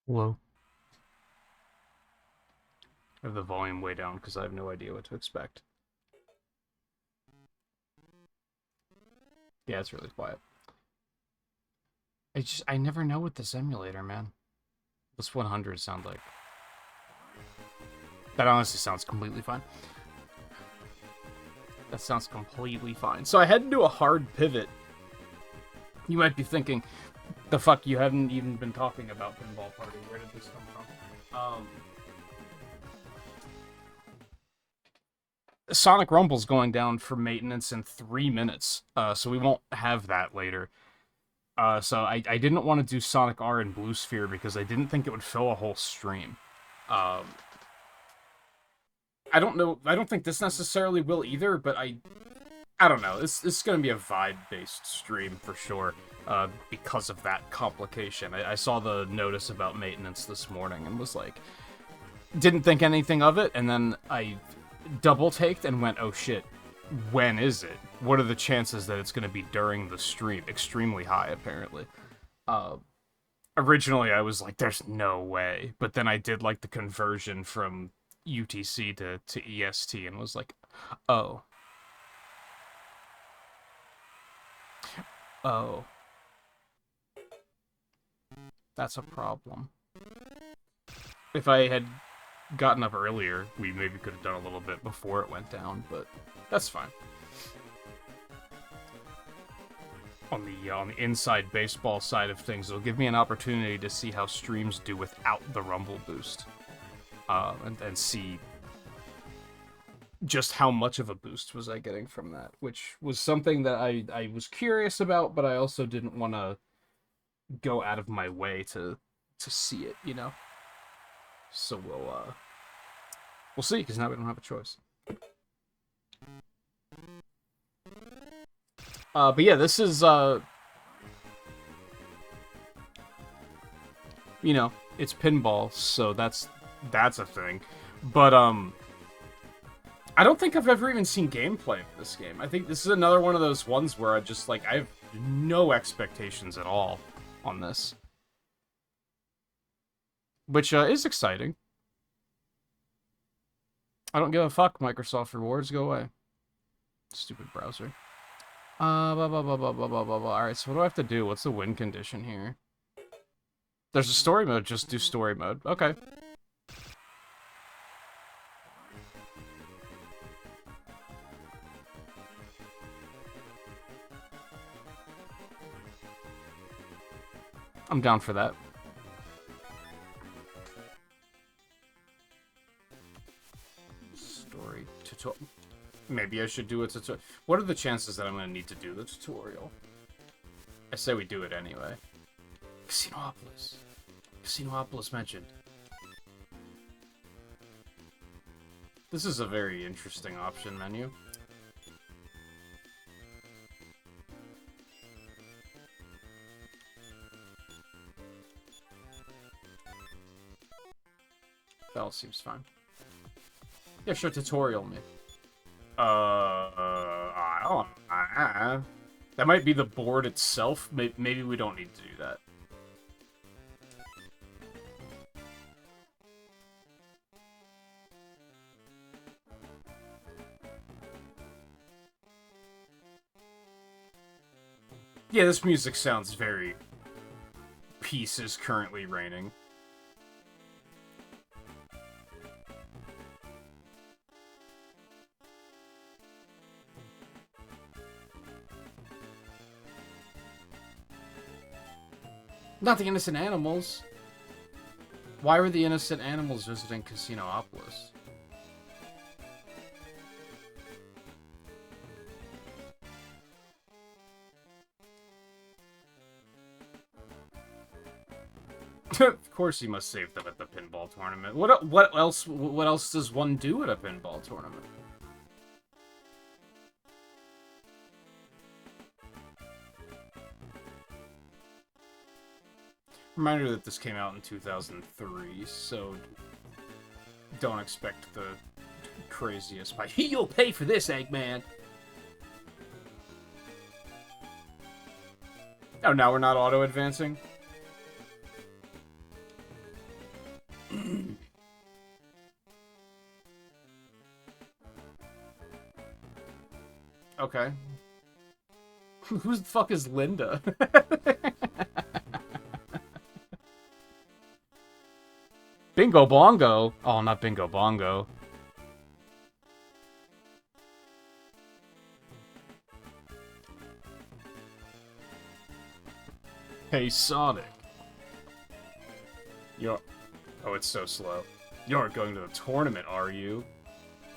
Hello. I have the volume way down because I have no idea what to expect. Yeah, it's really quiet. I never know with this emulator, man. What's 100 sound like? That honestly sounds completely fine. That sounds completely fine. So I had to do a hard pivot. You might be thinking, the fuck, you haven't even been talking about Pinball Party. Where did this come from? Sonic Rumble's going down for maintenance in 3 minutes, so we won't have that later. So I didn't want to do Sonic R and Blue Sphere because I didn't think it would fill a whole stream. Um, I don't know. I don't think this necessarily will either, but I don't know. It's going to be a vibe-based stream for sure because of that complication. I saw the notice about maintenance this morning and was like, didn't think anything of it, and then I double-taked and went, oh shit, when is it? What are the chances that it's going to be during the stream? Extremely high, apparently. Uh, Originally, I was like, there's no way. But then I did like the conversion from UTC to EST and was like, oh. Oh. That's a problem. If I had gotten up earlier, we maybe could have done a little bit before it went down, but that's fine. On the inside baseball side of things, it'll give me an opportunity to see how streams do without the rumble boost, and see just how much of a boost was I getting from that, which was something that I was curious about, but I also didn't want to go out of my way to see it, you know. So we'll see, because now we don't have a choice. But yeah, this is you know, it's pinball, so that's a thing. But I don't think I've ever even seen gameplay of this game. I think this is another one of those ones where I just like I have no expectations at all on this, which is exciting. I don't give a fuck. Microsoft rewards, go away. Stupid browser. Blah, blah, blah, blah, blah, blah, blah, blah. All right, so what do I have to do? What's the win condition here? There's a story mode. Just do story mode. Okay. I'm down for that. Story tutorial. Maybe I should do a tutorial. What are the chances that I'm going to need to do the tutorial? I say we do it anyway. Casinopolis. Casinopolis mentioned. This is a very interesting option menu. That all seems fine. Yeah, sure, tutorial me. I don't. That might be the board itself. Maybe we don't need to do that. Yeah, this music sounds very... Peace is currently reigning. Not the innocent animals. Why were the innocent animals visiting Casinopolis? Of course he must save them at the pinball tournament. What else does one do at a pinball tournament? Reminder that this came out in 2003, so don't expect the craziest by you'll pay for this, Eggman. Oh, now we're not auto-advancing? Okay. Who the fuck is Linda? Bingo Bongo? Oh, not Bingo Bongo. Hey, Sonic. You're... Oh, it's so slow. You aren't going to the tournament, are you?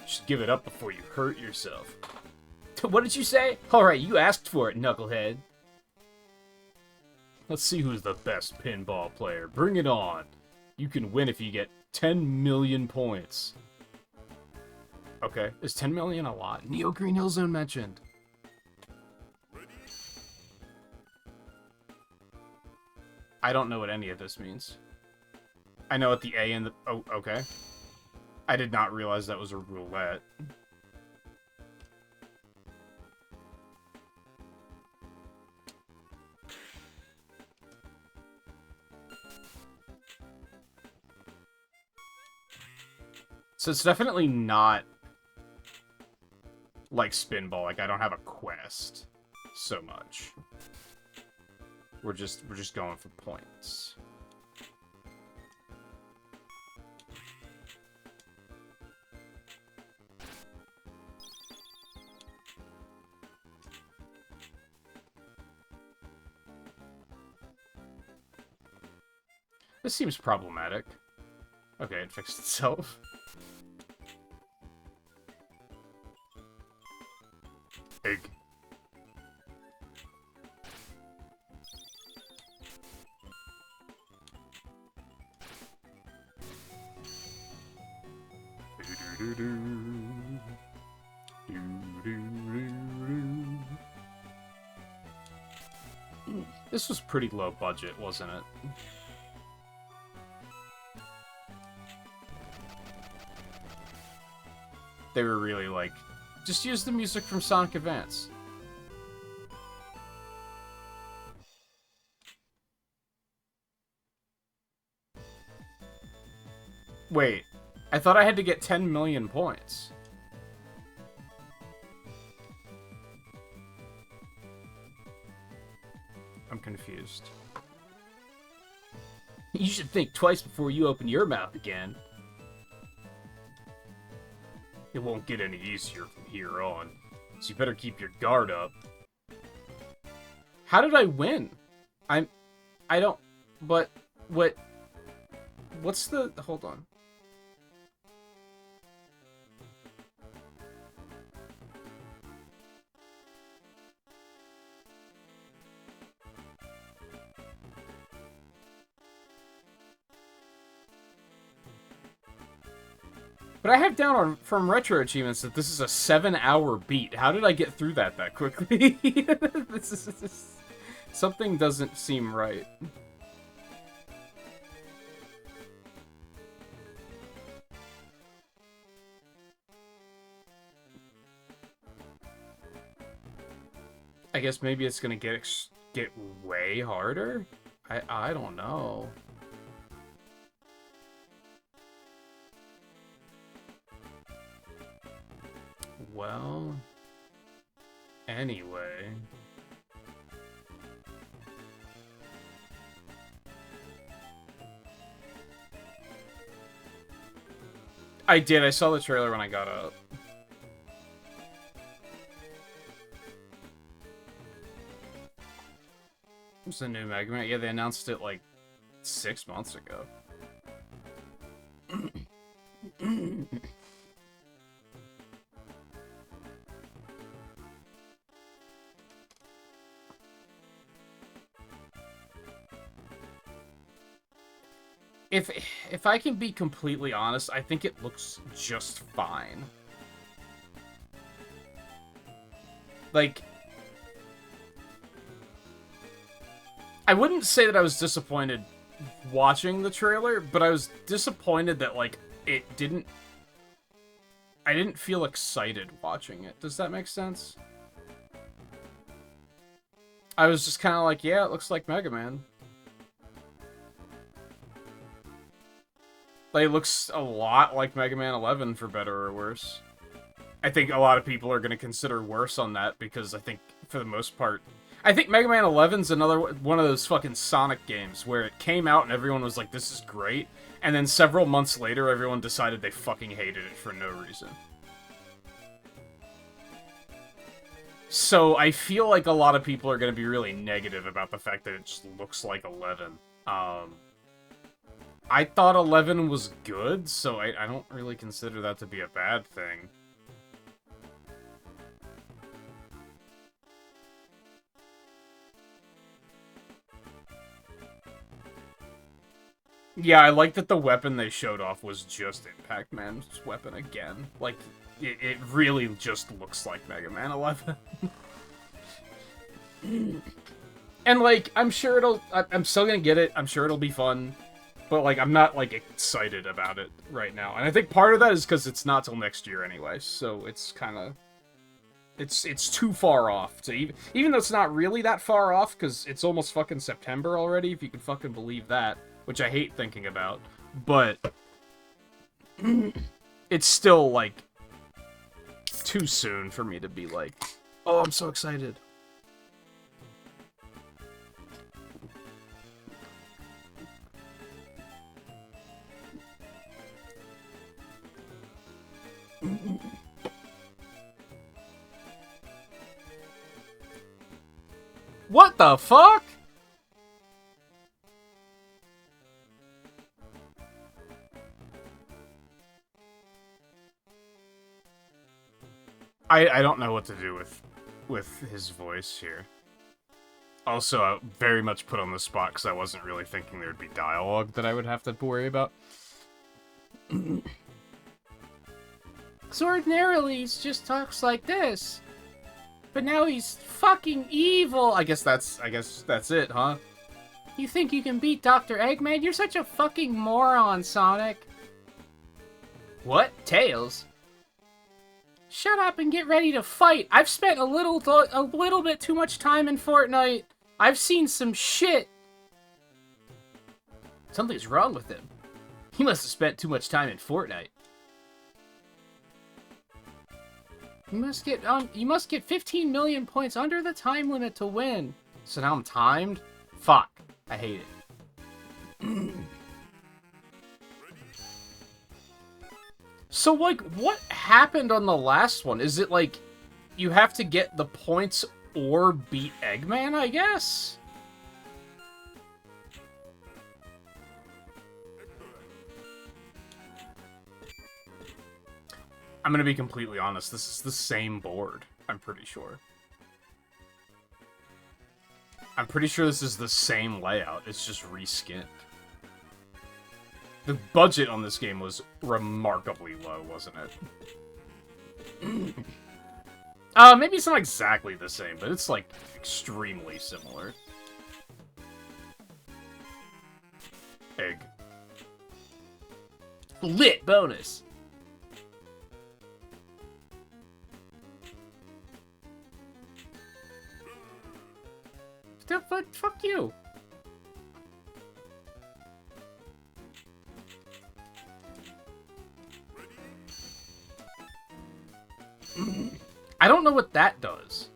You should give it up before you hurt yourself. What did you say? Alright, you asked for it, knucklehead. Let's see who's the best pinball player. Bring it on. You can win if you get 10 million points. Okay, is 10 million a lot? Neo Green Hill Zone mentioned. I don't know what any of this means. I know what the A and the... Oh, okay. I did not realize that was a roulette. So it's definitely not like Spinball. Like, I don't have a quest so much. We're just going for points. This seems problematic. Okay, it fixed itself. Egg. This was pretty low budget, wasn't it? They were really like, just use the music from Sonic Advance. Wait, I thought I had to get 10 million points. I'm confused. You should think twice before you open your mouth again. It won't get any easier from here on, so you better keep your guard up. How did I win? I don't... But... What's the... Hold on. But I have down from Retro Achievements that this is a 7-hour beat. How did I get through that quickly? This is... Something doesn't seem right. I guess maybe it's gonna get way harder? I don't know. Well, anyway. I did. I saw the trailer when I got up. It's a new Mega Man. Yeah, they announced it like 6 months ago. If I can be completely honest, I think it looks just fine. Like, I wouldn't say that I was disappointed watching the trailer, but I was disappointed that, like, I didn't feel excited watching it. Does that make sense? I was just kind of like, yeah, it looks like Mega Man. Like, it looks a lot like Mega Man 11, for better or worse. I think a lot of people are going to consider worse on that, because I think, for the most part... I think Mega Man 11's another one of those fucking Sonic games, where it came out and everyone was like, this is great, and then several months later, everyone decided they fucking hated it for no reason. So I feel like a lot of people are going to be really negative about the fact that it just looks like 11. I thought 11 was good, so I don't really consider that to be a bad thing. Yeah, I like that the weapon they showed off was just Impact Man's weapon again. Like, it really just looks like Mega Man 11. And, like, I'm sure I'm still gonna get it. I'm sure it'll be fun. But, like, I'm not, like, excited about it right now. And I think part of that is because it's not till next year anyway. So it's kind of... It's too far off to even though it's not really that far off, because it's almost fucking September already, if you can fucking believe that. Which I hate thinking about. But... it's still, like... too soon for me to be like, oh, I'm so excited. What the fuck? I don't know what to do with his voice here. Also, very much put on the spot because I wasn't really thinking there would be dialogue that I would have to worry about. Because ordinarily he just talks like this. But now he's fucking evil. I guess that's it, huh? You think you can beat Dr. Eggman? You're such a fucking moron, Sonic. What? Tails? Shut up and get ready to fight. I've spent a little bit too much time in Fortnite. I've seen some shit. Something's wrong with him. He must have spent too much time in Fortnite. You must get 15 million points under the time limit to win. So now I'm timed? Fuck. I hate it. So, like, what happened on the last one? Is it, like, you have to get the points or beat Eggman, I guess? I'm gonna be completely honest, this is the same board, I'm pretty sure. I'm pretty sure this is the same layout, it's just reskinned. The budget on this game was remarkably low, wasn't it? Maybe it's not exactly the same, but it's, like, extremely similar. Egg. Lit bonus. Fuck you. I don't know what that does.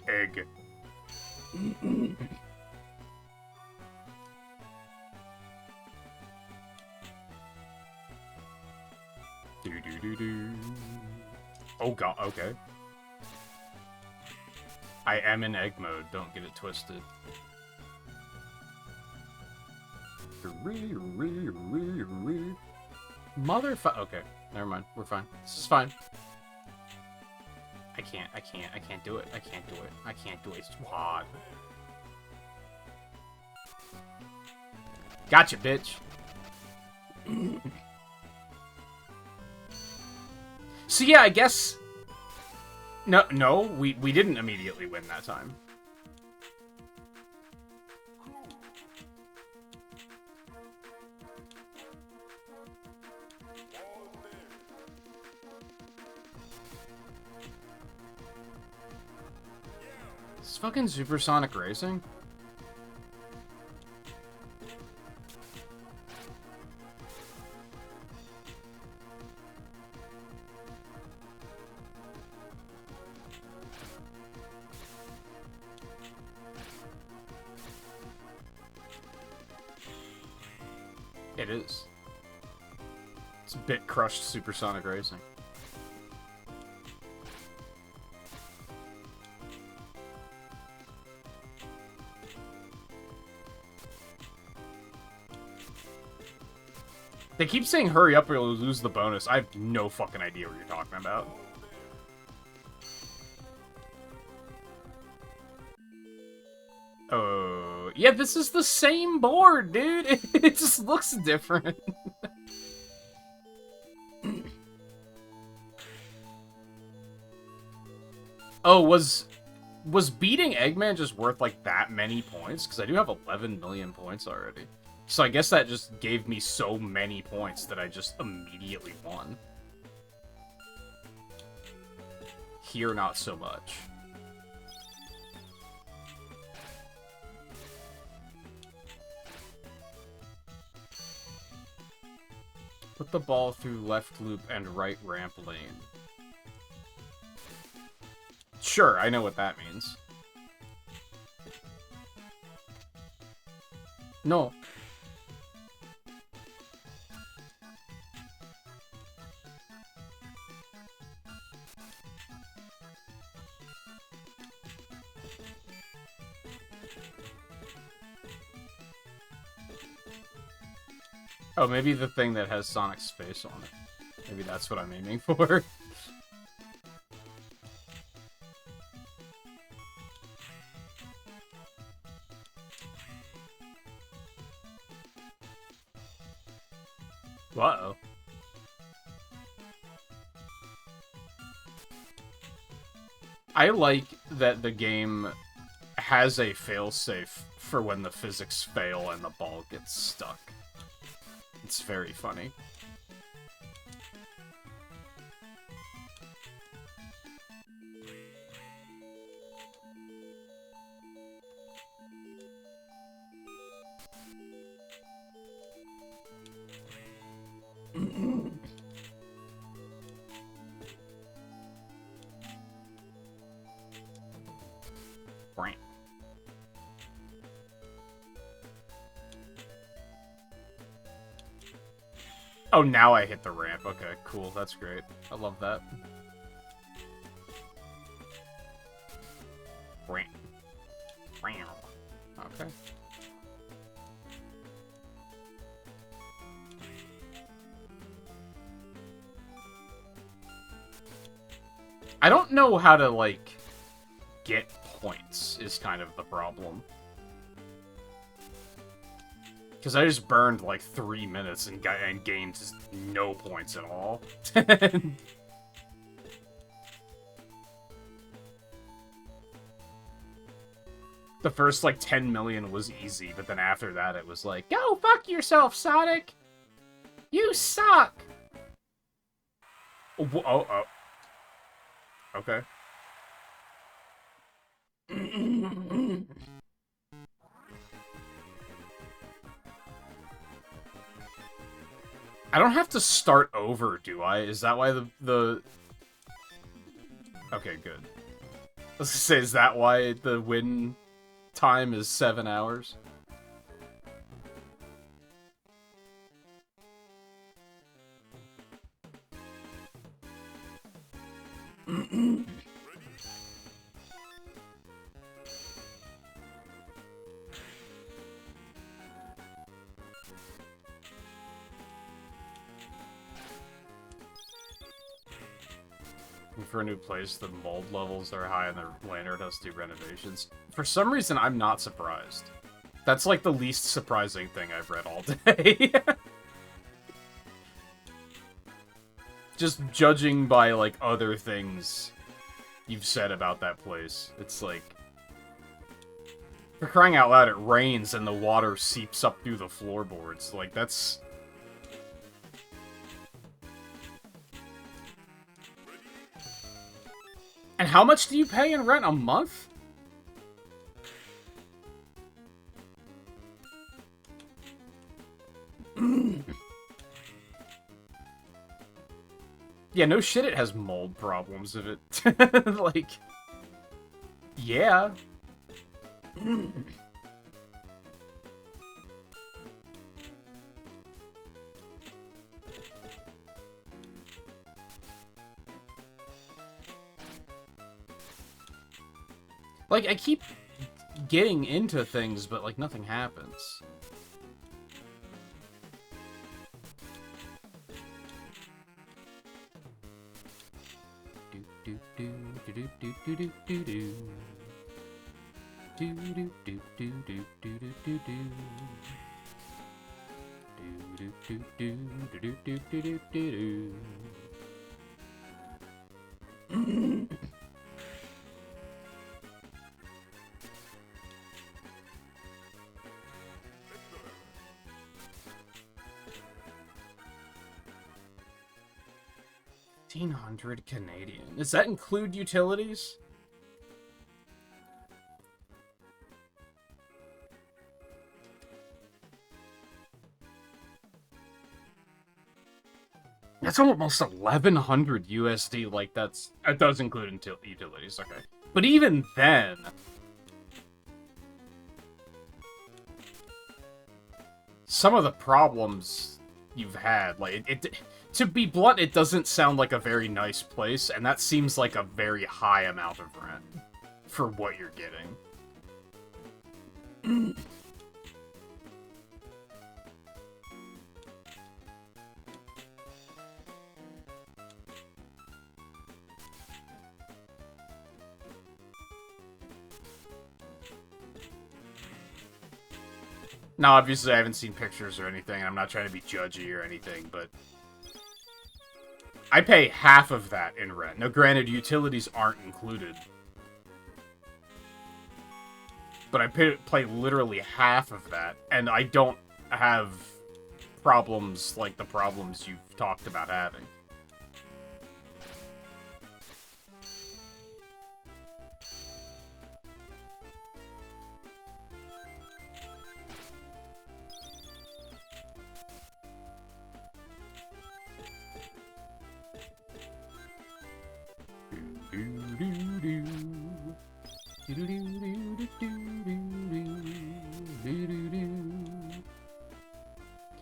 Egg. Oh god, okay. I am in egg mode, don't get it twisted. Motherfucker. Okay, never mind. We're fine. This is fine. I can't do it. I can't do it. It's too hard. Gotcha, bitch. So yeah, I guess... No, we didn't immediately win that time. It's fucking Supersonic Racing? It is. It's Bit Crushed Supersonic Racing. They keep saying hurry up or you'll lose the bonus. I have no fucking idea what you're talking about. Oh, yeah, this is the same board, dude. It just looks different. Oh, was beating Eggman just worth, like, that many points? Because I do have 11 million points already. So I guess that just gave me so many points that I just immediately won. Here, not so much. Put the ball through left loop and right ramp lane. Sure, I know what that means. No. Oh, maybe the thing that has Sonic's face on it. Maybe that's what I'm aiming for. Uh-oh. I like that the game has a failsafe for when the physics fail and the ball gets stuck. It's very funny. Oh, now I hit the ramp. Okay, cool. That's great. I love that. Okay. I don't know how to, like, get points is kind of the problem. Because I just burned, like, 3 minutes and gained just no points at all. The first, like, 10 million was easy, but then after that it was like, Go fuck yourself, Sonic! You suck! oh. Okay. I don't have to start over, do I? Is that why the... Okay, good. Let's say, is that why the win time is 7 hours? For a new place, the mold levels are high and the lantern has to do renovations. For some reason, I'm not surprised. That's like the least surprising thing I've read all day. just judging by, like, other things you've said about that place, it's like... For crying out loud, it rains and the water seeps up through the floorboards. Like, that's... And how much do you pay in rent a month? Yeah, no shit it has mold problems if it... like... Yeah. Like, I keep getting into things, but, like, nothing happens. $1,500 Canadian. Does that include utilities? That's almost 1,100 USD. Like, that does include utilities. Okay, but even then, some of the problems you've had, like, to be blunt, it doesn't sound like a very nice place, and that seems like a very high amount of rent for what you're getting. Now, obviously, I haven't seen pictures or anything, and I'm not trying to be judgy or anything, but I pay half of that in rent. Now, granted, utilities aren't included, but I pay literally half of that, and I don't have problems like the problems you've talked about having.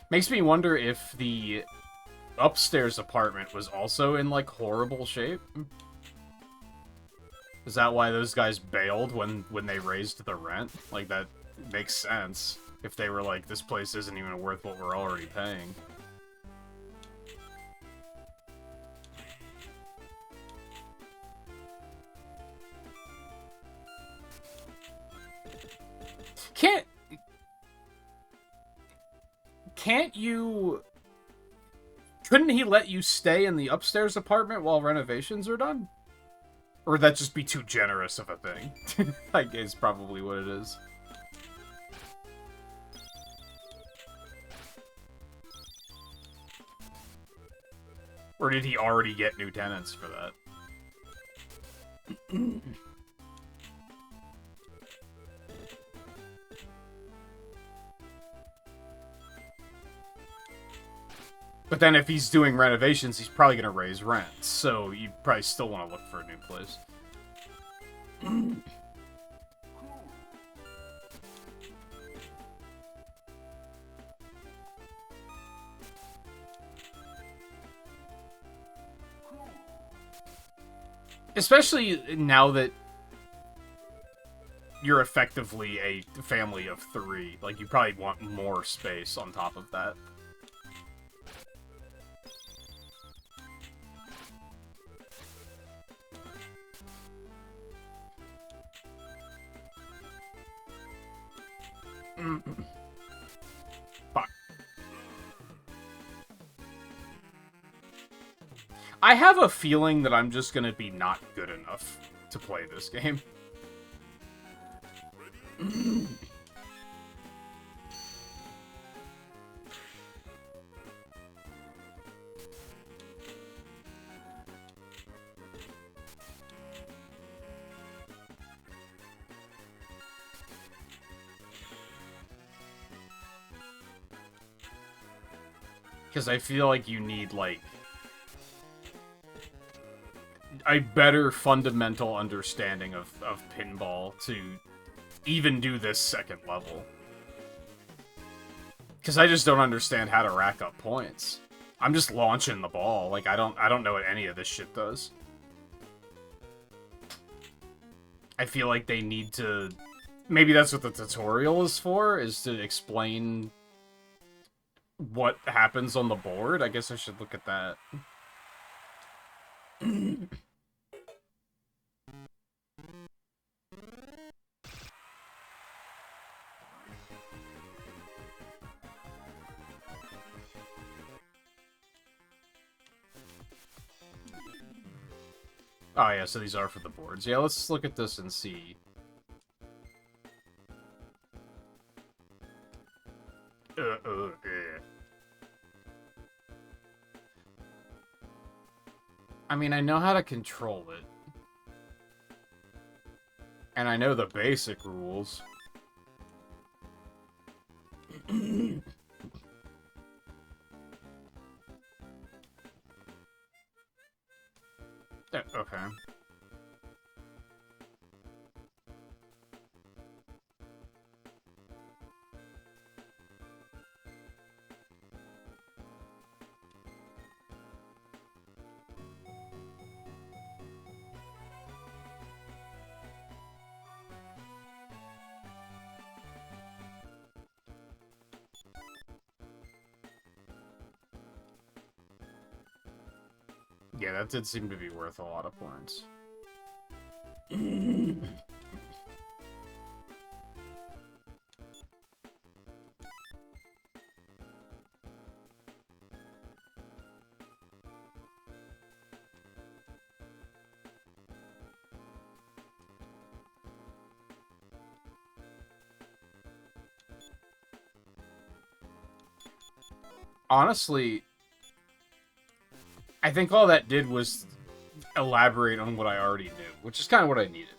Makes me wonder if the upstairs apartment was also in, like, horrible shape. Is that why those guys bailed when they raised the rent? Like, that makes sense. If they were like, this place isn't even worth what we're already paying. Can't you... Couldn't he let you stay in the upstairs apartment while renovations are done? Or would that just be too generous of a thing? I guess probably what it is. Or did he already get new tenants for that? But then if he's doing renovations, he's probably going to raise rent. So you probably still want to look for a new place. Especially now that you're effectively a family of 3. Like, you probably want more space on top of that. Fuck. I have a feeling that I'm just gonna be not good enough to play this game. Because I feel like you need, like, a better fundamental understanding of pinball to even do this second level. Because I just don't understand how to rack up points. I'm just launching the ball. Like, I don't know what any of this shit does. I feel like they need to... Maybe that's what the tutorial is for, is to explain what happens on the board. I guess I should look at that. Oh yeah, so these are for the boards. Yeah, let's look at this and see. I mean, I know how to control it. And I know the basic rules. Okay. Yeah, that did seem to be worth a lot of points. Honestly, I think all that did was elaborate on what I already knew, which is kind of what I needed.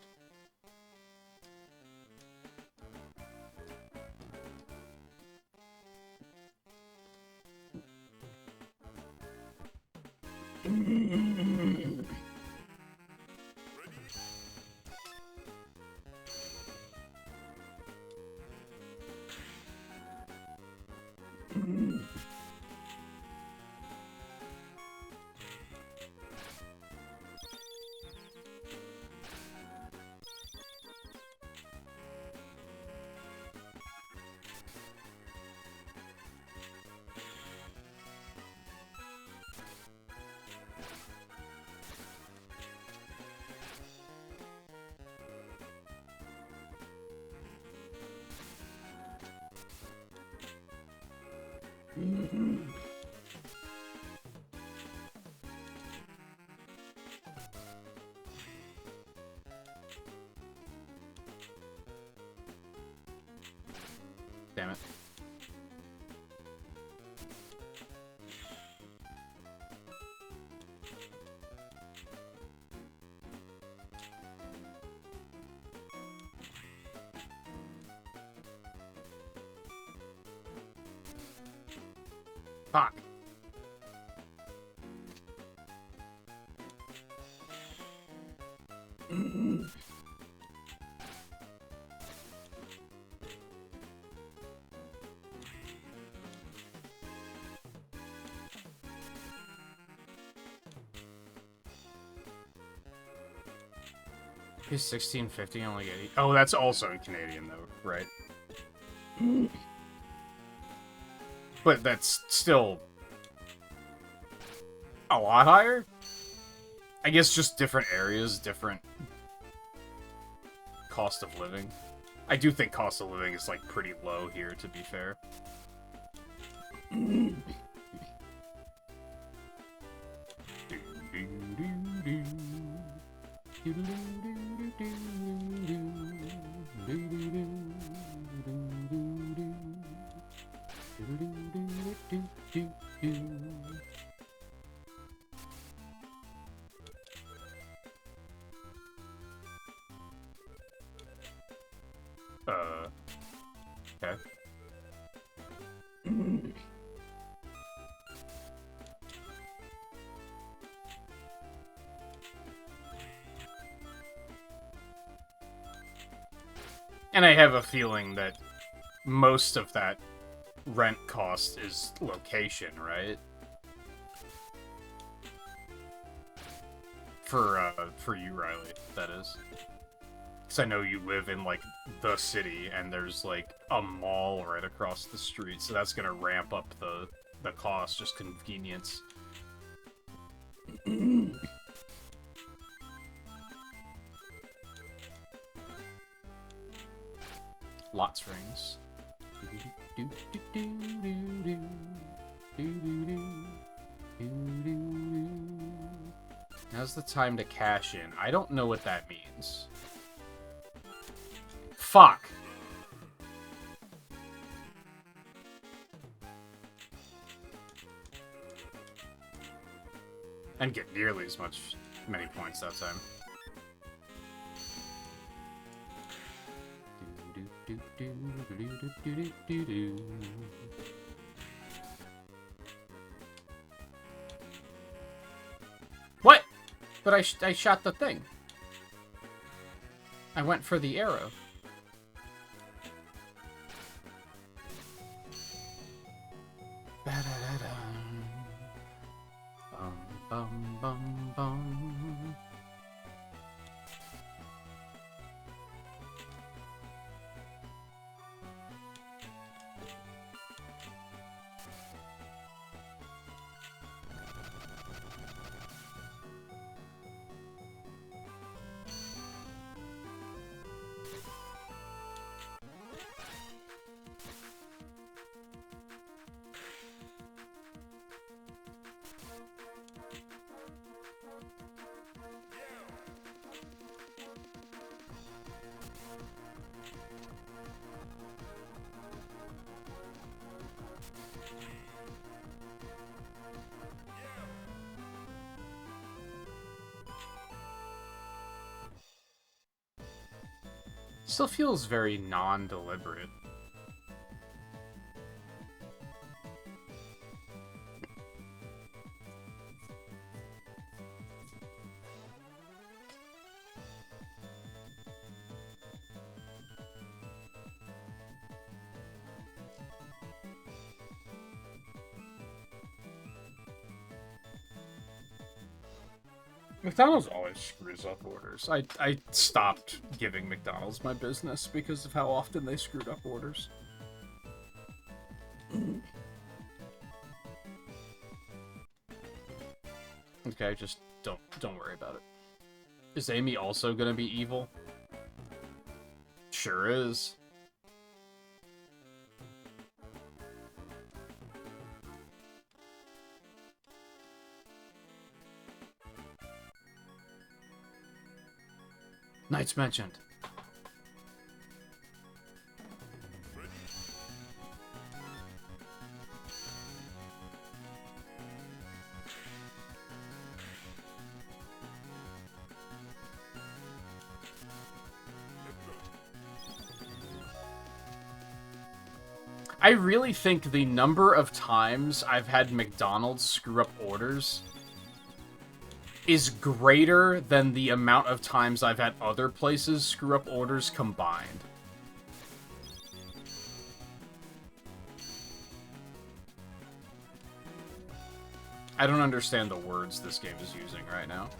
Damn it. Fuck. He's 1650, only 80. Oh, that's also in Canadian, though, right? But that's still a lot higher? I guess just different areas, different cost of living. I do think cost of living is, like, pretty low here, to be fair. Okay. And I have a feeling that most of that rent cost is location, right? For you, Riley, that is. Because I know you live in, like, the city, and there's, like, a mall right across the street, so that's gonna ramp up the cost, just convenience. Lots rings. Now's the time to cash in. I don't know what that means. Fuck! And get nearly as many points that time. What? But I shot the thing. I went for the arrow. Bum, bum, bum, bum. Still feels very non-deliberate. McDonald's always screws up orders. I stopped giving McDonald's my business because of how often they screwed up orders. Okay, just don't worry about it. Is Amy also gonna be evil? Sure is. Knights mentioned. I really think the number of times I've had McDonald's screw up orders is greater than the amount of times I've had other places screw up orders combined. I don't understand the words this game is using right now.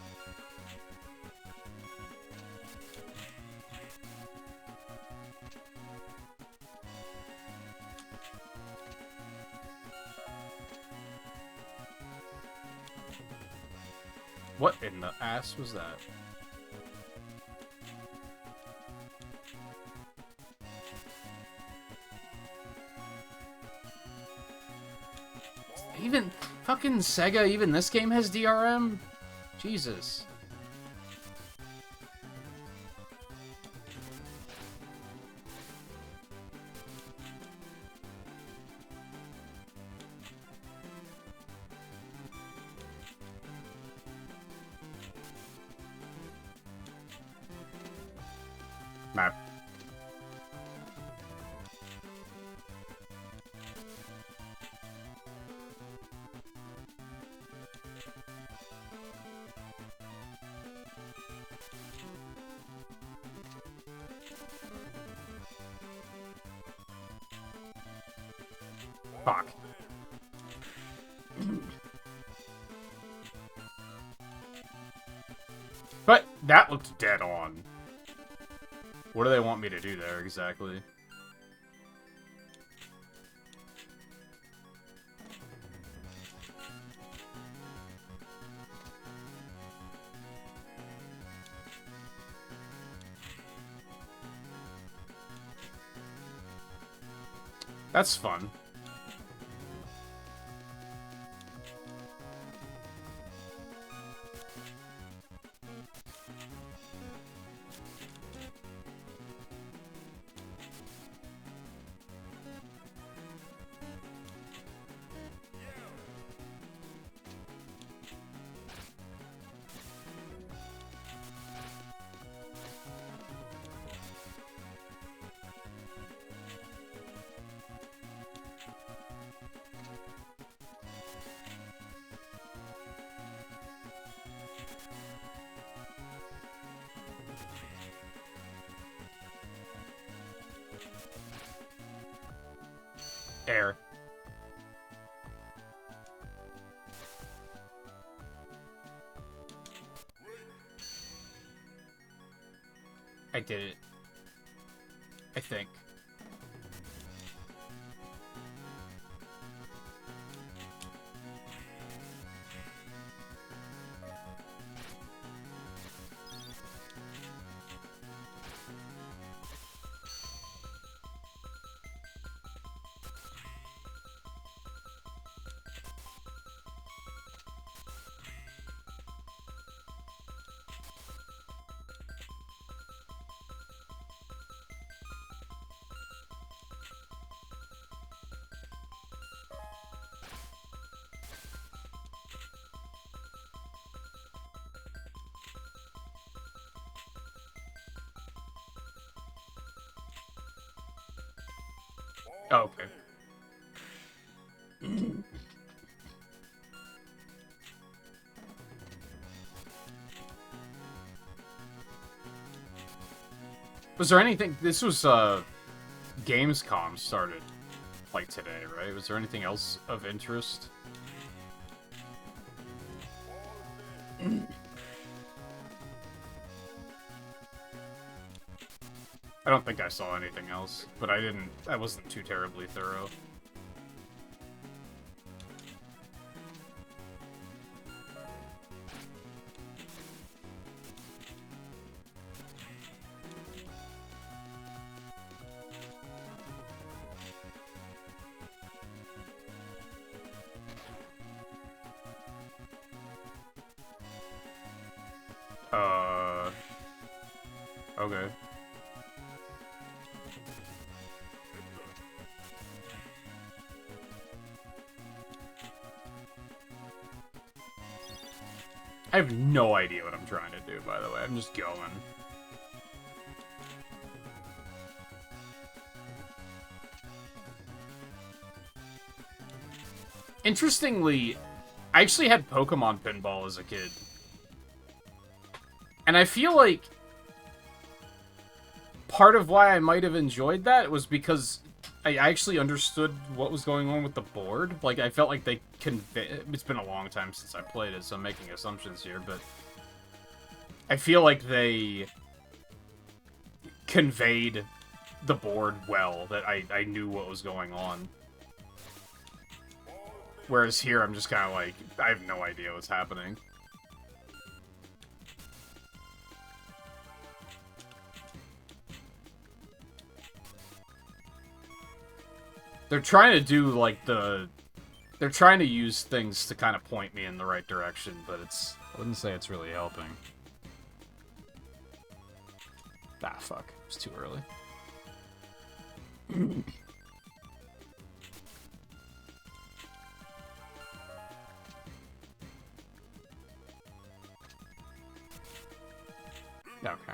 What in the ass was that? Even fucking Sega, even this game has DRM? Jesus. Map. Fuck. But that looked dead on. What do they want me to do there exactly? That's fun. Air. I did it. I think. Oh, okay. Was there anything... This was, Gamescom started, like, today, right? Was there anything else of interest? I don't think I saw anything else, but I wasn't too terribly thorough. Okay. I have no idea what I'm trying to do, by the way. I'm just going. Interestingly, I actually had Pokemon Pinball as a kid. And I feel like part of why I might have enjoyed that was because I actually understood what was going on with the board. Like, I felt like they it's been a long time since I played it, so I'm making assumptions here, but I feel like they conveyed the board well, that I knew what was going on. Whereas here, I'm just kind of like, I have no idea what's happening. They're trying to do, like, they're trying to use things to kind of point me in the right direction, but I wouldn't say it's really helping. Ah, fuck. It's too early. Okay.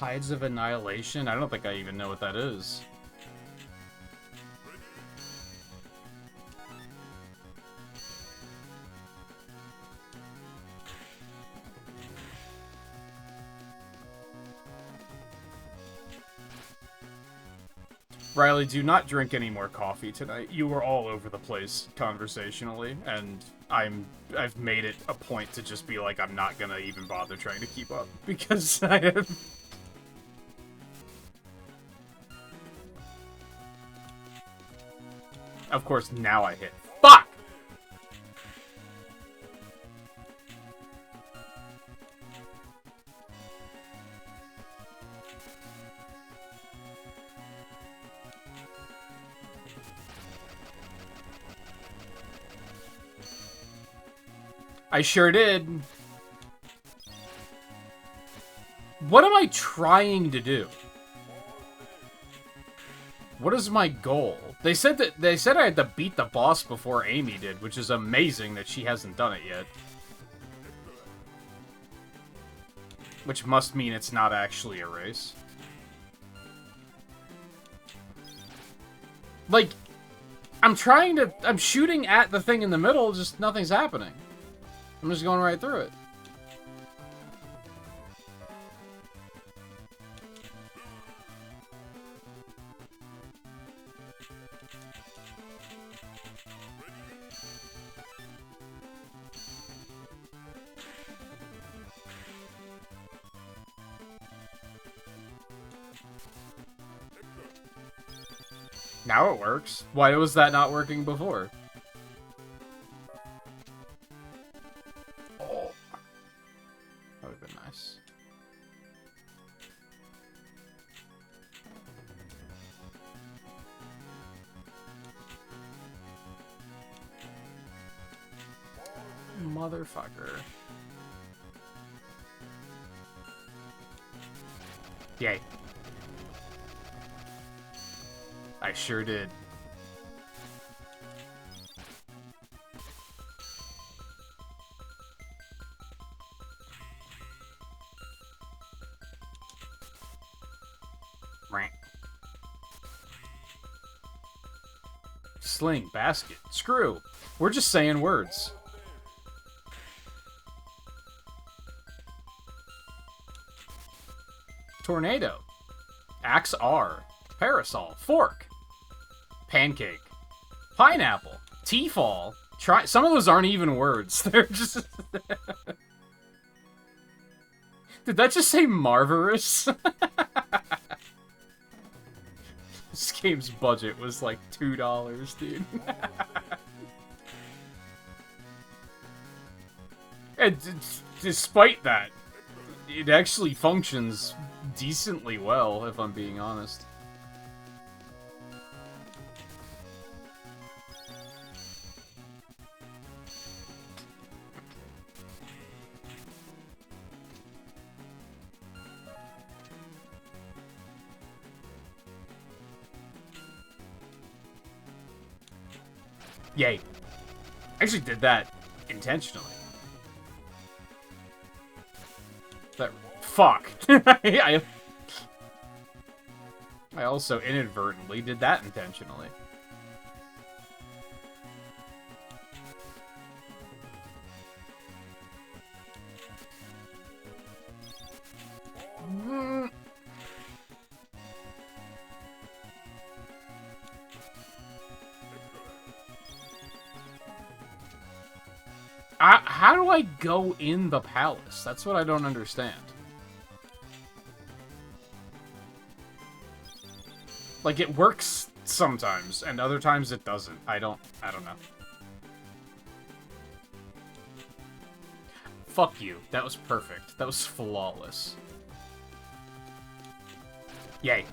Tides of Annihilation? I don't think I even know what that is. Riley, do not drink any more coffee tonight. You were all over the place conversationally, and I've made it a point to just be like, I'm not gonna even bother trying to keep up, because I am... Of course, now I hit. Fuck! I sure did. What am I trying to do? What is my goal? They said I had to beat the boss before Amy did, which is amazing that she hasn't done it yet. Which must mean it's not actually a race. Like, I'm shooting at the thing in the middle, just nothing's happening. I'm just going right through it. Now it works. Why was that not working before? Oh. That would have been nice. Motherfucker. Yay. I sure did. Sling, basket, screw. We're just saying words. Tornado. Axe R. Parasol. Fork. Pancake. Pineapple. Tea-fall. Try. Some of those aren't even words. They're just... Did that just say marvelous? This game's budget was like $2, dude. And despite that, it actually functions decently well, if I'm being honest. Yay. I actually did that intentionally. That... Fuck. I also inadvertently did that intentionally. How do I go in the palace? That's what I don't understand. Like, it works sometimes, and other times it doesn't. I don't know. Fuck you. That was perfect. That was flawless. Yay.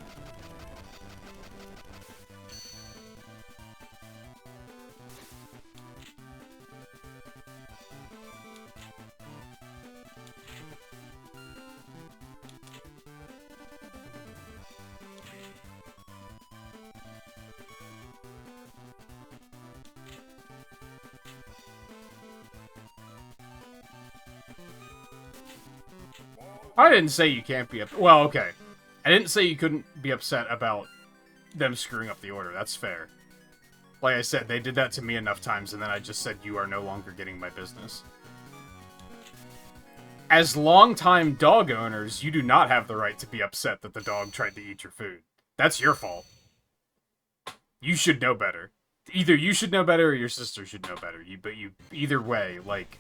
I didn't say you can't be a... Well, okay. I didn't say you couldn't be upset about them screwing up the order. That's fair. Like I said, they did that to me enough times, and then I just said, you are no longer getting my business. As longtime dog owners, you do not have the right to be upset that the dog tried to eat your food. That's your fault. You should know better. Either you should know better or your sister should know better. Either way, like...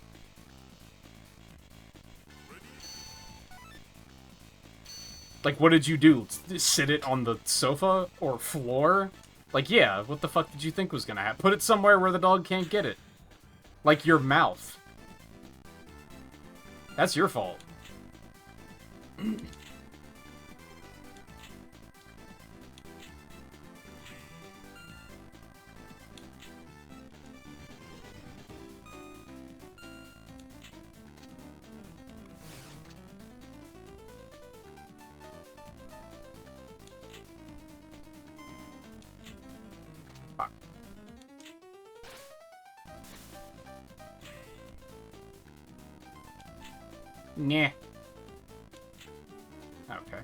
Like, what did you do? Sit it on the sofa or floor? Like, yeah, what the fuck did you think was gonna happen? Put it somewhere where the dog can't get it. Like your mouth. That's your fault. Nah. Okay.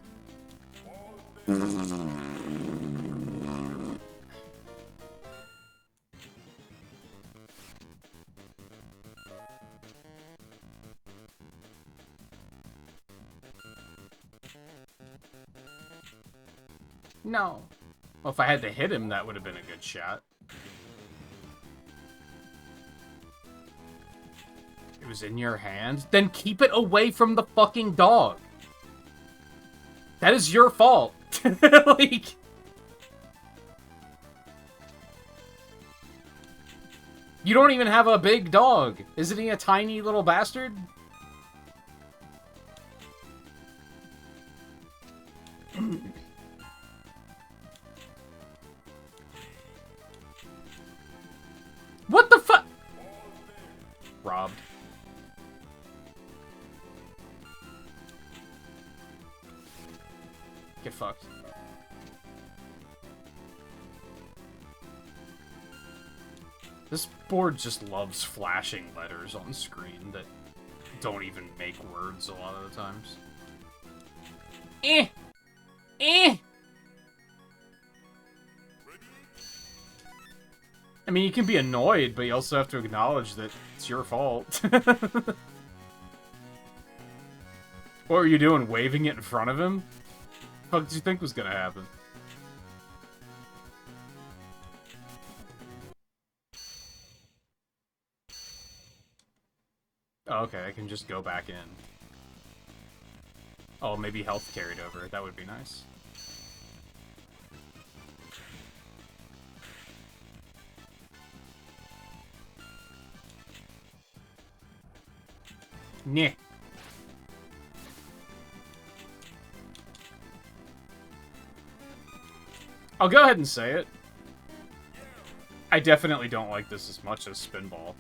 No. Well, if I had to hit him, that would have been a good shot. It was in your hand? Then keep it away from the fucking dog. That is your fault. Like... You don't even have a big dog. Isn't he a tiny little bastard? What the fuck? Robbed. Get fucked. This board just loves flashing letters on screen that don't even make words a lot of the times. Eh! Eh! I mean, you can be annoyed, but you also have to acknowledge that it's your fault. What were you doing, waving it in front of him? What the fuck did you think was gonna happen? Oh, okay, I can just go back in. Oh, maybe health carried over. That would be nice. Nyeh. I'll go ahead and say it. I definitely don't like this as much as Pinball.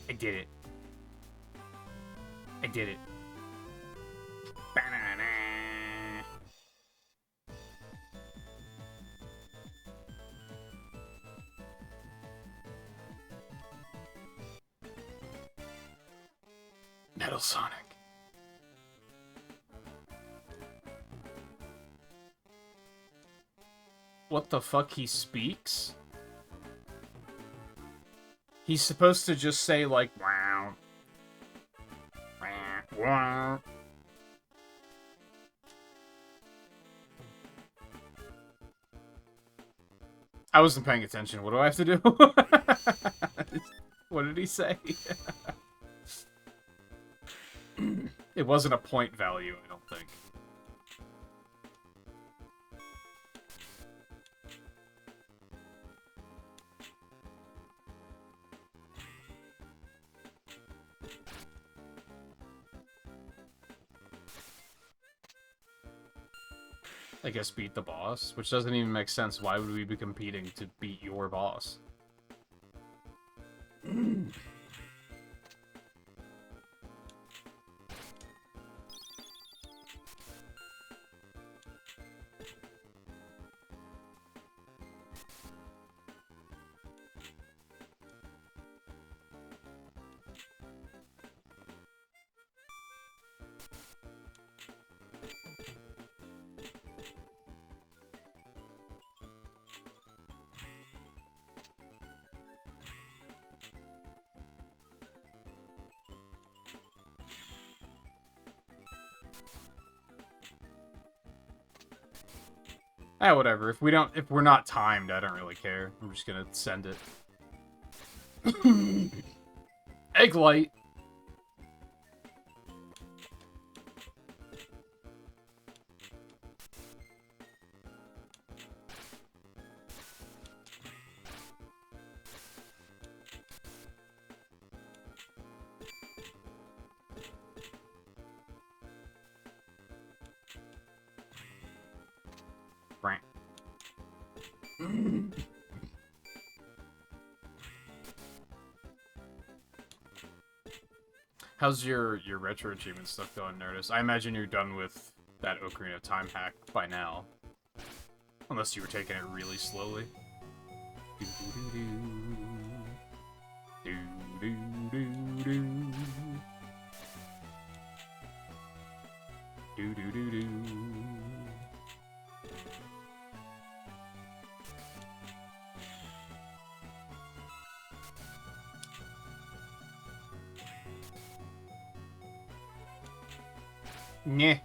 I did it. I did it. Ba-na-na. Metal Sonic. What the fuck, he speaks? He's supposed to just say, like, wow. Wow. I wasn't paying attention. What do I have to do? What did he say? It wasn't a point value, I don't think. I guess beat the boss, which doesn't even make sense. Why would we be competing to beat your boss? Ah, whatever. If we're not timed, I don't really care. I'm just gonna send it. Egg light. Brant. How's your retro achievement stuff going, Nerdist? I imagine you're done with that Ocarina of Time hack by now. Unless you were taking it really slowly. Nyeh.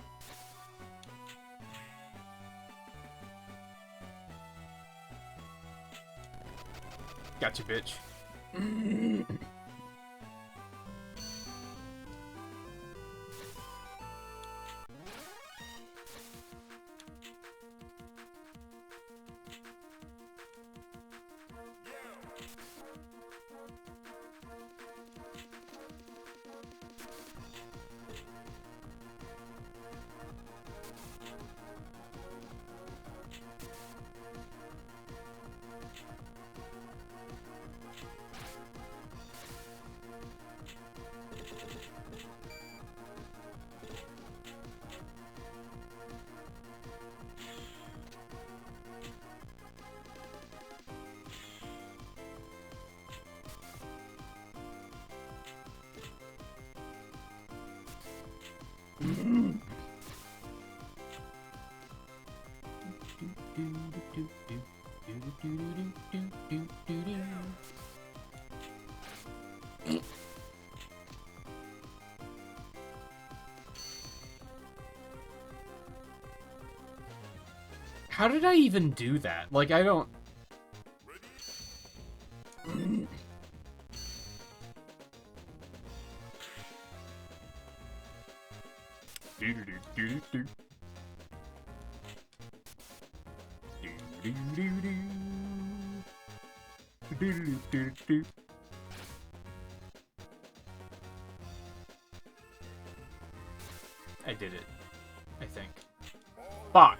Gotcha, bitch. How did I even do that? Like, I don't... I did it. I think. Fuck!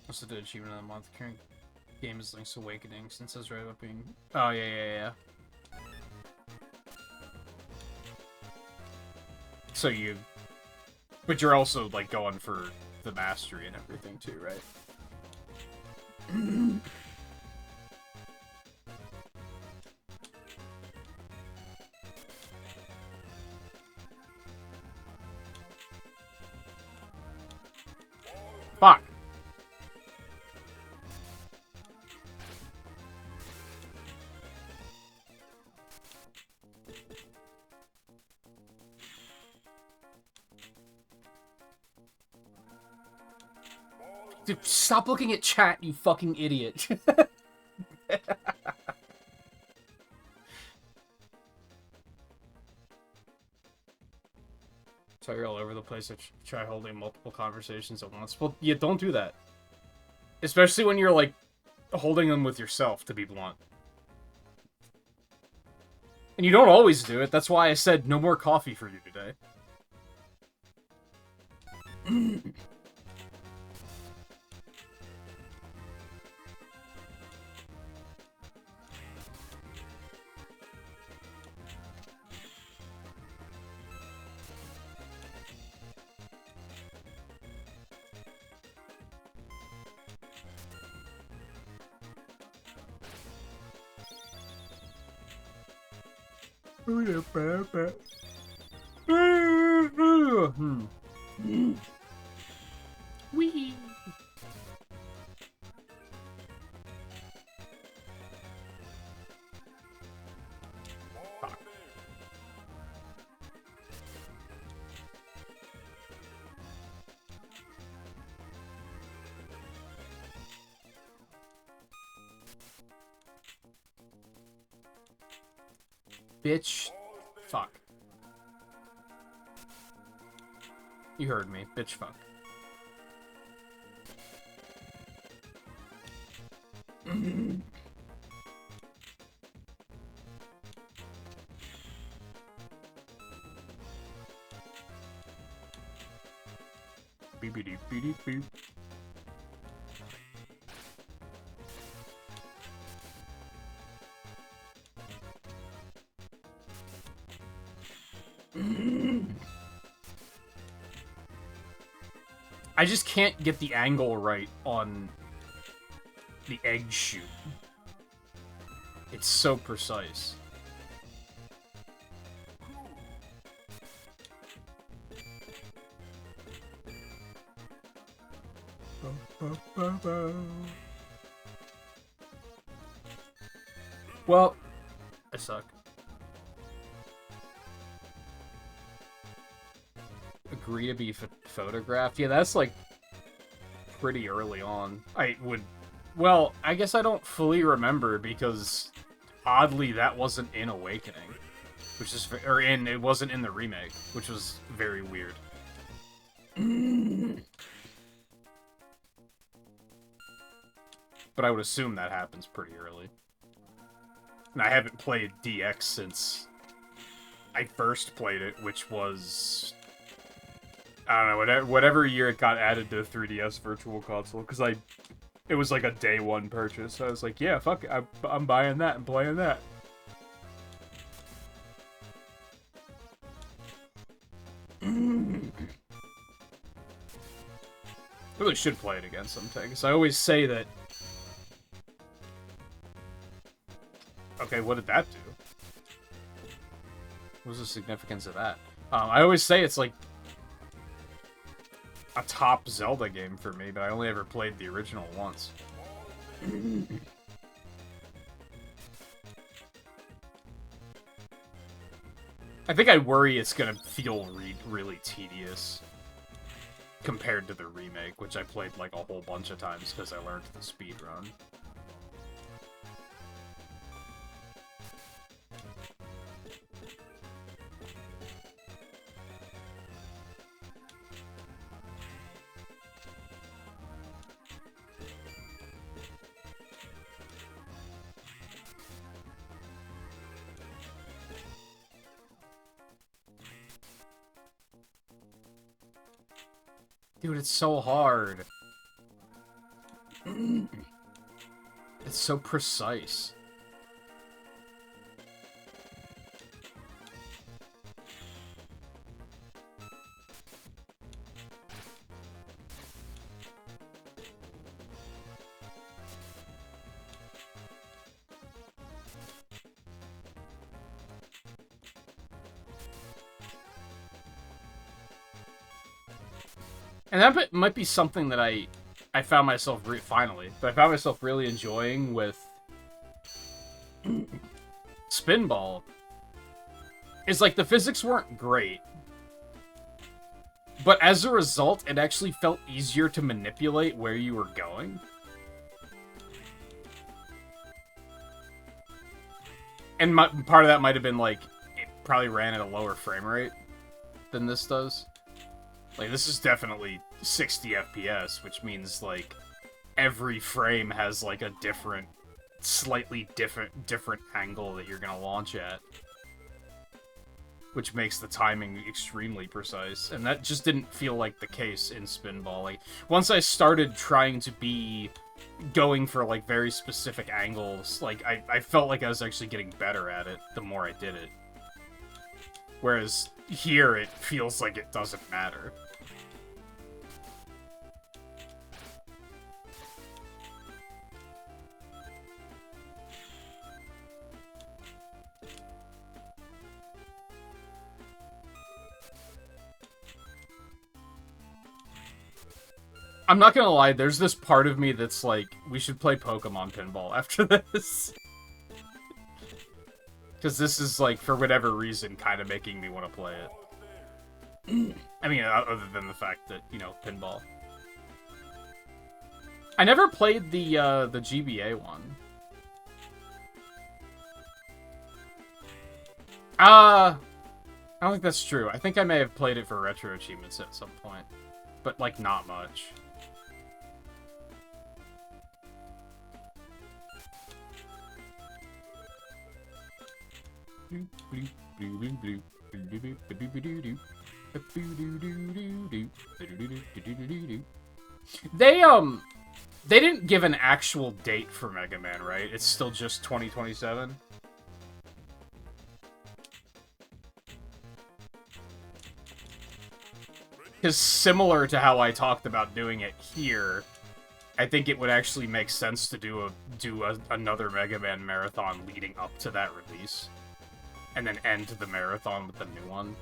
Also did achievement of the month. Current game is Link's Awakening, since I was right about being... Oh, yeah. So you... But you're also, like, going for the mastery and everything, too, right? Fuck! Dude, stop looking at chat, you fucking idiot. So you're all over the place. Try holding multiple conversations at once. Well, yeah, don't do that. Especially when you're, like, holding them with yourself, to be blunt. And you don't always do it. That's why I said no more coffee for you today. Wee. Bitch. Fuck. You heard me. Bitch fuck. Beep-beep, beep beep. I just can't get the angle right on the egg shoot. It's so precise. Well, I suck. Agree to be photographed? Yeah, that's like pretty early on. Well, I guess I don't fully remember because oddly that wasn't in Awakening, which is it wasn't in the remake, which was very weird. But I would assume that happens pretty early. And I haven't played DX since I first played it, which was, I don't know, whatever year it got added to 3DS Virtual Console, because it was like a day one purchase. So I was like, yeah, fuck it, I'm buying that and playing that. I really should play it again sometime, because I always say that... Okay, what did that do? What was the significance of that? I always say it's like a top Zelda game for me, but I only ever played the original once. I think I worry it's gonna feel really tedious compared to the remake, which I played like a whole bunch of times because I learned the speedrun. Dude, it's so hard. It's so precise. And that might be something that I found myself finally, but I found myself really enjoying with Pinball. Is like the physics weren't great, but as a result, it actually felt easier to manipulate where you were going. And part of that might have been like it probably ran at a lower frame rate than this does. Like, this is definitely 60 FPS, which means, like, every frame has, like, a slightly different angle that you're gonna launch at. Which makes the timing extremely precise. And that just didn't feel like the case in Pinball. Like, once I started trying to be going for, like, very specific angles, like, I felt like I was actually getting better at it the more I did it. Whereas here, it feels like it doesn't matter. I'm not gonna lie, there's this part of me that's like, we should play Pokemon Pinball after this. Because this is, like, for whatever reason, kind of making me want to play it. I mean, other than the fact that, you know, Pinball. I never played the GBA one. I don't think that's true. I think I may have played it for retro achievements at some point. But, like, not much. They didn't give an actual date for Mega Man, right? It's still just 2027? Because similar to how I talked about doing it here, I think it would actually make sense to do another Mega Man marathon leading up to that release. And then end the marathon with the new one.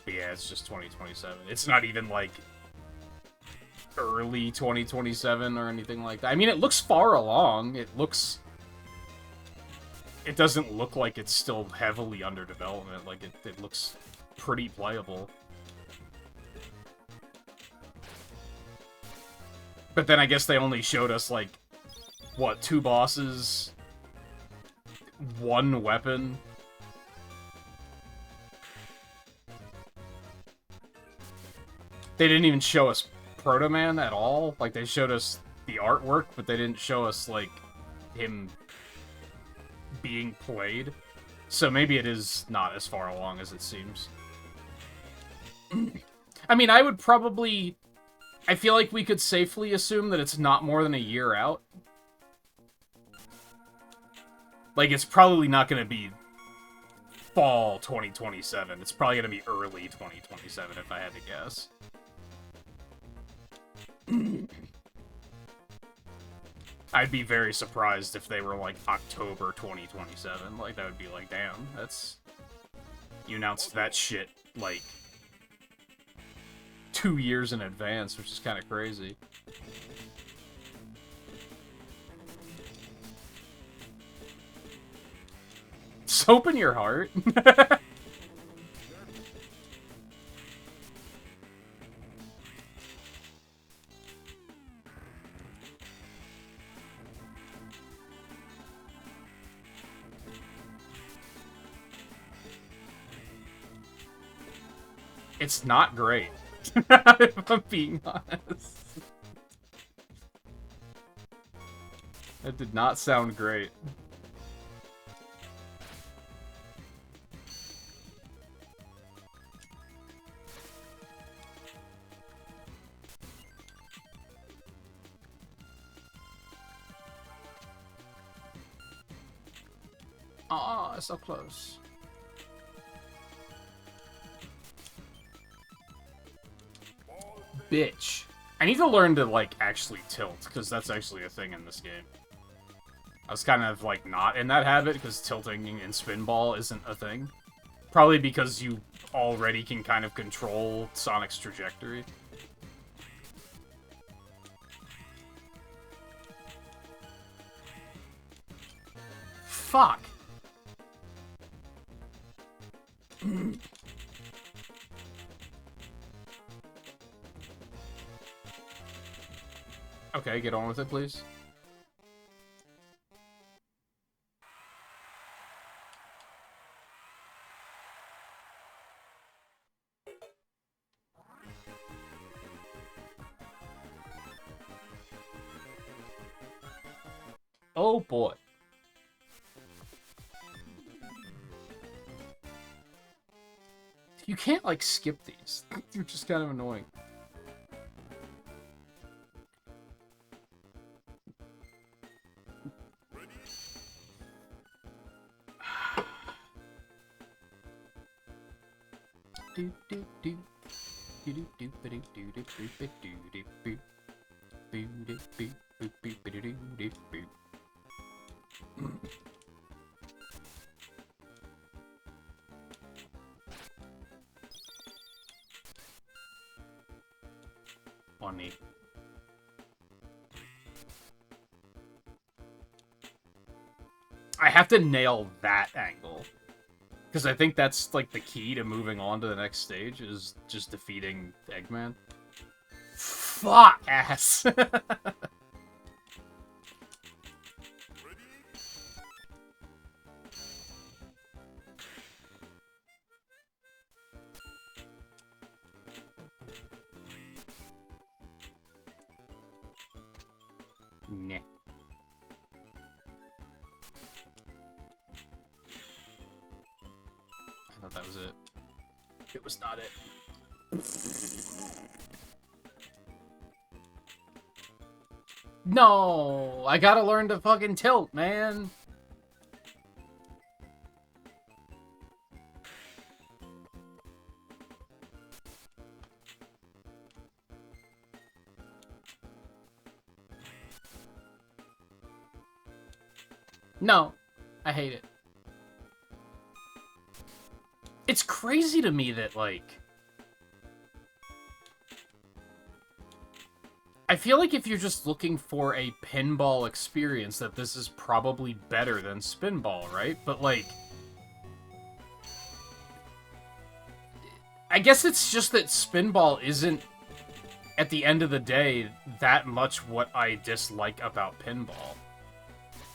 But yeah, it's just 2027. It's not even, like, early 2027 or anything like that. I mean, it looks far along. It doesn't look like it's still heavily under development. Like, it looks pretty playable. But then I guess they only showed us, like, what, 2 bosses? 1 weapon? They didn't even show us Proto Man at all. Like, they showed us the artwork, but they didn't show us, like, him being played. So maybe it is not as far along as it seems. I mean, I feel like we could safely assume that it's not more than a year out. Like, it's probably not going to be fall 2027. It's probably going to be early 2027, if I had to guess. I'd be very surprised if they were, like, October 2027. Like, that would be like, damn, that's... You announced that shit, like, 2 years in advance, which is kind of crazy. Just open your heart. It's not great, if I'm being honest. That did not sound great. Oh, so close. Bitch. I need to learn to, like, actually tilt, because that's actually a thing in this game. I was kind of, like, not in that habit, because tilting in Spinball isn't a thing. Probably because you already can kind of control Sonic's trajectory. Fuck. Okay, get on with it, please. Oh boy. You can't, like, skip these. They're just kind of annoying. Funny. I have to nail that angle. Because I think that's, like, the key to moving on to the next stage, is just defeating Eggman. Fuck, ass! Nah. I thought that was it. It was not it. No! I gotta learn to fucking tilt, man! No. I hate it. It's crazy to me that, like... I feel like if you're just looking for a pinball experience, that this is probably better than Spinball, right? But, like... I guess it's just that Spinball isn't, at the end of the day, that much what I dislike about pinball.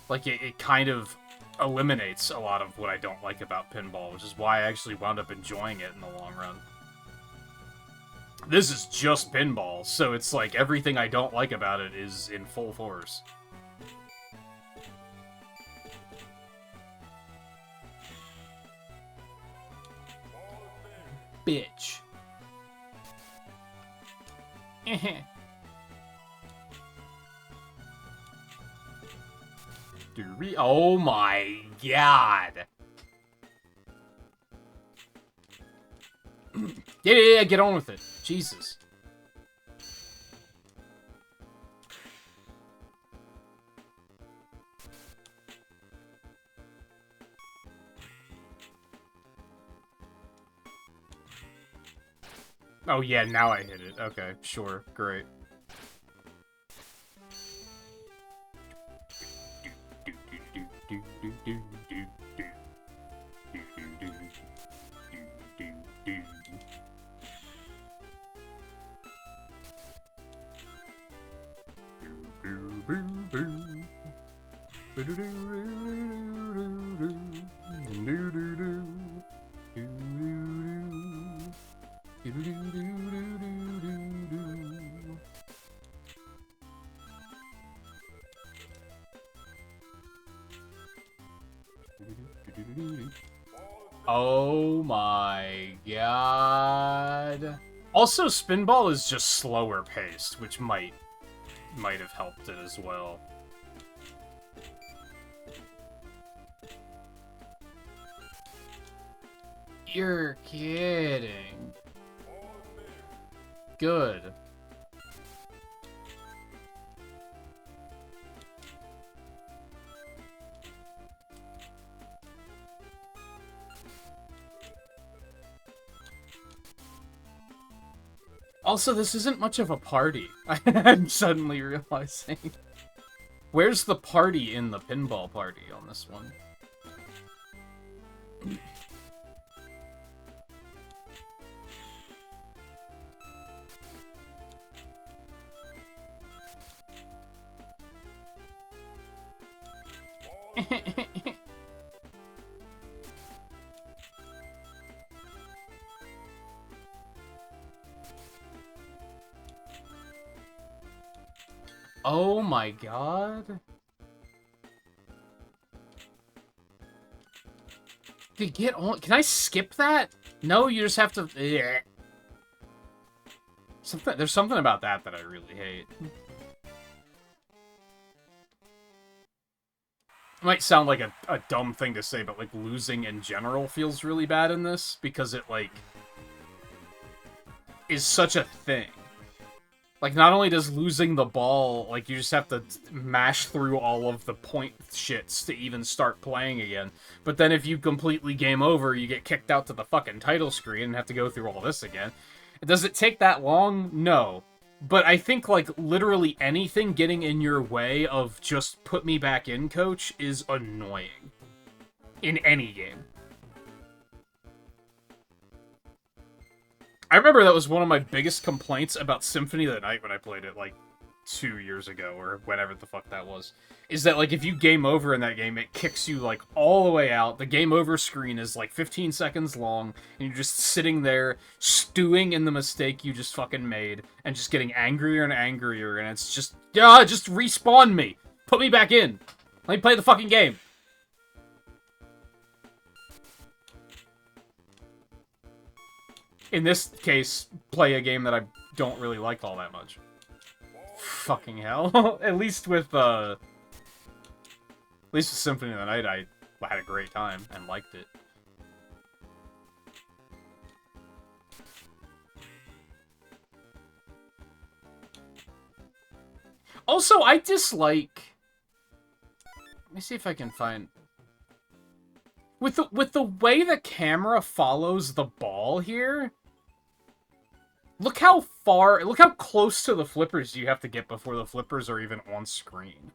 Like, it kind of eliminates a lot of what I don't like about pinball, which is why I actually wound up enjoying it in the long run. This is just pinball, so it's like everything I don't like about it is in full force. Bitch. Oh my god. Yeah, get on with it. Jesus. Oh yeah, now I hit it. Okay, sure, great. Oh my god. Also, Spinball is just slower paced, which might have helped it as well. You're kidding. Good. Also, this isn't much of a party. I'm suddenly realizing. Where's the party in the pinball party on this one? Oh my god. Get on. Can I skip that? No, you just have to. Ugh. There's something about that I really hate. It might sound like a dumb thing to say, but like losing in general feels really bad in this because it like is such a thing. Like, not only does losing the ball, like, you just have to mash through all of the point shits to even start playing again. But then if you completely game over, you get kicked out to the fucking title screen and have to go through all this again. Does it take that long? No. But I think, like, literally anything getting in your way of just put me back in, coach, is annoying. In any game. I remember that was one of my biggest complaints about Symphony of the Night when I played it, like, 2 years ago, or whatever the fuck that was, is that, like, if you game over in that game, it kicks you, like, all the way out. The game over screen is, like, 15 seconds long, and you're just sitting there, stewing in the mistake you just fucking made, and just getting angrier and angrier, and it's just, just respawn me! Put me back in! Let me play the fucking game! In this case, play a game that I don't really like all that much. Fucking hell. At least with Symphony of the Night, I had a great time and liked it. Also, I dislike... Let me see if I can find... With the way the camera follows the ball here... Look how close to the flippers you have to get before the flippers are even on screen.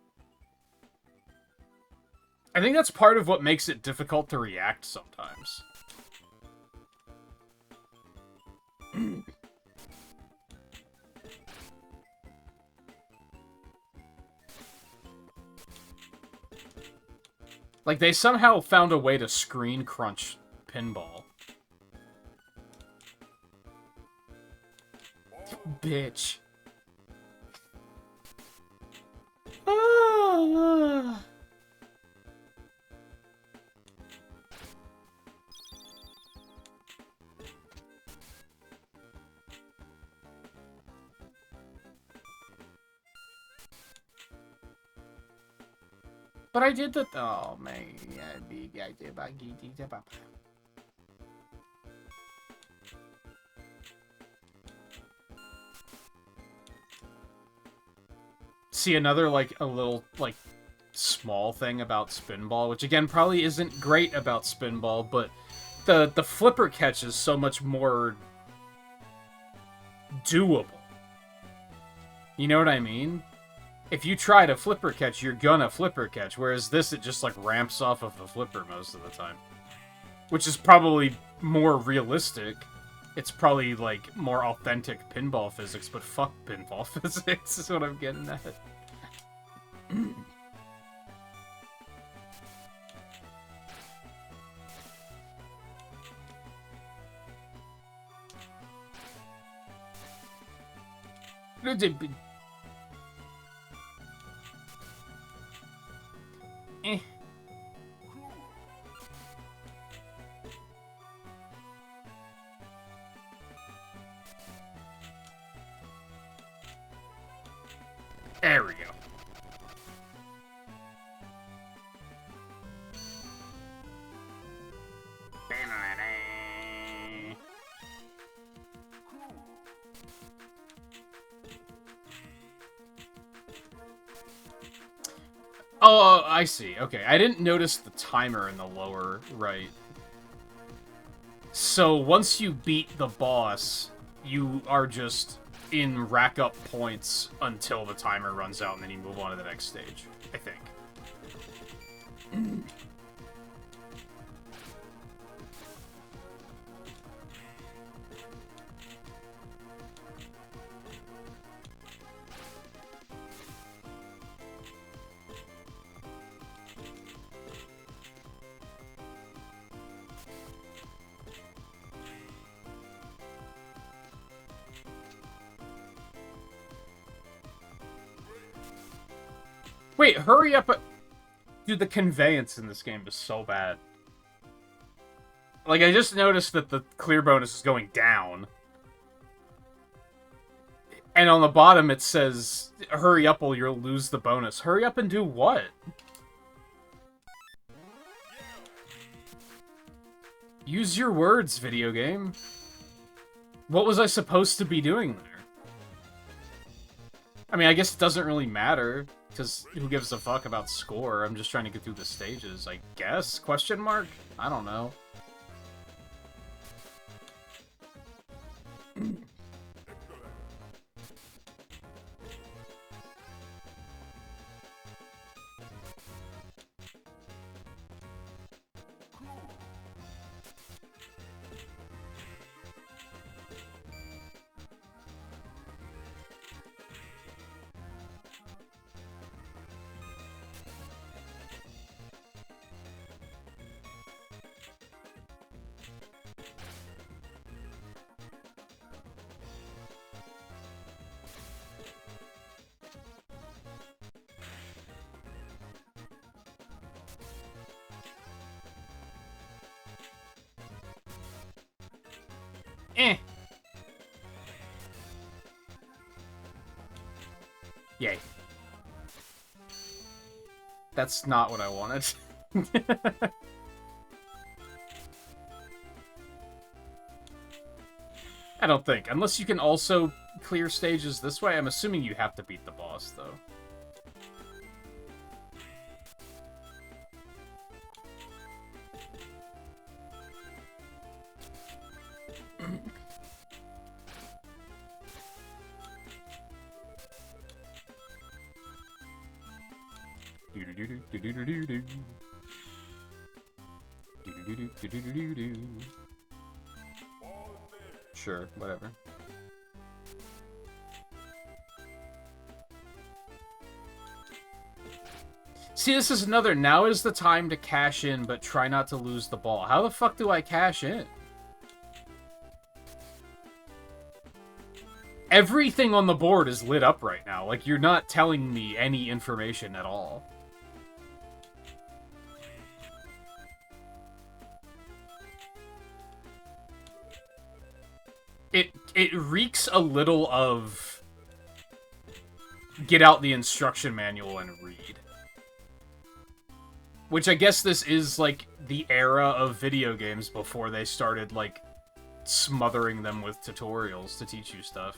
I think that's part of what makes it difficult to react sometimes. Like, they somehow found a way to screen crunch Pinball. Bitch. But I did the... Oh, man. See, another, like, a little, like, small thing about Spinball, which, again, probably isn't great about Spinball, but the flipper catch is so much more doable. You know what I mean? If you try to flipper catch, you're gonna flipper catch, whereas this, it just, like, ramps off of the flipper most of the time. Which is probably more realistic. It's probably, like, more authentic pinball physics, but fuck pinball physics is what I'm getting at. Eh. There we go. Oh, I see. Okay, I didn't notice the timer in the lower right. So once you beat the boss, you are just in rack up points until the timer runs out, and then you move on to the next stage, I think. Wait, hurry up! Dude, the conveyance in this game is so bad. Like, I just noticed that the clear bonus is going down. And on the bottom it says, hurry up or you'll lose the bonus. Hurry up and do what? Use your words, video game. What was I supposed to be doing there? I mean, I guess it doesn't really matter, because who gives a fuck about score? I'm just trying to get through the stages, I guess? Question mark? I don't know. Eh. Yay. That's not what I wanted. I don't think. Unless you can also clear stages this way. I'm assuming you have to beat the boss, though. Sure, whatever. See, this is another, now is the time to cash in, but try not to lose the ball. How the fuck do I cash in? Everything on the board is lit up right now. Like, you're not telling me any information at all. It reeks a little of get out the instruction manual and read. Which I guess this is, like, the era of video games before they started, like, smothering them with tutorials to teach you stuff.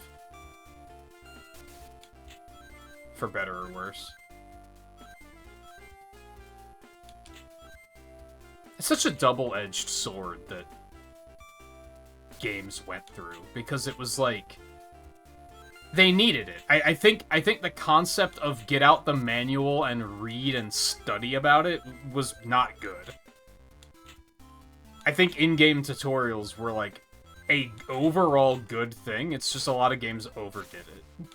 For better or worse. It's such a double-edged sword that games went through, because it was like they needed it. I think the concept of get out the manual and read and study about it was not good. I think in-game tutorials were like a overall good thing. It's just a lot of games overdid it.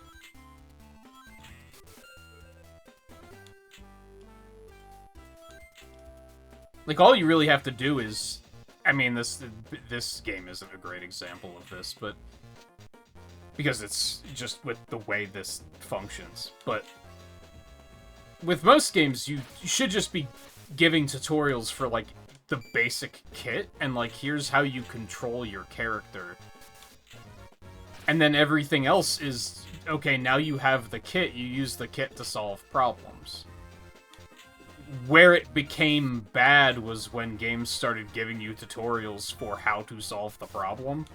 Like, all you really have to do is... I mean, this game isn't a great example of this, but... because it's just with the way this functions. But... with most games, you should just be giving tutorials for, like, the basic kit, and, like, here's how you control your character. And then everything else is, okay, now you have the kit, you use the kit to solve problems. Where it became bad was when games started giving you tutorials for how to solve the problem.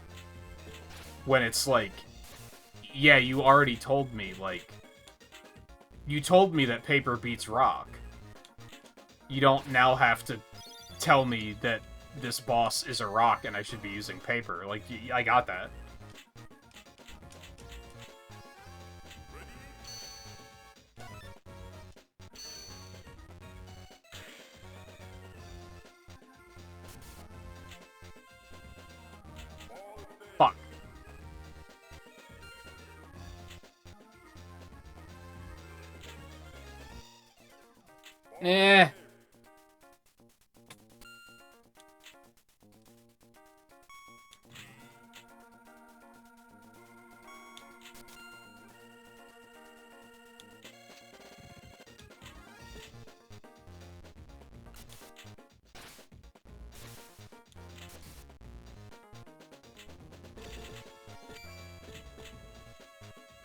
When it's like, yeah, you already told me, like, you told me that paper beats rock. You don't now have to tell me that this boss is a rock and I should be using paper. Like, I got that. Fuck. Eh.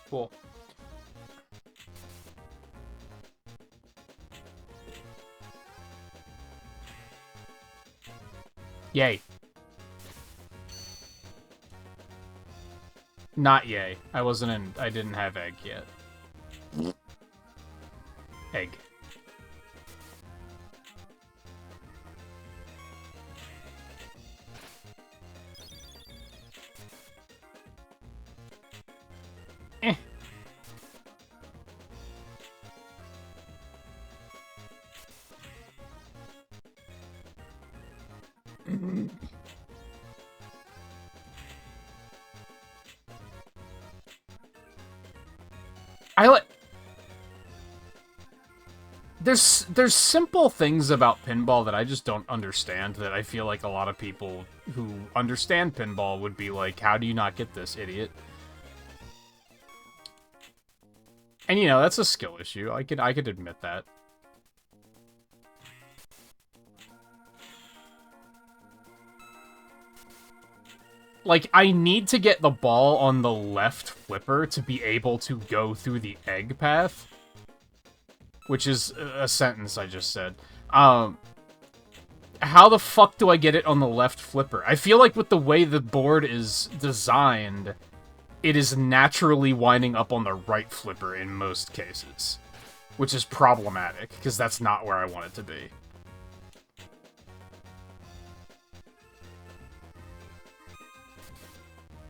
Cool. Yay. Not yay. I wasn't in... I didn't have egg yet. Egg. Eh. I like... There's simple things about pinball that I just don't understand, that I feel like a lot of people who understand pinball would be like, how do you not get this, idiot? And, you know, that's a skill issue. I could admit that. Like, I need to get the ball on the left flipper to be able to go through the egg path. Which is a sentence I just said. How the fuck do I get it on the left flipper? I feel like with the way the board is designed, it is naturally winding up on the right flipper in most cases. Which is problematic, because that's not where I want it to be.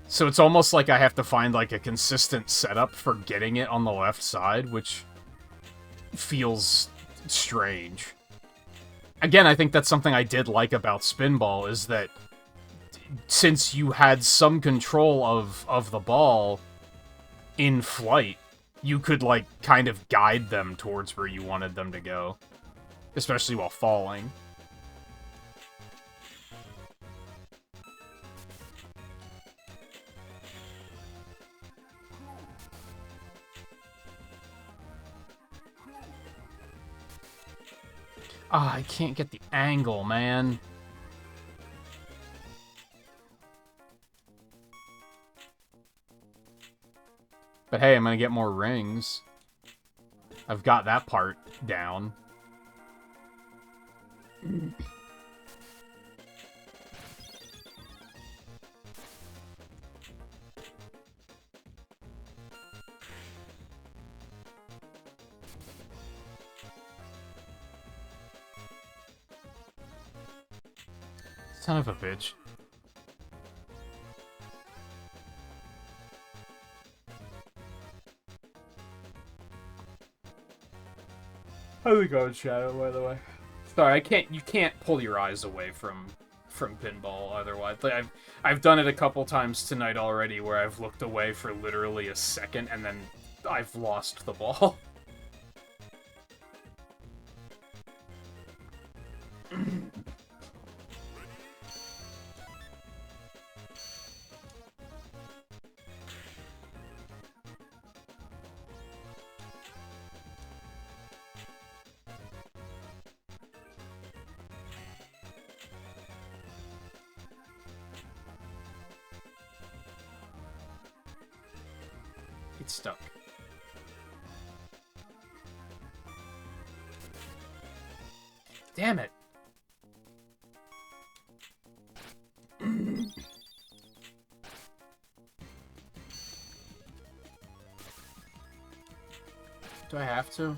So it's almost like I have to find, like, a consistent setup for getting it on the left side, which feels strange. Again, I think that's something I did like about Spinball, is that since you had some control of the ball in flight, you could, like, kind of guide them towards where you wanted them to go. Especially while falling. Ah, I can't get the angle, man. But hey, I'm gonna get more rings. I've got that part down. Son of a bitch. How's it going, Shadow, by the way? Sorry, you can't pull your eyes away from pinball otherwise. Like, I've done it a couple times tonight already where I've looked away for literally a second and then I've lost the ball. It's stuck. Damn it. Do I have to?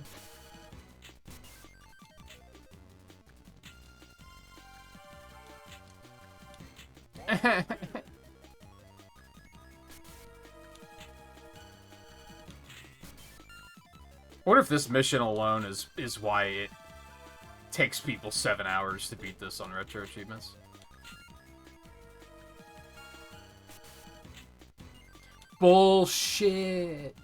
I wonder if this mission alone is why it takes people 7 hours to beat this on Retro Achievements. Bullshit.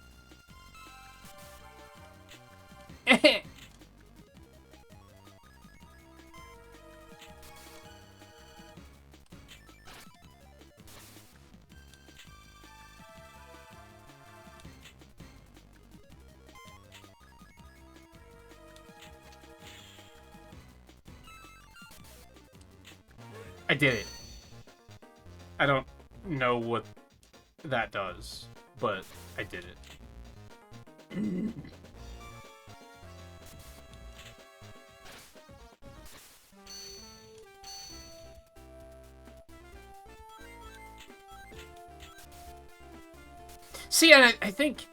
I did it. I don't know what that does, but I did it. See, and I think...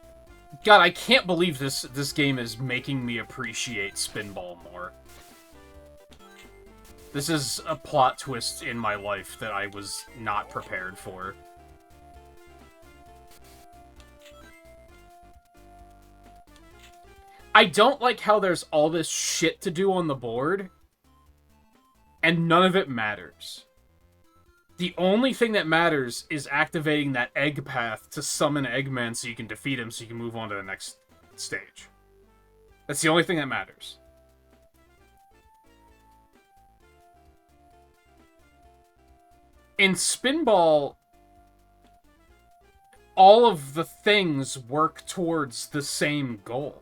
God, I can't believe this game is making me appreciate Spinball more. This is a plot twist in my life that I was not prepared for. I don't like how there's all this shit to do on the board, and none of it matters. The only thing that matters is activating that egg path to summon Eggman so you can defeat him so you can move on to the next stage. That's the only thing that matters. In Spinball, all of the things work towards the same goal.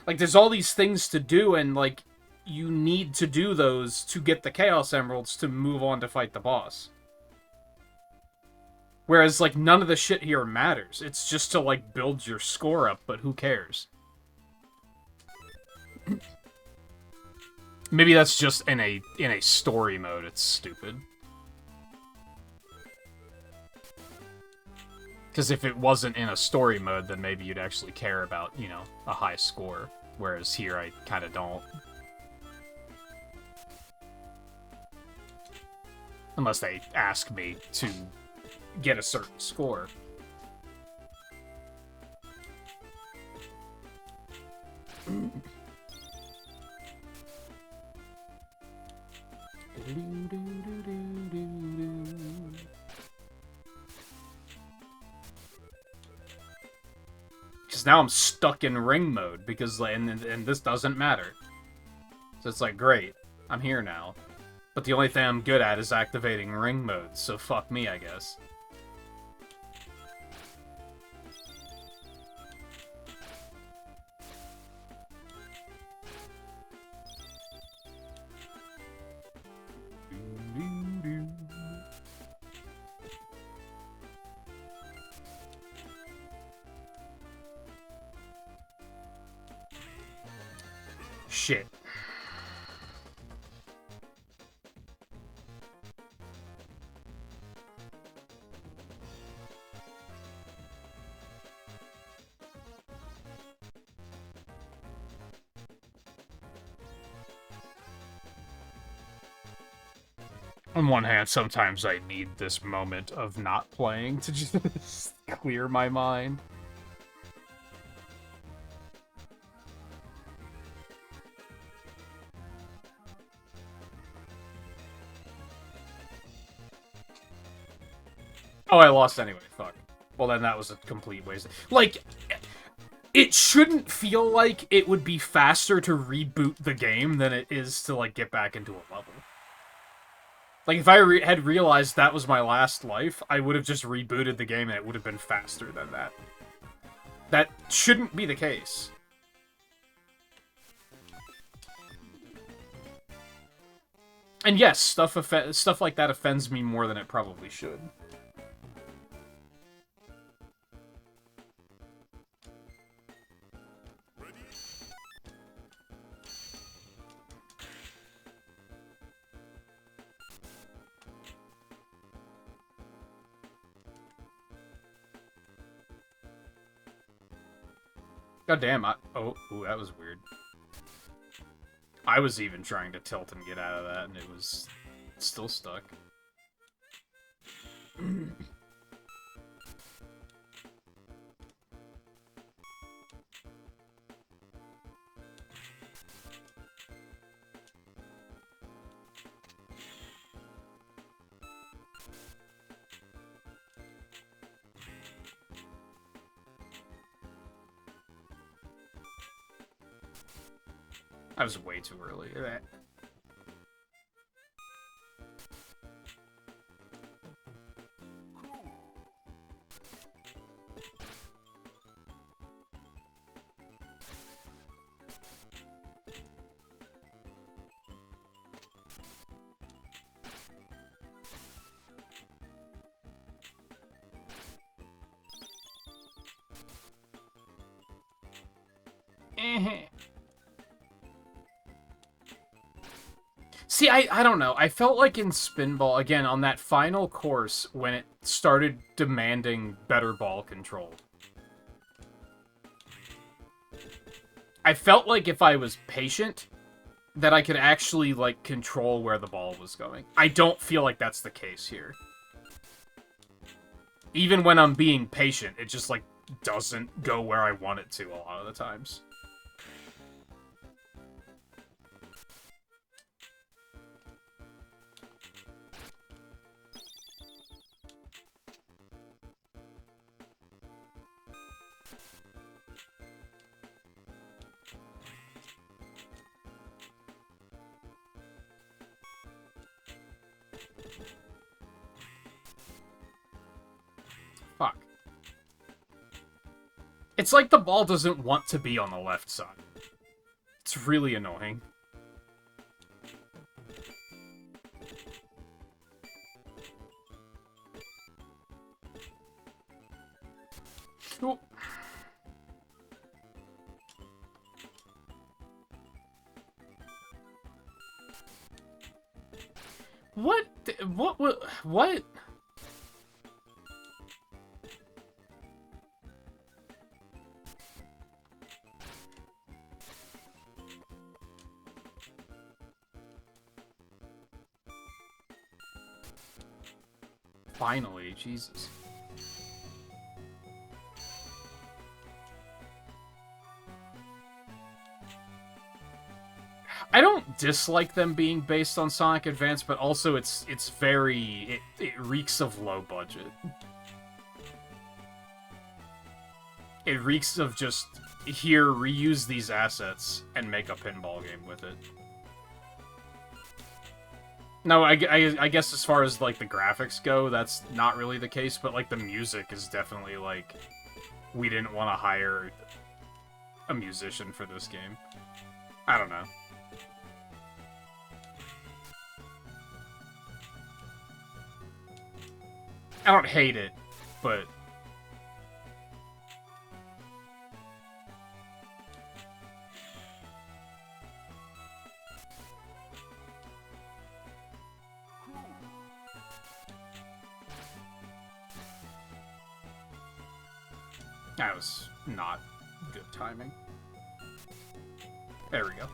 Like, there's all these things to do, and, like, you need to do those to get the Chaos Emeralds to move on to fight the boss. Whereas, like, none of the shit here matters. It's just to, like, build your score up, but who cares? Maybe that's just in a story mode, it's stupid. Because if it wasn't in a story mode, then maybe you'd actually care about, you know, a high score. Whereas here, I kind of don't. Unless they ask me to get a certain score. Because now I'm stuck in ring mode, because and this doesn't matter. So it's like, great, I'm here now. But the only thing I'm good at is activating ring mode, so fuck me, I guess. Shit. On one hand, sometimes I need this moment of not playing to just clear my mind. Oh, I lost anyway, fuck. Well, then that was a complete waste. Like, it shouldn't feel like it would be faster to reboot the game than it is to, like, get back into a level. Like, if I had realized that was my last life, I would have just rebooted the game and it would have been faster than that. That shouldn't be the case. And yes, stuff like that offends me more than it probably should. God damn, oh, ooh, that was weird. I was even trying to tilt and get out of that, and it was still stuck. I was way too early. See, I don't know. I felt like in Spinball, again, on that final course, when it started demanding better ball control, I felt like if I was patient, that I could actually, like, control where the ball was going. I don't feel like that's the case here. Even when I'm being patient, it just, like, doesn't go where I want it to a lot of the times. Fuck. It's like the ball doesn't want to be on the left side. It's really annoying. Oh. What? What? Finally, Jesus. I don't dislike them being based on Sonic Advance, but also it's very... It reeks of low budget. It reeks of just, here, reuse these assets and make a pinball game with it. No, I guess as far as, like, the graphics go, that's not really the case, but, like, the music is definitely, like, we didn't want to hire a musician for this game. I don't know. I don't hate it, but... That was not good timing. There we go.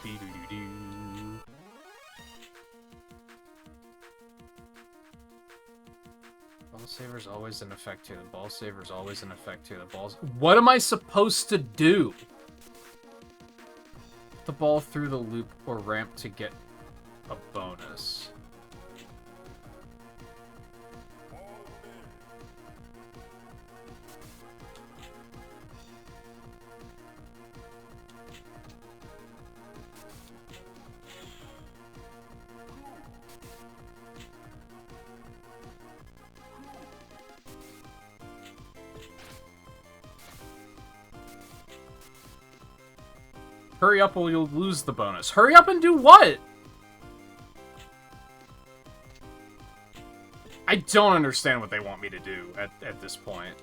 Dee-doo-doo-doo. Ball saver's always in effect here. The ball saver's always in effect here. The ball's... What am I supposed to do? Put the ball through the loop or ramp to get a bonus. Hurry up or you'll lose the bonus. Hurry up and do what? I don't understand what they want me to do at this point.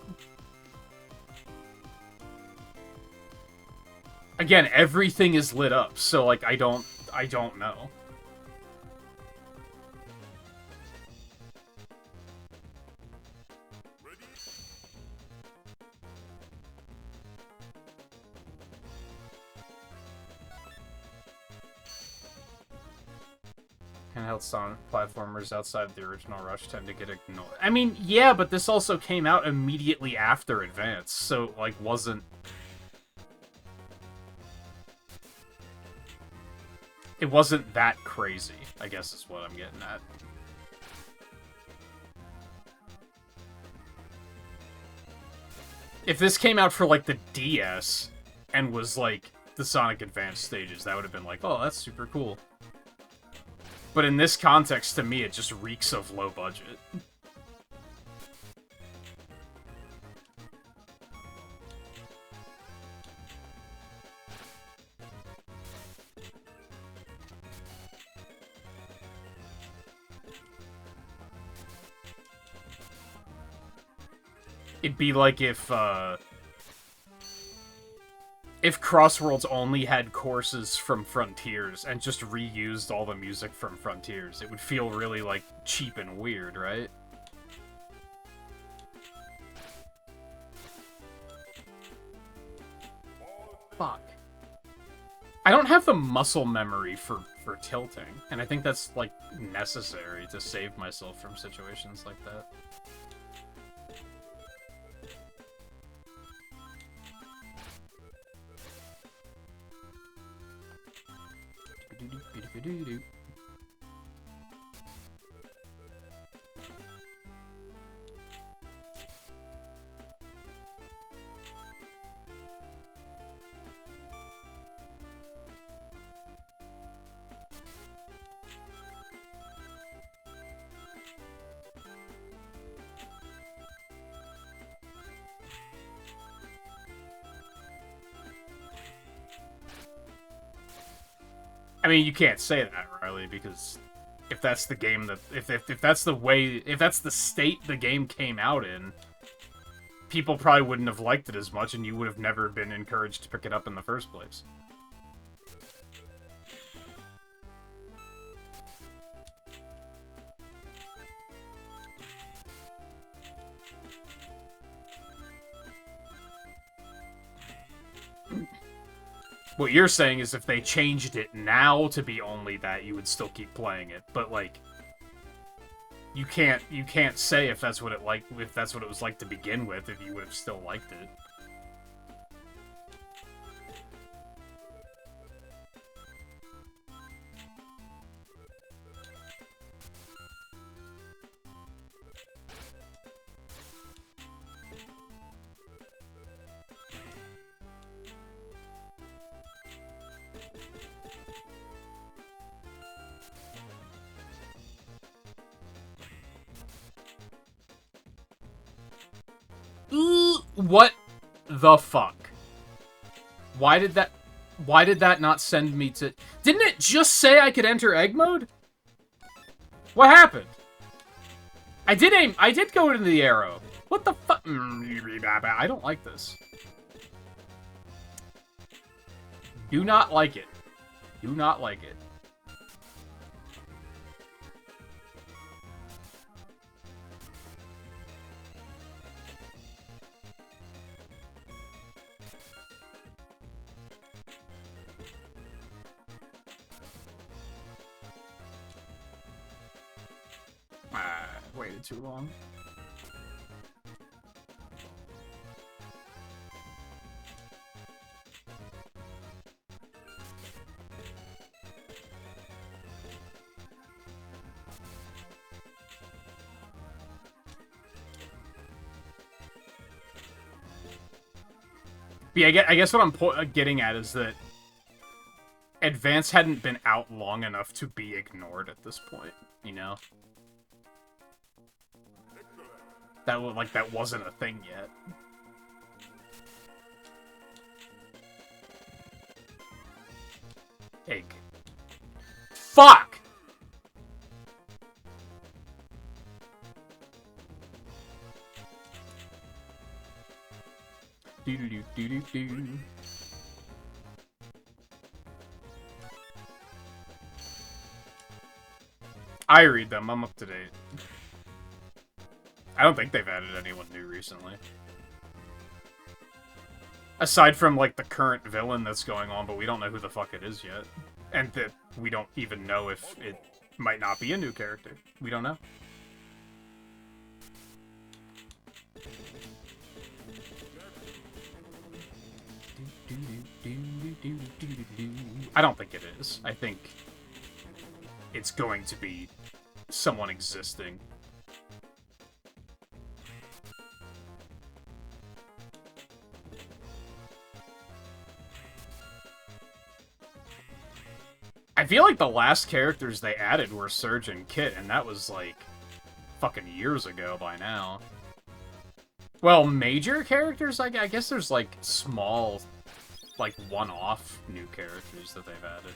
Again, everything is lit up, so like I don't know. Handheld Sonic platformers outside the original Rush tend to get ignored. I mean, yeah, but this also came out immediately after Advance, so, like, wasn't... It wasn't that crazy, I guess is what I'm getting at. If this came out for, like, the DS, and was, like, the Sonic Advance stages, that would have been like, oh, that's super cool. But in this context, to me, it just reeks of low budget. It'd be like if Crossworlds only had courses from Frontiers and just reused all the music from Frontiers. It would feel really, like, cheap and weird, right? Fuck. I don't have the muscle memory for tilting, and I think that's, like, necessary to save myself from situations like that. Do-do-do-do-do-do. I mean, you can't say that, Riley, because If that's the game that... If that's the way... If that's the state the game came out in, people probably wouldn't have liked it as much, and you would have never been encouraged to pick it up in the first place. What you're saying is if they changed it now to be only that, you would still keep playing it. But like, you can't say if that's what it was like to begin with, if you would have still liked it. What the fuck? Why did that not send me to... Didn't it just say I could enter egg mode? What happened? I did go into the arrow. What the fuck? I don't like this. Do not like it. Do not like it. Waited too long. But yeah, I guess what I'm getting at is that Advance hadn't been out long enough to be ignored at this point, you know? That wasn't a thing yet. Egg. Fuck! Do-do-do-do-do-do. I read them. I'm up to date. I don't think they've added anyone new recently. Aside from, like, the current villain that's going on, but we don't know who the fuck it is yet. And that we don't even know if it might not be a new character. We don't know. I don't think it is. I think it's going to be someone existing. I feel like the last characters they added were Surge and Kit, and that was, like, fucking years ago by now. Well, major characters, I guess there's, like, small, like, one-off new characters that they've added.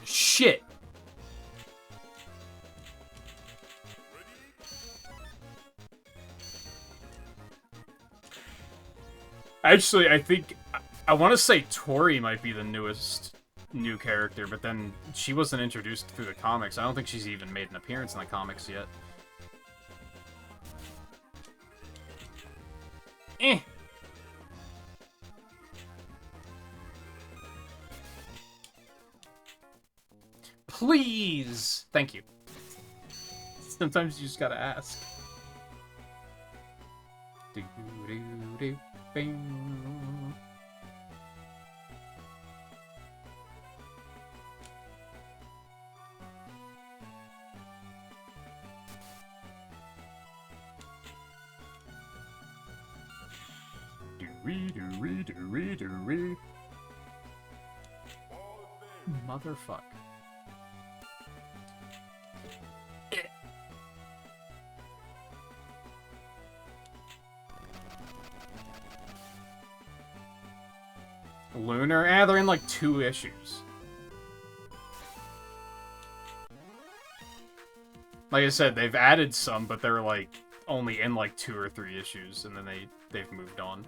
Shit! Actually, I think... I want to say Tori might be the newest new character, but then she wasn't introduced through the comics. I don't think she's even made an appearance in the comics yet. Eh. Please! Thank you. Sometimes you just gotta ask. Motherfuck. Lunar? Eh, they're in like 2 issues. Like I said, they've added some, but they're like only in like 2 or 3 issues, and then they've moved on.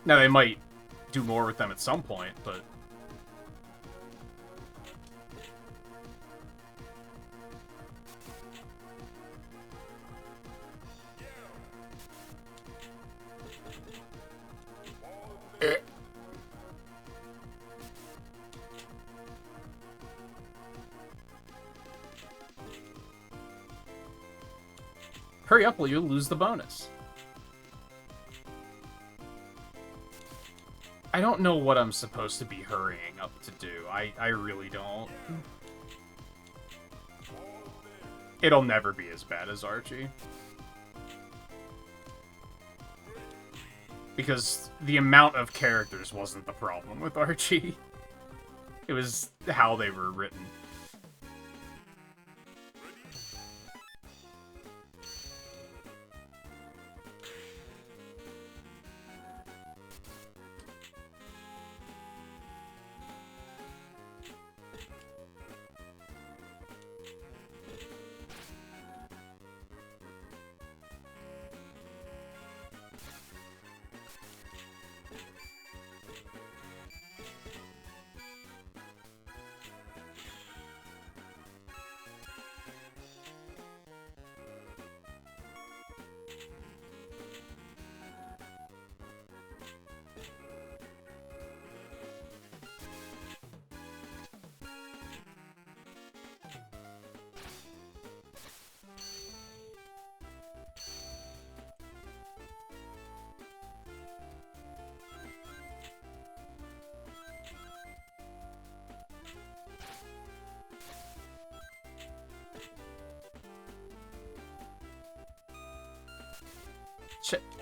Now they might do more with them at some point, but hurry up or you'll lose the bonus. I don't know what I'm supposed to be hurrying up to do. I really don't. It'll never be as bad as Archie. Because the amount of characters wasn't the problem with Archie. It was how they were written.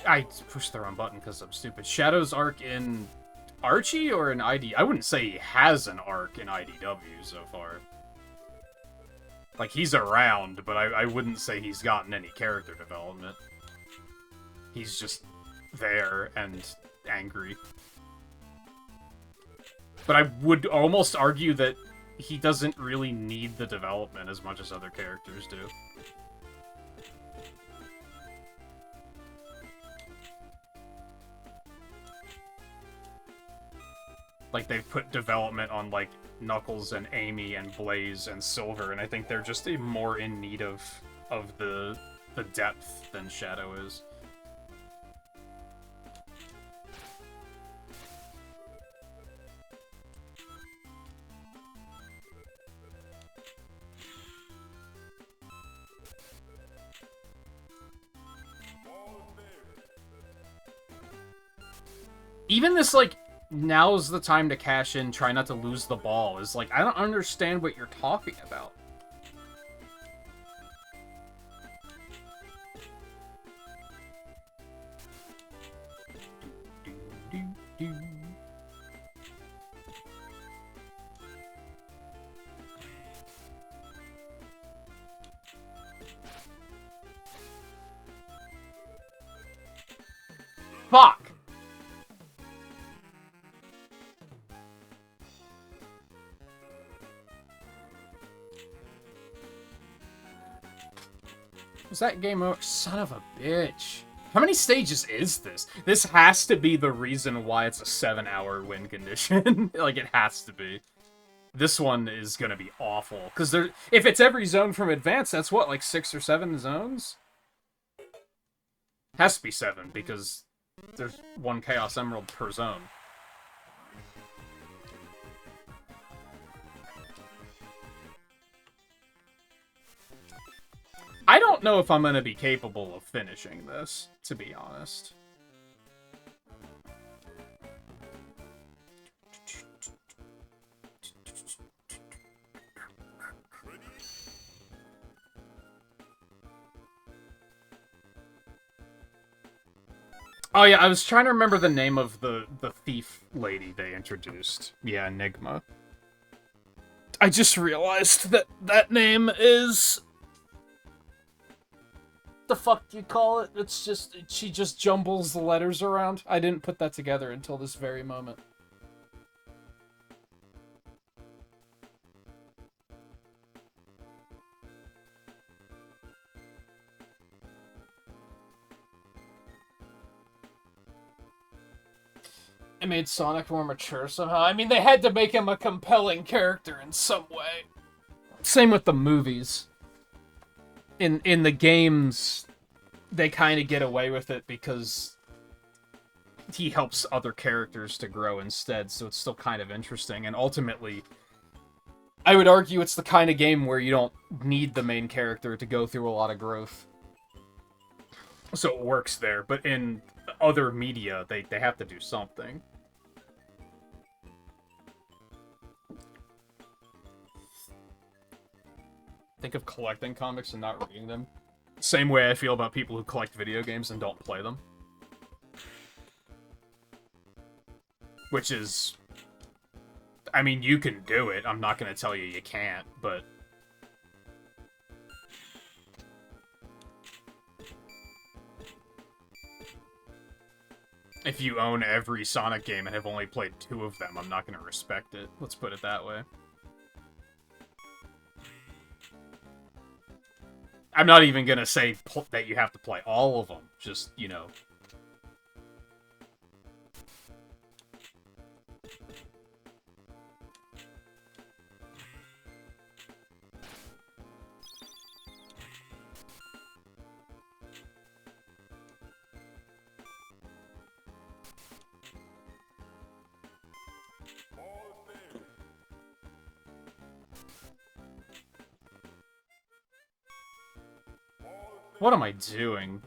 I pushed the wrong button because I'm stupid. Shadow's arc in Archie or in ID? I wouldn't say he has an arc in IDW so far. Like, he's around, but I wouldn't say he's gotten any character development. He's just there and angry. But I would almost argue that he doesn't really need the development as much as other characters do. Like, they've put development on, like, Knuckles and Amy and Blaze and Silver, and I think they're just more in need of the depth than Shadow is. Even this, like, now's the time to cash in, try not to lose the ball, is like, I don't understand what you're talking about. Fuck! Was that game over? Son of a bitch. How many stages is this? This has to be the reason why it's a 7-hour win condition. Like, it has to be. This one is gonna be awful. Because if it's every zone from advance, that's what, like 6 or 7 zones? Has to be 7, because there's 1 Chaos Emerald per zone. I don't know if I'm going to be capable of finishing this, to be honest. Oh yeah, I was trying to remember the name of the thief lady they introduced. Yeah, Enigma. I just realized that that name is the fuck do you call it? It's just, she just jumbles the letters around. I didn't put that together until this very moment. It made Sonic more mature somehow. I mean, they had to make him a compelling character in some way. Same with the movies. In the games, they kind of get away with it because he helps other characters to grow instead, so it's still kind of interesting. And ultimately, I would argue it's the kind of game where you don't need the main character to go through a lot of growth. So it works there, but in other media, they have to do something. Think of collecting comics and not reading them. Same way I feel about people who collect video games and don't play them. Which is... I mean, you can do it. I'm not going to tell you you can't, but... If you own every Sonic game and have only played 2 of them, I'm not going to respect it. Let's put it that way. I'm not even gonna say that you have to play all of them. Just, you know. What am I doing?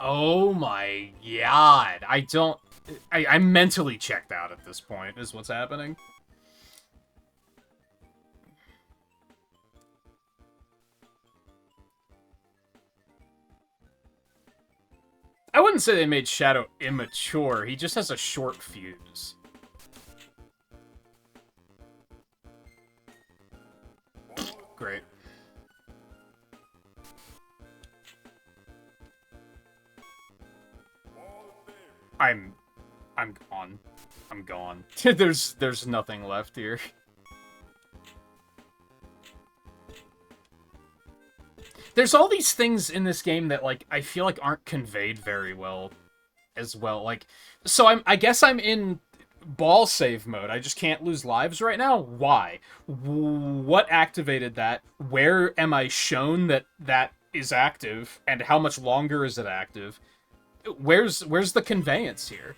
Oh my god. I'm mentally checked out at this point, is what's happening. I wouldn't say they made Shadow immature, he just has a short fuse. Great. I'm gone. I'm gone. there's nothing left here. There's all these things in this game that, like, I feel like aren't conveyed very well as well. Like, so I guess I'm in ball save mode. I just can't lose lives right now. Why? What activated that? Where am I shown that that is active? And how much longer is it active? Where's the conveyance here?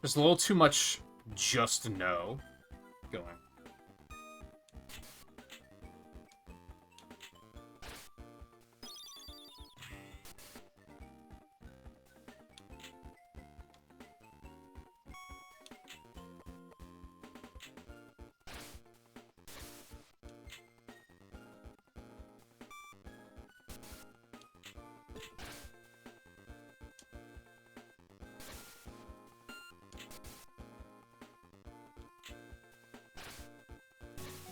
There's a little too much just no going.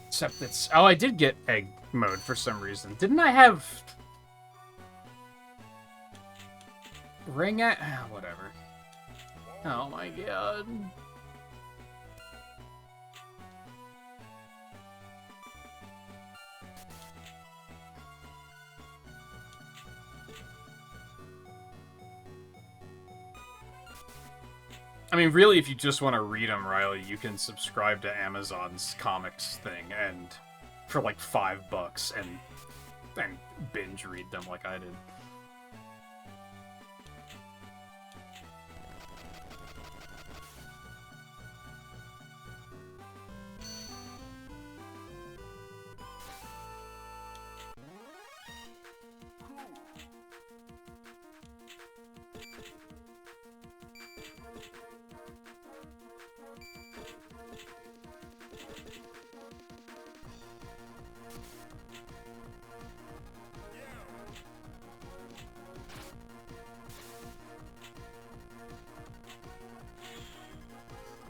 Except it's... Oh, I did get egg mode for some reason. Didn't I have... Ring at... whatever. Oh my god. I mean, really, if you just want to read them, Riley, you can subscribe to Amazon's comics thing and for like $5 and binge read them like I did.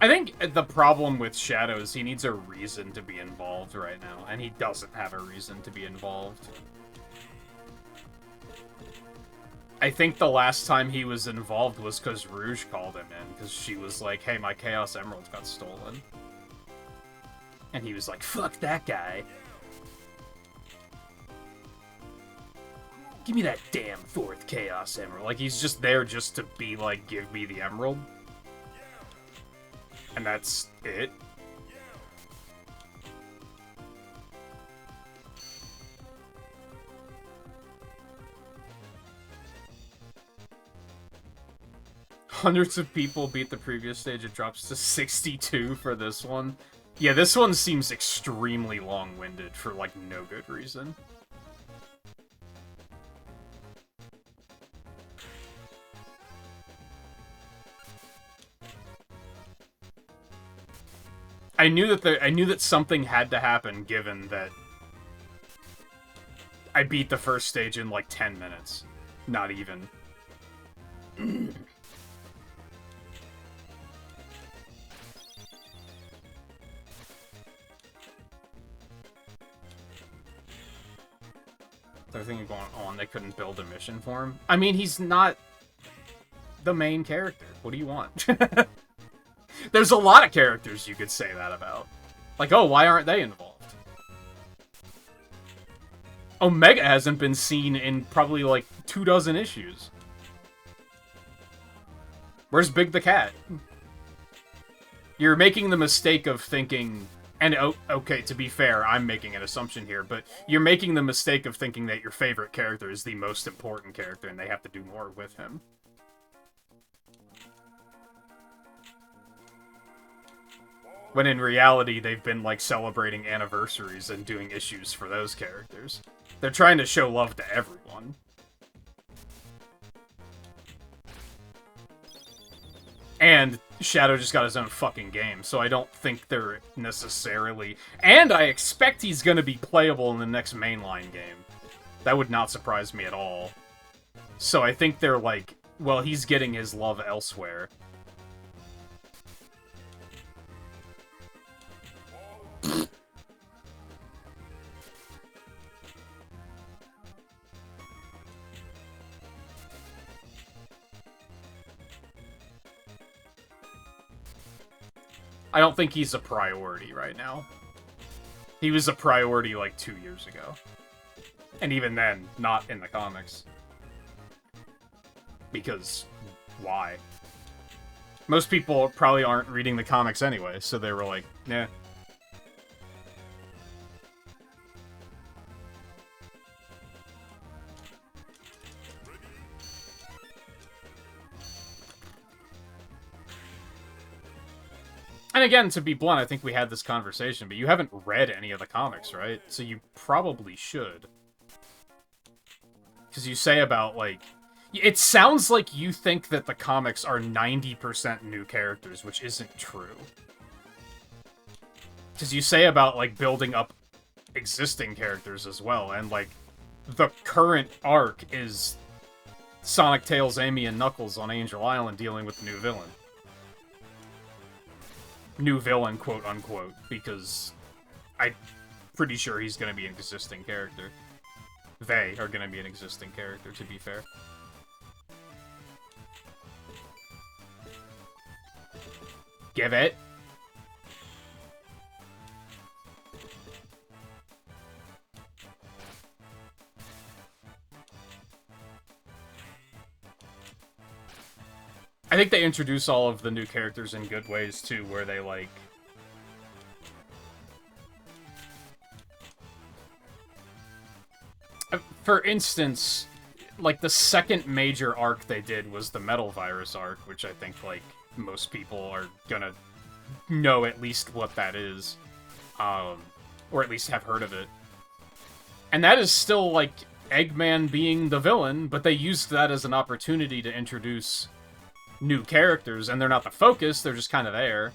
I think the problem with Shadow is he needs a reason to be involved right now, and he doesn't have a reason to be involved. I think the last time he was involved was because Rouge called him in, because she was like, hey, my Chaos Emerald got stolen. And he was like, fuck that guy. Give me that damn 4th Chaos Emerald. Like, he's just there just to be like, give me the Emerald. And that's it. Hundreds of people beat the previous stage. It drops to 62 for this one. Yeah, this one seems extremely long-winded for, like, no good reason. I knew that something had to happen, given that I beat the first stage in like 10 minutes. Not even. They're thinking going on, they couldn't build a mission for him. I mean, he's not the main character. What do you want? There's a lot of characters you could say that about. Like, oh, why aren't they involved? Omega hasn't been seen in probably, like, 24 issues. Where's Big the Cat? You're making the mistake of thinking... And, oh, okay, to be fair, I'm making an assumption here, but you're making the mistake of thinking that your favorite character is the most important character and they have to do more with him. When in reality, they've been, like, celebrating anniversaries and doing issues for those characters. They're trying to show love to everyone. And Shadow just got his own fucking game, so I don't think they're necessarily... And I expect he's gonna be playable in the next mainline game. That would not surprise me at all. So I think they're like, well, he's getting his love elsewhere. I don't think he's a priority right now. He was a priority like 2 years ago. And even then, not in the comics. Because, why? Most people probably aren't reading the comics anyway, so they were like, nah. And again, to be blunt, I think we had this conversation, but you haven't read any of the comics, right? So you probably should. Because you say about, like... It sounds like you think that the comics are 90% new characters, which isn't true. Because you say about, like, building up existing characters as well, and, like, the current arc is Sonic, Tails, Amy, and Knuckles on Angel Island dealing with the new villain. New villain, quote-unquote, because I'm pretty sure he's going to be an existing character. They are going to be an existing character, to be fair. Give it. I think they introduce all of the new characters in good ways, too, where they, like... For instance, like, the second major arc they did was the Metal Virus arc, which I think, like, most people are gonna know at least what that is. Or at least have heard of it. And that is still, like, Eggman being the villain, but they used that as an opportunity to introduce new characters, and they're not the focus, they're just kind of there.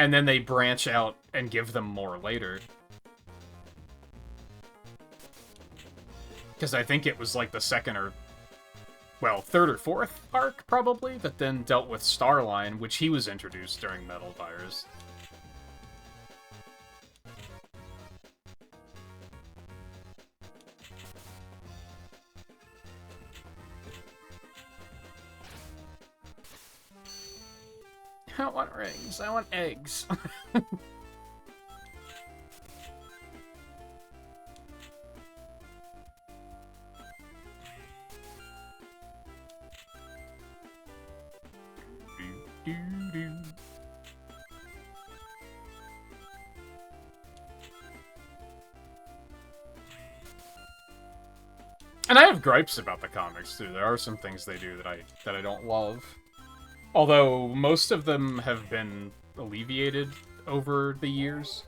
And then they branch out and give them more later. Because I think it was like the second or well, third or fourth arc, probably, that then dealt with Starline, which he was introduced during Metal Virus. I don't want rings, I want eggs. And I have gripes about the comics too. There are some things they do that I don't love. Although most of them have been alleviated over the years.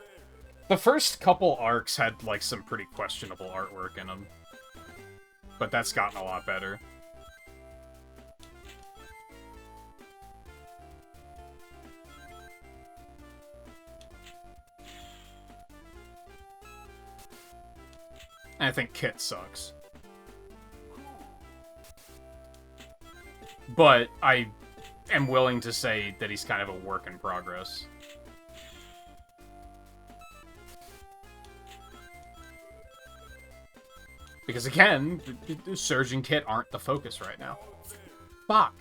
The first couple arcs had like some pretty questionable artwork in them. But that's gotten a lot better. And I think Kit sucks. But I am willing to say that he's kind of a work in progress. Because again, Surge and Kit aren't the focus right now. Fuck.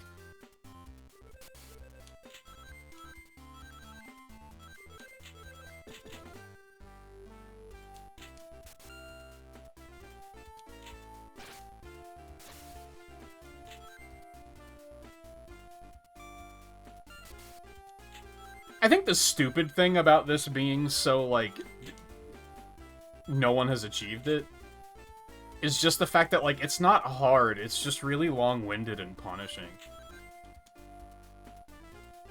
I think the stupid thing about this being so, like, no one has achieved it is just the fact that, like, it's not hard, it's just really long-winded and punishing.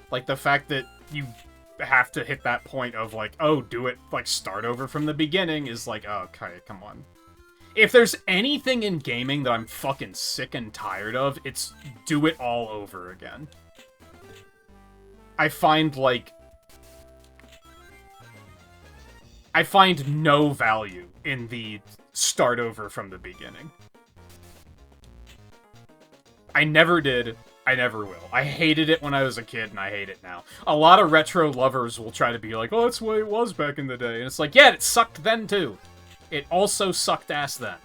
Like, the fact that you have to hit that point of, like, oh, do it, like, start over from the beginning is like, oh, okay, come on. If there's anything in gaming that I'm fucking sick and tired of, it's do it all over again. I find no value in the start over from the beginning. I never did. I never will. I hated it when I was a kid, and I hate it now. A lot of retro lovers will try to be like, oh, that's the way it was back in the day. And it's like, yeah, it sucked then, too. It also sucked ass then.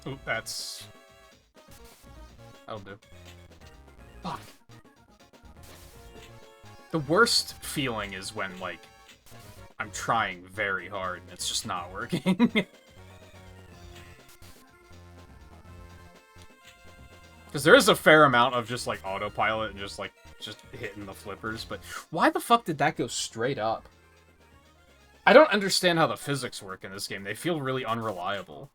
Oop, that's... That'll do. Fuck. The worst feeling is when, like, I'm trying very hard and it's just not working. Because there is a fair amount of just, like, autopilot and just hitting the flippers, but why the fuck did that go straight up? I don't understand how the physics work in this game. They feel really unreliable.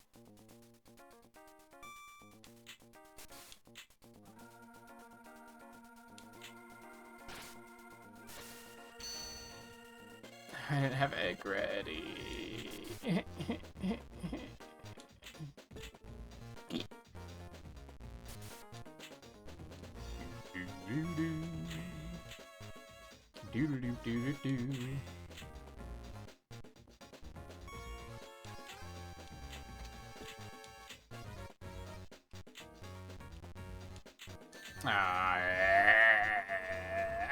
I didn't have egg ready.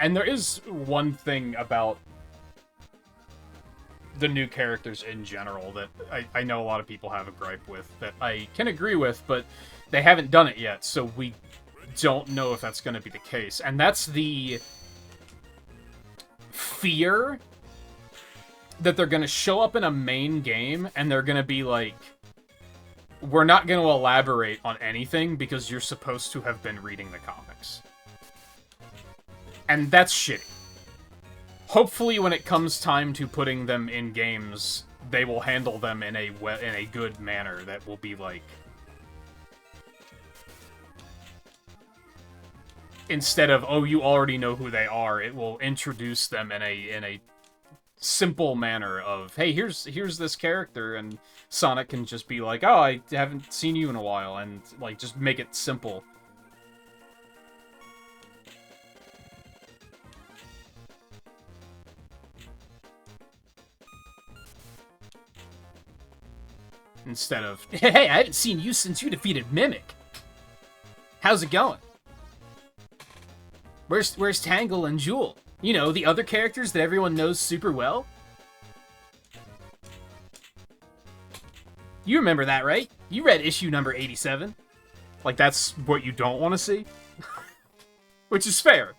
And there is one thing about the new characters in general that I know a lot of people have a gripe with, that I can agree with, but they haven't done it yet, so we don't know if that's going to be the case. And that's the fear that they're going to show up in a main game and they're going to be like, we're not going to elaborate on anything because you're supposed to have been reading the comics. And that's shitty. Hopefully, when it comes time to putting them in games, they will handle them in a good manner that will be like... instead of, oh, you already know who they are, it will introduce them in a simple manner of, hey, here's this character, and Sonic can just be like, oh, I haven't seen you in a while, and like just make it simple. Instead of, hey, I haven't seen you since you defeated Mimic. How's it going? Where's Tangle and Jewel? You know, the other characters that everyone knows super well? You remember that, right? You read issue number 87. Like, that's what you don't want to see? Which is fair.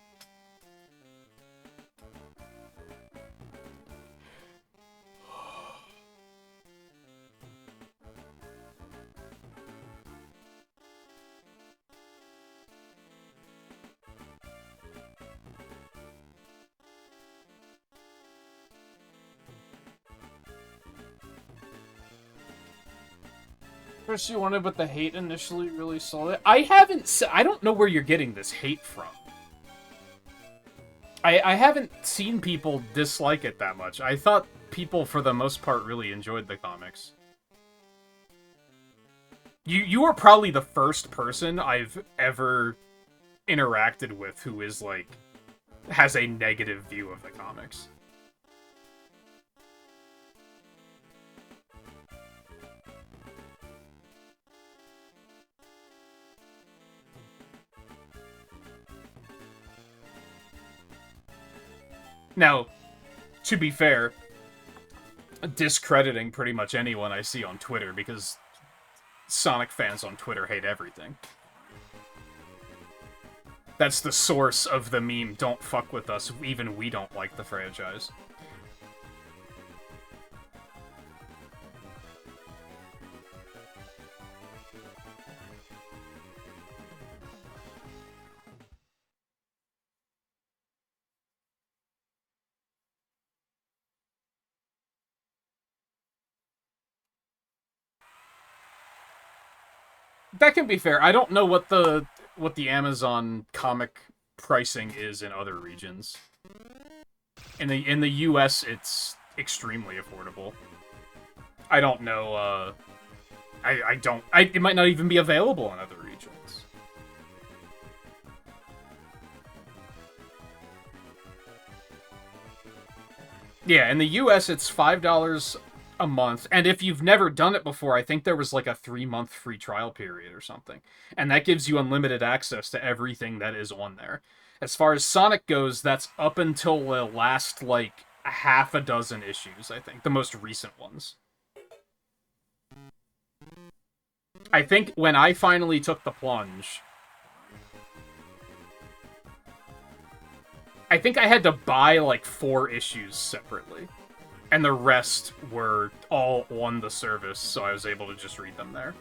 First you wanted, but the hate initially really sold it. I don't know where you're getting this hate from. I haven't seen people dislike it that much. I thought people, for the most part, really enjoyed the comics. You are probably the first person I've ever interacted with who is, like, has a negative view of the comics. Now, to be fair, discrediting pretty much anyone I see on Twitter, because Sonic fans on Twitter hate everything. That's the source of the meme, don't fuck with us, even we don't like the franchise. That can be fair. I don't know what the Amazon comic pricing is in other regions. In the US, it's extremely affordable. I don't know. It might not even be available in other regions. Yeah, in the US, it's $5 a month, and if you've never done it before, I think there was like a 3-month free trial period or something, and that gives you unlimited access to everything that is on there. As far as Sonic goes, that's up until the last, like, half a dozen issues, I think, the most recent ones. I think when I finally took the plunge, I think I had to buy like 4 issues separately. And the rest were all on the service, so I was able to just read them there.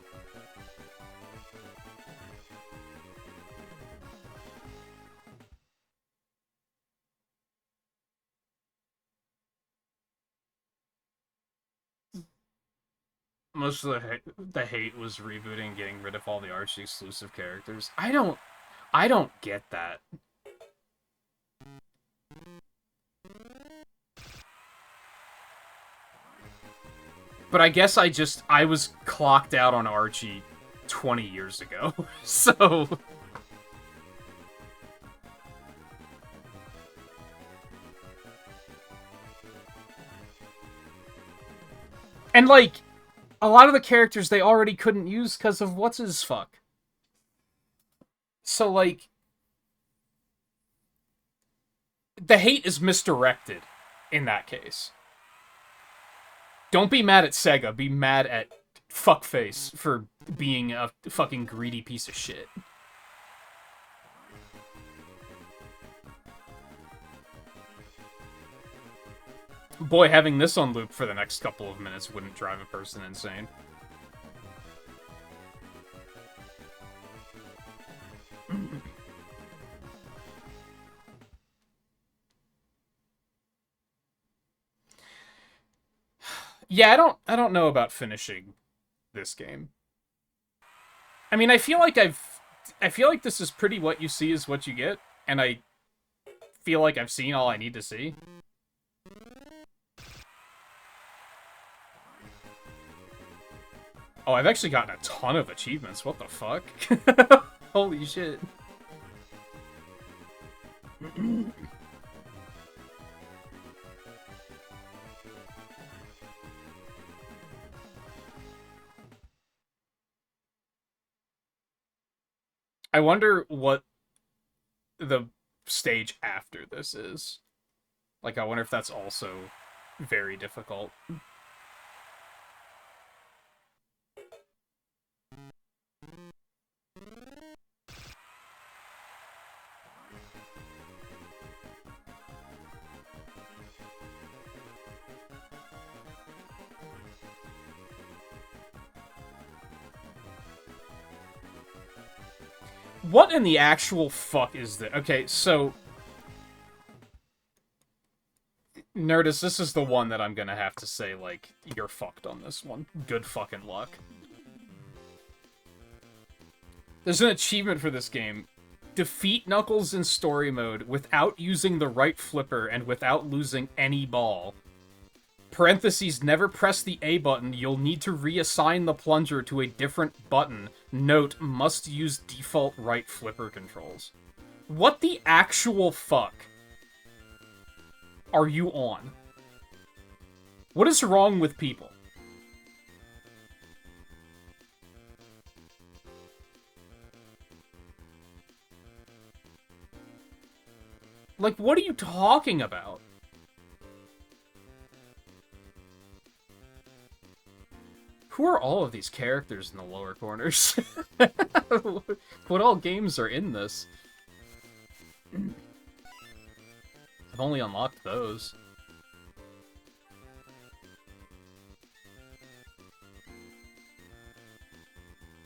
Most of the hate was rebooting, getting rid of all the Archie exclusive characters. I don't get that. But I guess I was clocked out on Archie 20 years ago, so... And, like, a lot of the characters they already couldn't use because of what's-his-fuck. So, like... The hate is misdirected in that case. Don't be mad at Sega, be mad at fuckface for being a fucking greedy piece of shit. Boy, having this on loop for the next couple of minutes wouldn't drive a person insane. Yeah, I don't know about finishing this game. I mean, I feel like I've I feel like this is pretty what you see is what you get, and I feel like I've seen all I need to see. Oh, I've actually gotten a ton of achievements. What the fuck? Holy shit. I wonder what the stage after this is. Like, I wonder if that's also very difficult. What in the actual fuck is this? Okay, so... Nerdist, this is the one that I'm gonna have to say, like, you're fucked on this one. Good fucking luck. There's an achievement for this game. Defeat Knuckles in story mode without using the right flipper and without losing any ball. Parentheses, never press the A button. You'll need to reassign the plunger to a different button. Note, must use default right flipper controls. What the actual fuck are you on? What is wrong with people? Like, what are you talking about? Who are all of these characters in the lower corners? What all games are in this? I've only unlocked those.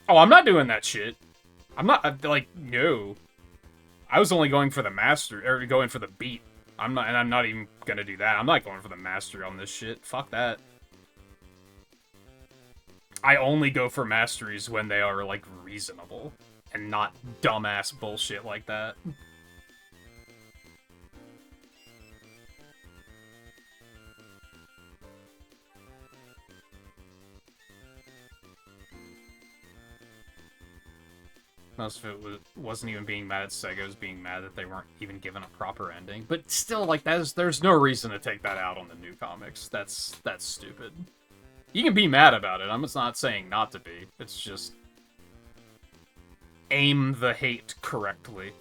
Oh, I'm not doing that shit. I'm not, like, no. I was only going for the master, or going for the beat. I'm not even gonna do that. I'm not going for the mastery on this shit. Fuck that. I only go for masteries when they are, like, reasonable. And not dumbass bullshit like that. Most of it wasn't even being mad at Sega, it was being mad that they weren't even given a proper ending. But still, like, there's no reason to take that out on the new comics. That's stupid. You can be mad about it, I'm just not saying not to be. It's just... aim the hate correctly.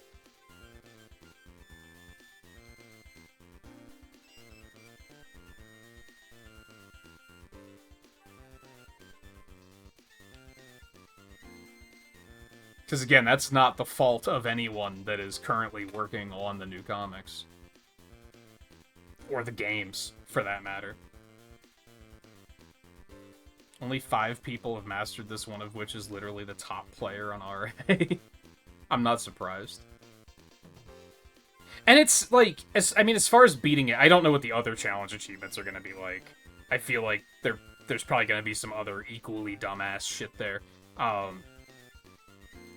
Because again, that's not the fault of anyone that is currently working on the new comics. Or the games, for that matter. Only 5 people have mastered this, one of which is literally the top player on RA. I'm not surprised. And it's, like, as far as beating it, I don't know what the other challenge achievements are going to be like. I feel like there's probably going to be some other equally dumbass shit there.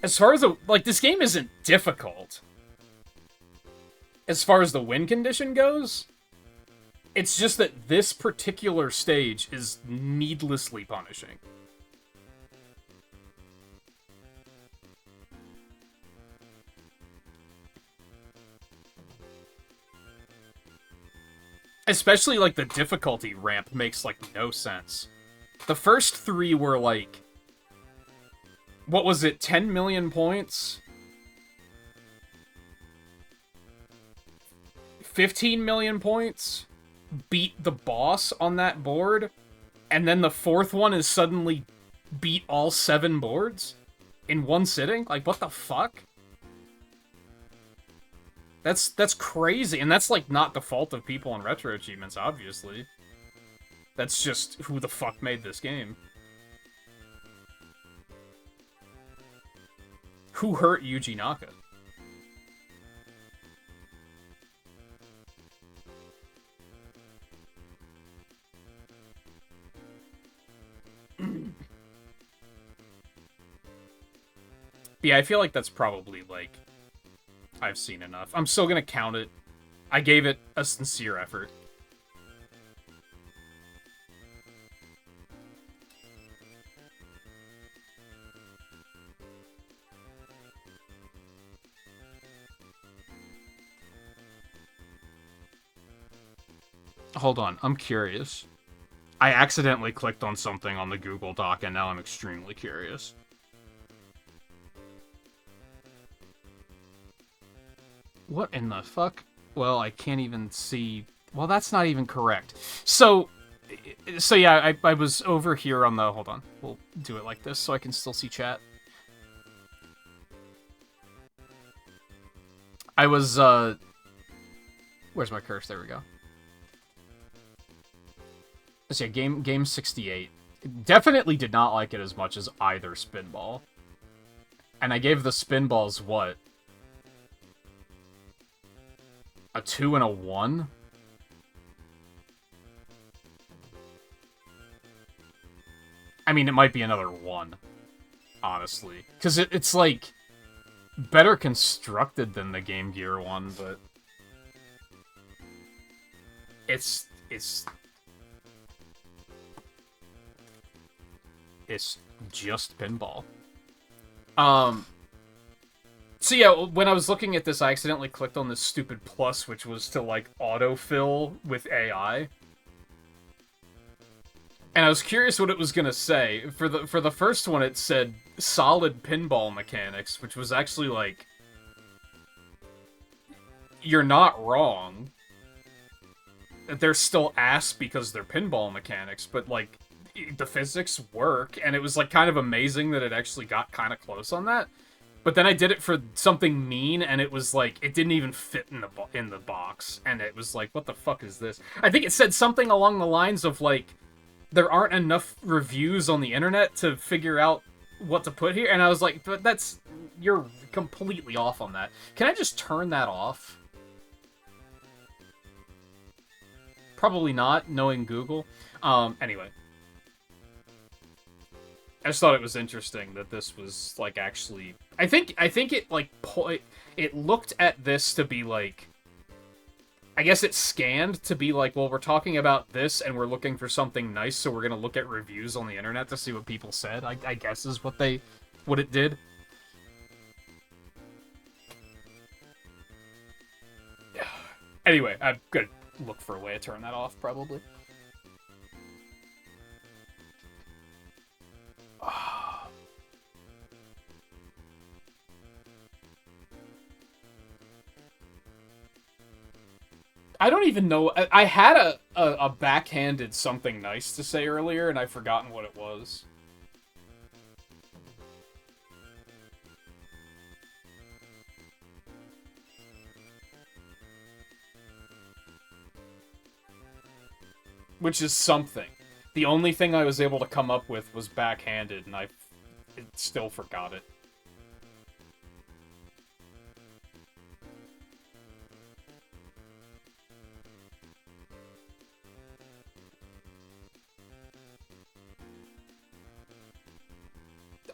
As far as this game isn't difficult. As far as the win condition goes, it's just that this particular stage is needlessly punishing. Especially, like, the difficulty ramp makes, like, no sense. The first 3 were, like... what was it, 10 million points? 15 million points? Beat the boss on that board? And then the 4th one is suddenly beat all 7 boards? In one sitting? Like, what the fuck? That's crazy, and that's, like, not the fault of people in retro achievements, obviously. That's just who the fuck made this game. Who hurt Yuji Naka? But yeah, I feel like that's probably, like, I've seen enough. I'm still gonna count it. I gave it a sincere effort. Hold on, I'm curious. I accidentally clicked on something on the Google Doc, and now I'm extremely curious. What in the fuck? Well, I can't even see... Well, that's not even correct. So yeah, I was over here on the... Hold on. We'll do it like this so I can still see chat. I was, Where's my cursor? There we go. So yeah, game 68. Definitely did not like it as much as either Spinball. And I gave the Spinballs, what? A 2 and a 1? I mean, it might be another 1, honestly. Because it's, like, better constructed than the Game Gear one, but... It's just Pinball. So yeah, when I was looking at this, I accidentally clicked on this stupid plus, which was to, like, autofill with AI. And I was curious what it was gonna say. For the first one, it said solid pinball mechanics, which was actually, like... You're not wrong. They're still ass because they're pinball mechanics, but, like, the physics work, and it was, like, kind of amazing that it actually got kind of close on that. But then I did it for something mean, and it was like, it didn't even fit in the box. And it was like, what the fuck is this? I think it said something along the lines of, like, there aren't enough reviews on the internet to figure out what to put here. And I was like, but that's... You're completely off on that. Can I just turn that off? Probably not, knowing Google. Anyway. I just thought it was interesting that this was, like, actually... I think it, like, it looked at this to be, like... I guess it scanned to be like, well, we're talking about this, and we're looking for something nice, so we're gonna look at reviews on the internet to see what people said, I guess is what it did. Anyway, I'm gonna look for a way to turn that off, probably. I don't even know. I had a backhanded something nice to say earlier, and I've forgotten what it was. Which is something. The only thing I was able to come up with was backhanded, and I still forgot it.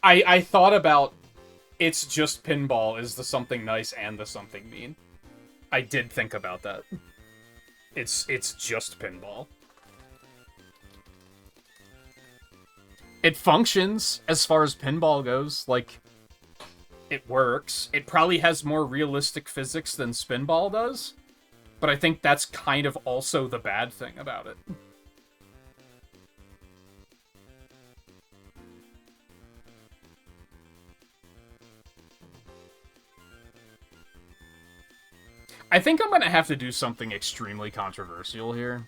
I thought about it's just pinball is the something nice and the something mean. I did think about that. It's just pinball. It functions as far as pinball goes. Like, it works. It probably has more realistic physics than Spinball does, but I think that's kind of also the bad thing about it. I think I'm gonna have to do something extremely controversial here.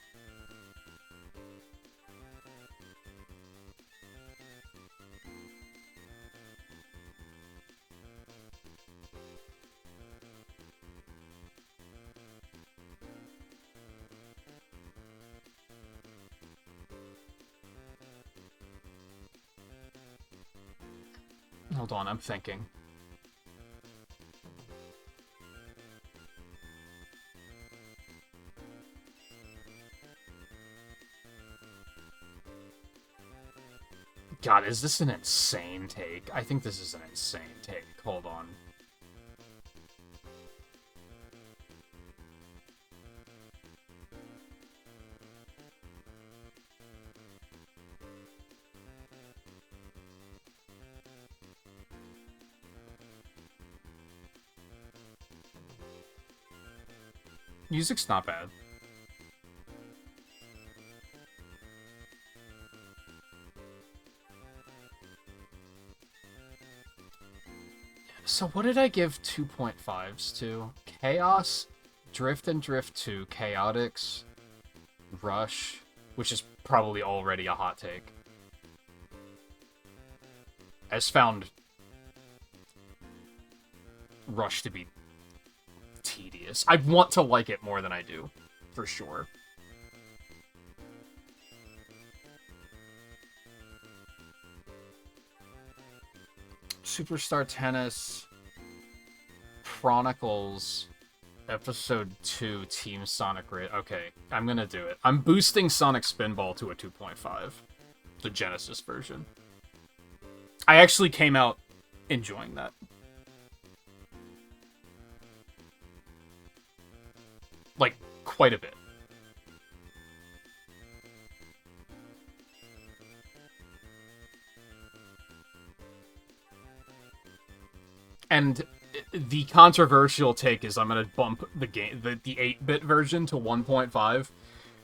Hold on, I'm thinking. God, is this an insane take? I think this is an insane take. Hold on. Music's not bad. So what did I give 2.5s to? Chaos, Drift and Drift 2, Chaotix, Rush, which is probably already a hot take. I just found Rush to be tedious. I want to like it more than I do, for sure. Superstar Tennis, Chronicles, Episode 2, Team Sonic Raid. Okay, I'm gonna do it. I'm boosting Sonic Spinball to a 2.5. The Genesis version. I actually came out enjoying that. Like, quite a bit. And the controversial take is I'm gonna bump the game, the 8-bit version to 1.5.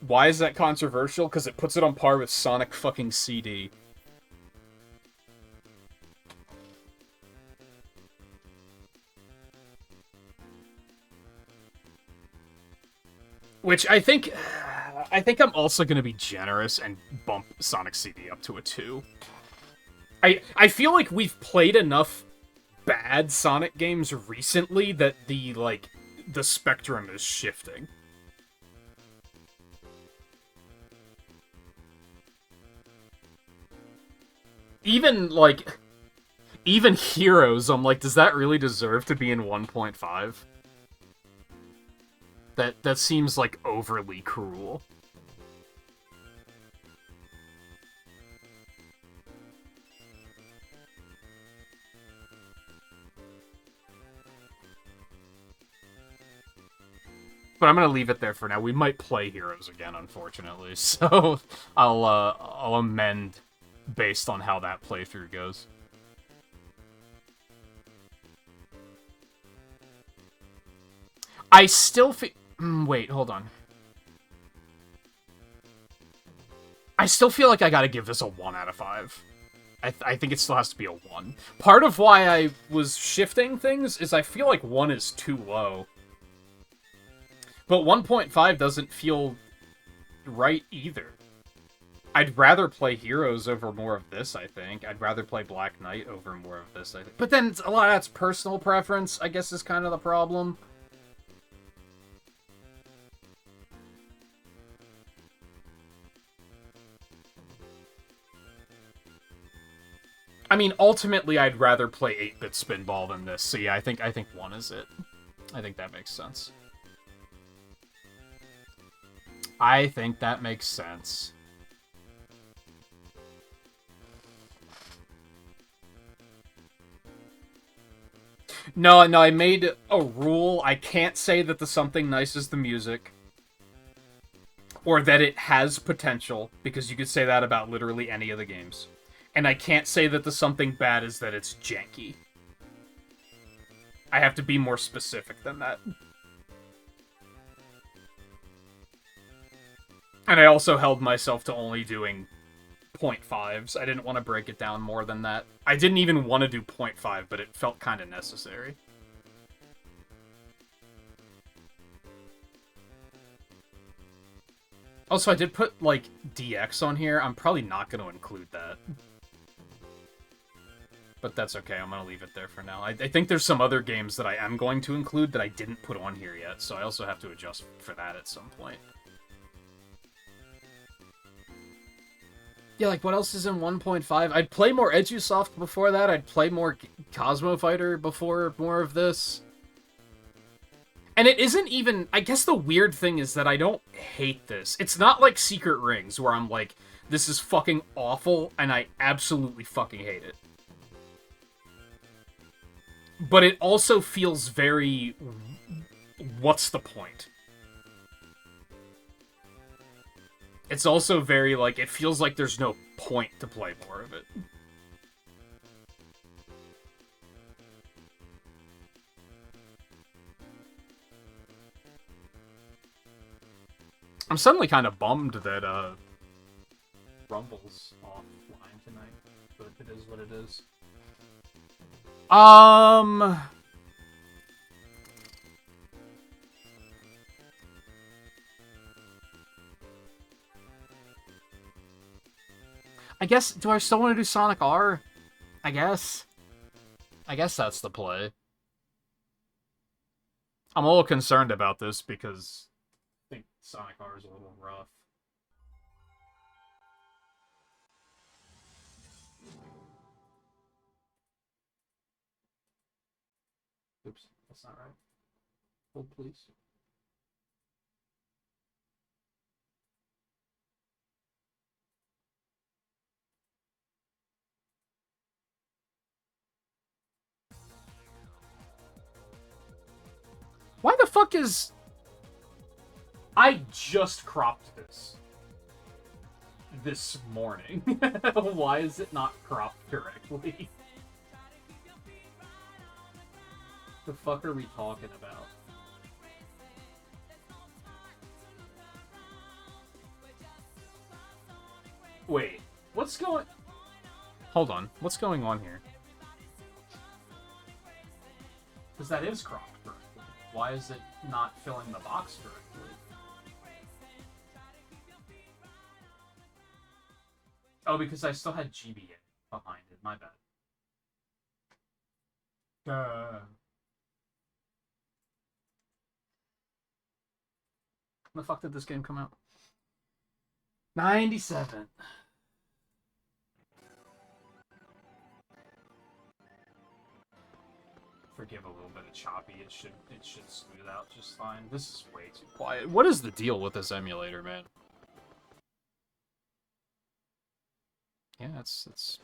Why is that controversial? Because it puts it on par with Sonic fucking CD. Which I think I'm also gonna be generous and bump Sonic CD up to a 2. I feel like we've played enough bad Sonic games recently that the spectrum is shifting. Even Heroes, I'm like, does that really deserve to be in 1.5? That seems like overly cruel. But I'm gonna leave it there for now. We might play Heroes again, unfortunately, so I'll amend based on how that playthrough goes. I still feel... wait, hold on. I still feel like I gotta give this a 1 out of 5. I think it still has to be a 1. Part of why I was shifting things is I feel like 1 is too low. But 1.5 doesn't feel right either. I'd rather play Heroes over more of this, I think. I'd rather play Black Knight over more of this, I think. But then a lot of that's personal preference, I guess, is kind of the problem. I mean, ultimately, I'd rather play 8-bit Spinball than this. So yeah, I think 1 is it. I think that makes sense. I think that makes sense. No, I made a rule. I can't say that the something nice is the music. Or that it has potential, because you could say that about literally any of the games. And I can't say that the something bad is that it's janky. I have to be more specific than that. And I also held myself to only doing 0.5s. I didn't want to break it down more than that. I didn't even want to do 0.5, but it felt kind of necessary. Also, I did put, like, DX on here. I'm probably not going to include that. But that's okay, I'm going to leave it there for now. I think there's some other games that I am going to include that I didn't put on here yet, so I also have to adjust for that at some point. Yeah, like, what else is in 1.5? I'd play more Edusoft before that. I'd play more Cosmo Fighter before more of this. And it isn't even... I guess the weird thing is that I don't hate this. It's not like Secret Rings, where I'm like, This is fucking awful, and I absolutely fucking hate it. But it also feels very... What's the point? It's also very, like, it feels like there's no point to play more of it. I'm suddenly kind of bummed that, Rumble's offline tonight, but it is what it is. I guess, do I still want to do Sonic R? I guess. I guess that's the play. I'm a little concerned about this because I think Sonic R is a little rough. Oops, that's not right. Hold, please. Why the fuck is... I just cropped this morning. Why is it not cropped correctly? The fuck are we talking about? Wait, what's going... Hold on, what's going on here? Because that is cropped correctly. Why is it not filling the box correctly? Oh, because I still had GBA behind it, my bad. When the fuck did this game come out? 97. Forgive a little bit of choppy. It should smooth out just fine. This is way too quiet. What is the deal with this emulator, man? Yeah, it's...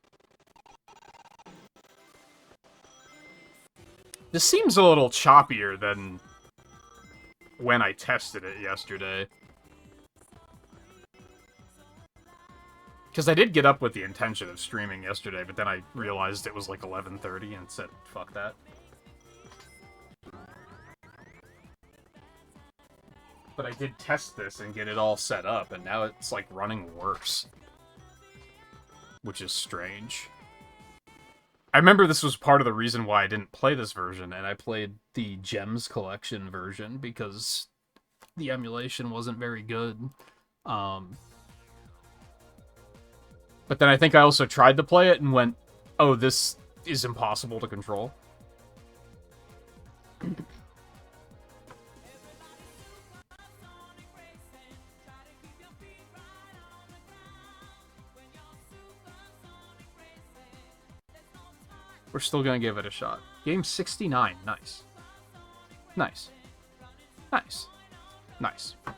This seems a little choppier than when I tested it yesterday. Because I did get up with the intention of streaming yesterday, but then I realized it was like 11:30 and said, fuck that. But I did test this and get it all set up, and now it's like running worse. Which is strange. I remember this was part of the reason why I didn't play this version, and I played the Gems Collection version because the emulation wasn't very good. But then I think I also tried to play it and went, oh, this is impossible to control. We're still gonna give it a shot. Game 69. Nice. Nice. Nice. Nice. I'm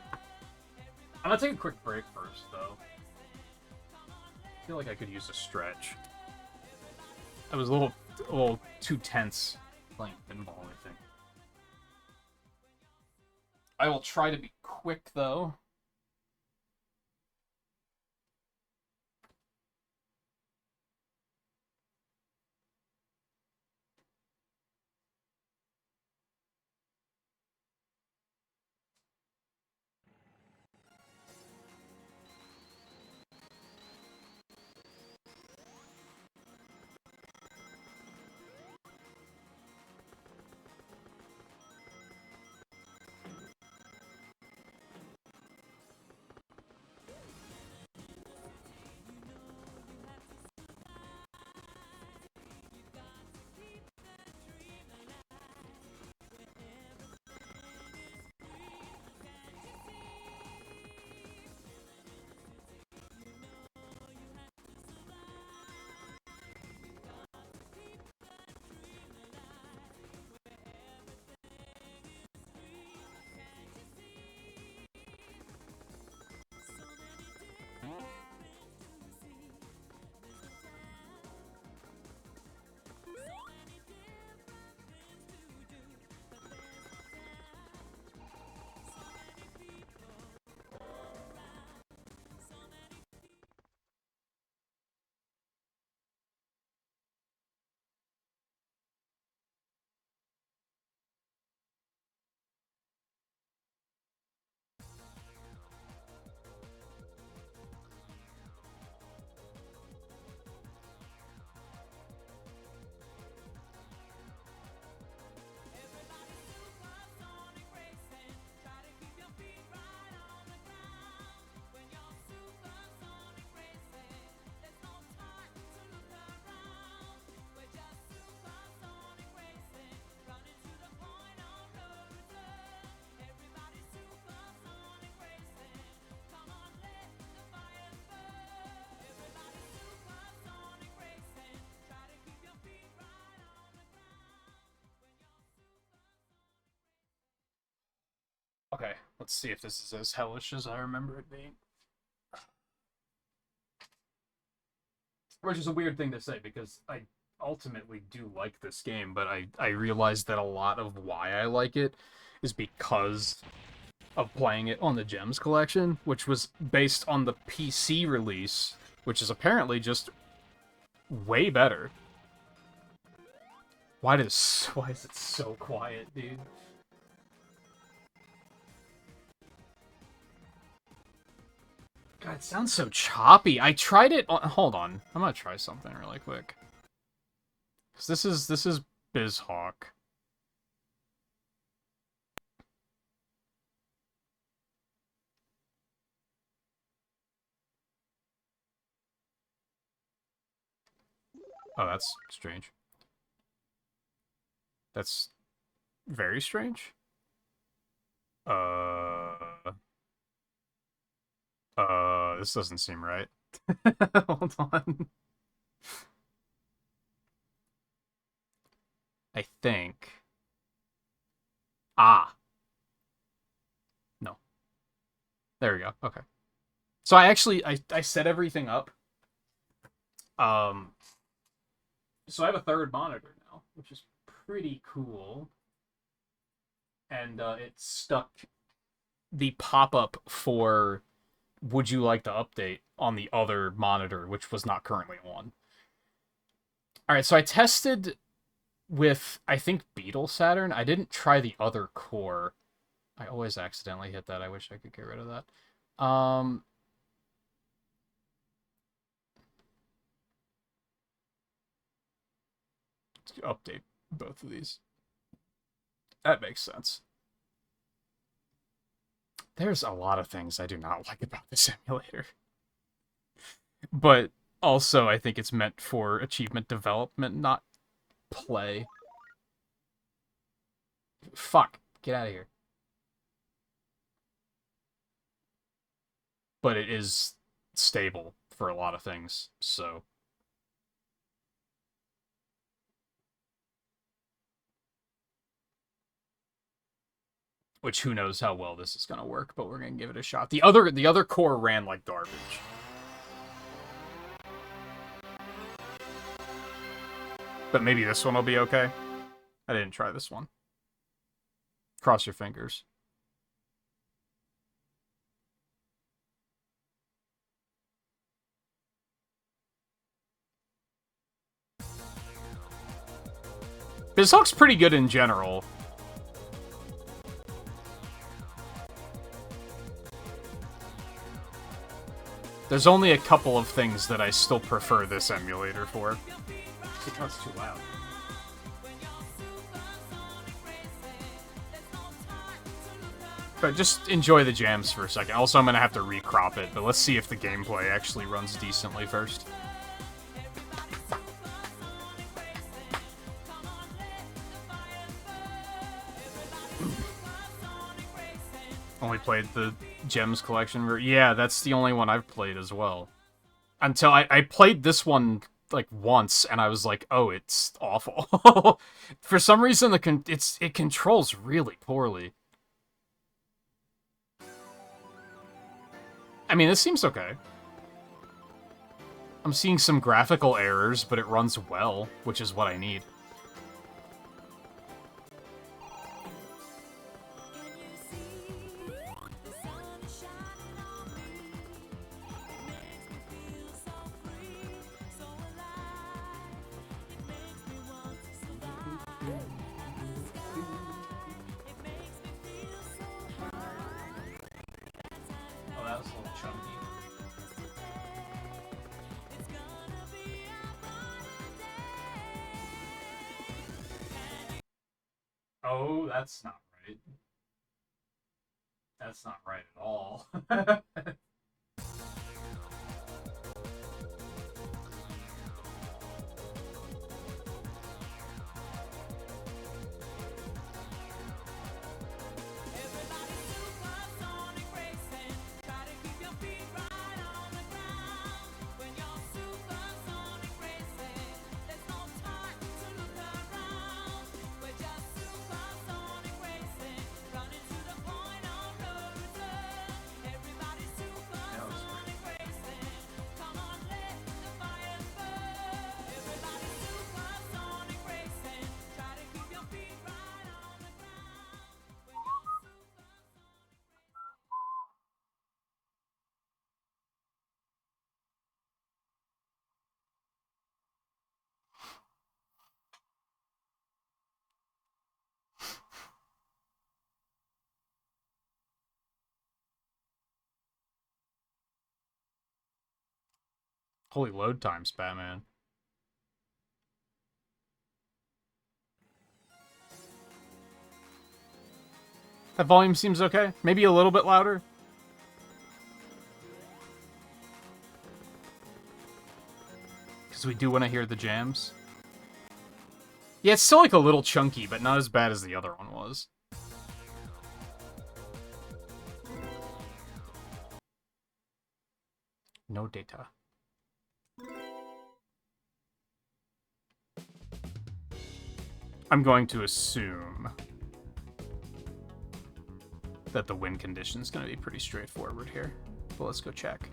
gonna take a quick break first, though. I feel like I could use a stretch. I was a little too tense playing pinball, I think. I will try to be quick, though. Let's see if this is as hellish as I remember it being. Which is a weird thing to say, because I ultimately do like this game, but I realize that a lot of why I like it is because of playing it on the Gems collection, which was based on the PC release, which is apparently just way better. Why is it so quiet, dude? God, it sounds so choppy. I tried it on... Hold on. I'm gonna try something really quick. Cause this is BizHawk. Oh, that's strange. That's very strange. This doesn't seem right. Hold on. I think. Ah. No. There we go. Okay. So I set everything up. So I have a third monitor now, which is pretty cool. And it stuck the pop-up for would you like to update on the other monitor, which was not currently on. Alright, so I tested with, I think, Beetle Saturn. I didn't try the other core. I always accidentally hit that. I wish I could get rid of that. Update both of these. That makes sense. There's a lot of things I do not like about this emulator. But also, I think it's meant for achievement development, not play. Fuck. Get out of here. But it is stable for a lot of things, so... Which, who knows how well this is going to work, but we're going to give it a shot. The other core ran like garbage. But maybe this one will be okay. I didn't try this one. Cross your fingers. BizHawk's pretty good in general. There's only a couple of things that I still prefer this emulator for. That's too loud. But just enjoy the jams for a second. Also, I'm going to have to recrop it, but let's see if the gameplay actually runs decently first. Only played the Gems collection. Yeah, that's the only one I've played as well. Until I played this one like once, and I was like, oh, it's awful. For some reason, it controls really poorly. I mean, this seems okay. I'm seeing some graphical errors, but it runs well, which is what I need. Oh, that's not right. That's not right at all. Holy load times, Batman. That volume seems okay. Maybe a little bit louder. Because we do want to hear the jams. Yeah, it's still like a little chunky, but not as bad as the other one was. No data. I'm going to assume that the win condition is going to be pretty straightforward here. But let's go check.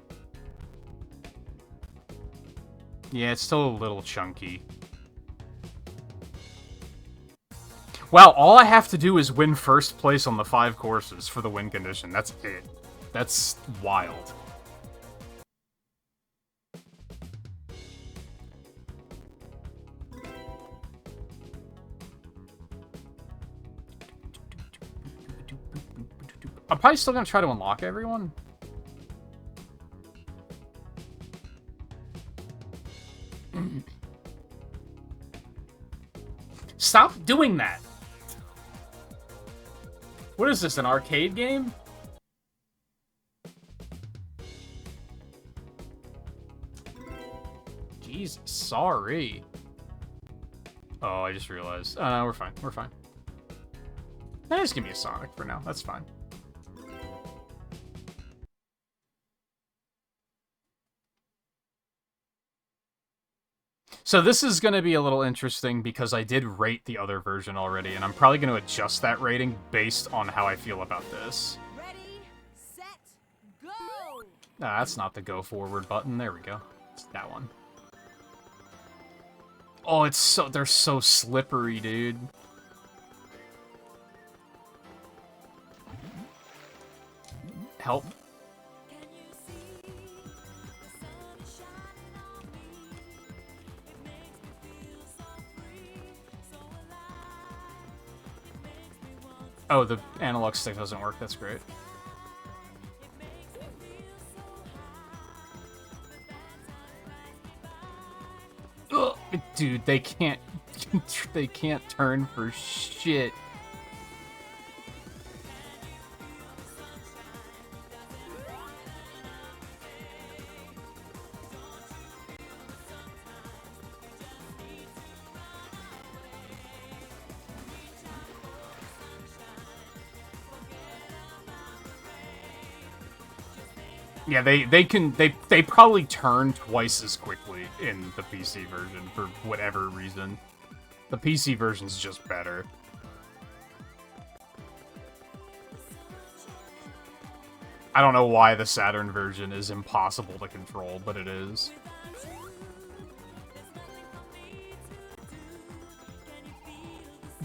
Yeah, it's still a little chunky. Wow, all I have to do is win first place on the 5 courses for the win condition. That's it. That's wild. I'm probably still gonna try to unlock everyone. Stop doing that! What is this, an arcade game? Jesus, sorry. Oh, I just realized. Oh, no, we're fine. We're fine. Nah, just give me a Sonic for now. That's fine. So this is going to be a little interesting because I did rate the other version already, and I'm probably going to adjust that rating based on how I feel about this. Ready, set, go! Ah, that's not the go forward button. There we go. It's that one. Oh, it's so... They're so slippery, dude. Help. Oh, the analog stick doesn't work. That's great. Ugh, dude, they can't turn for shit. Yeah, they probably turn twice as quickly in the PC version for whatever reason. The PC version's just better. I don't know why the Saturn version is impossible to control, but it is.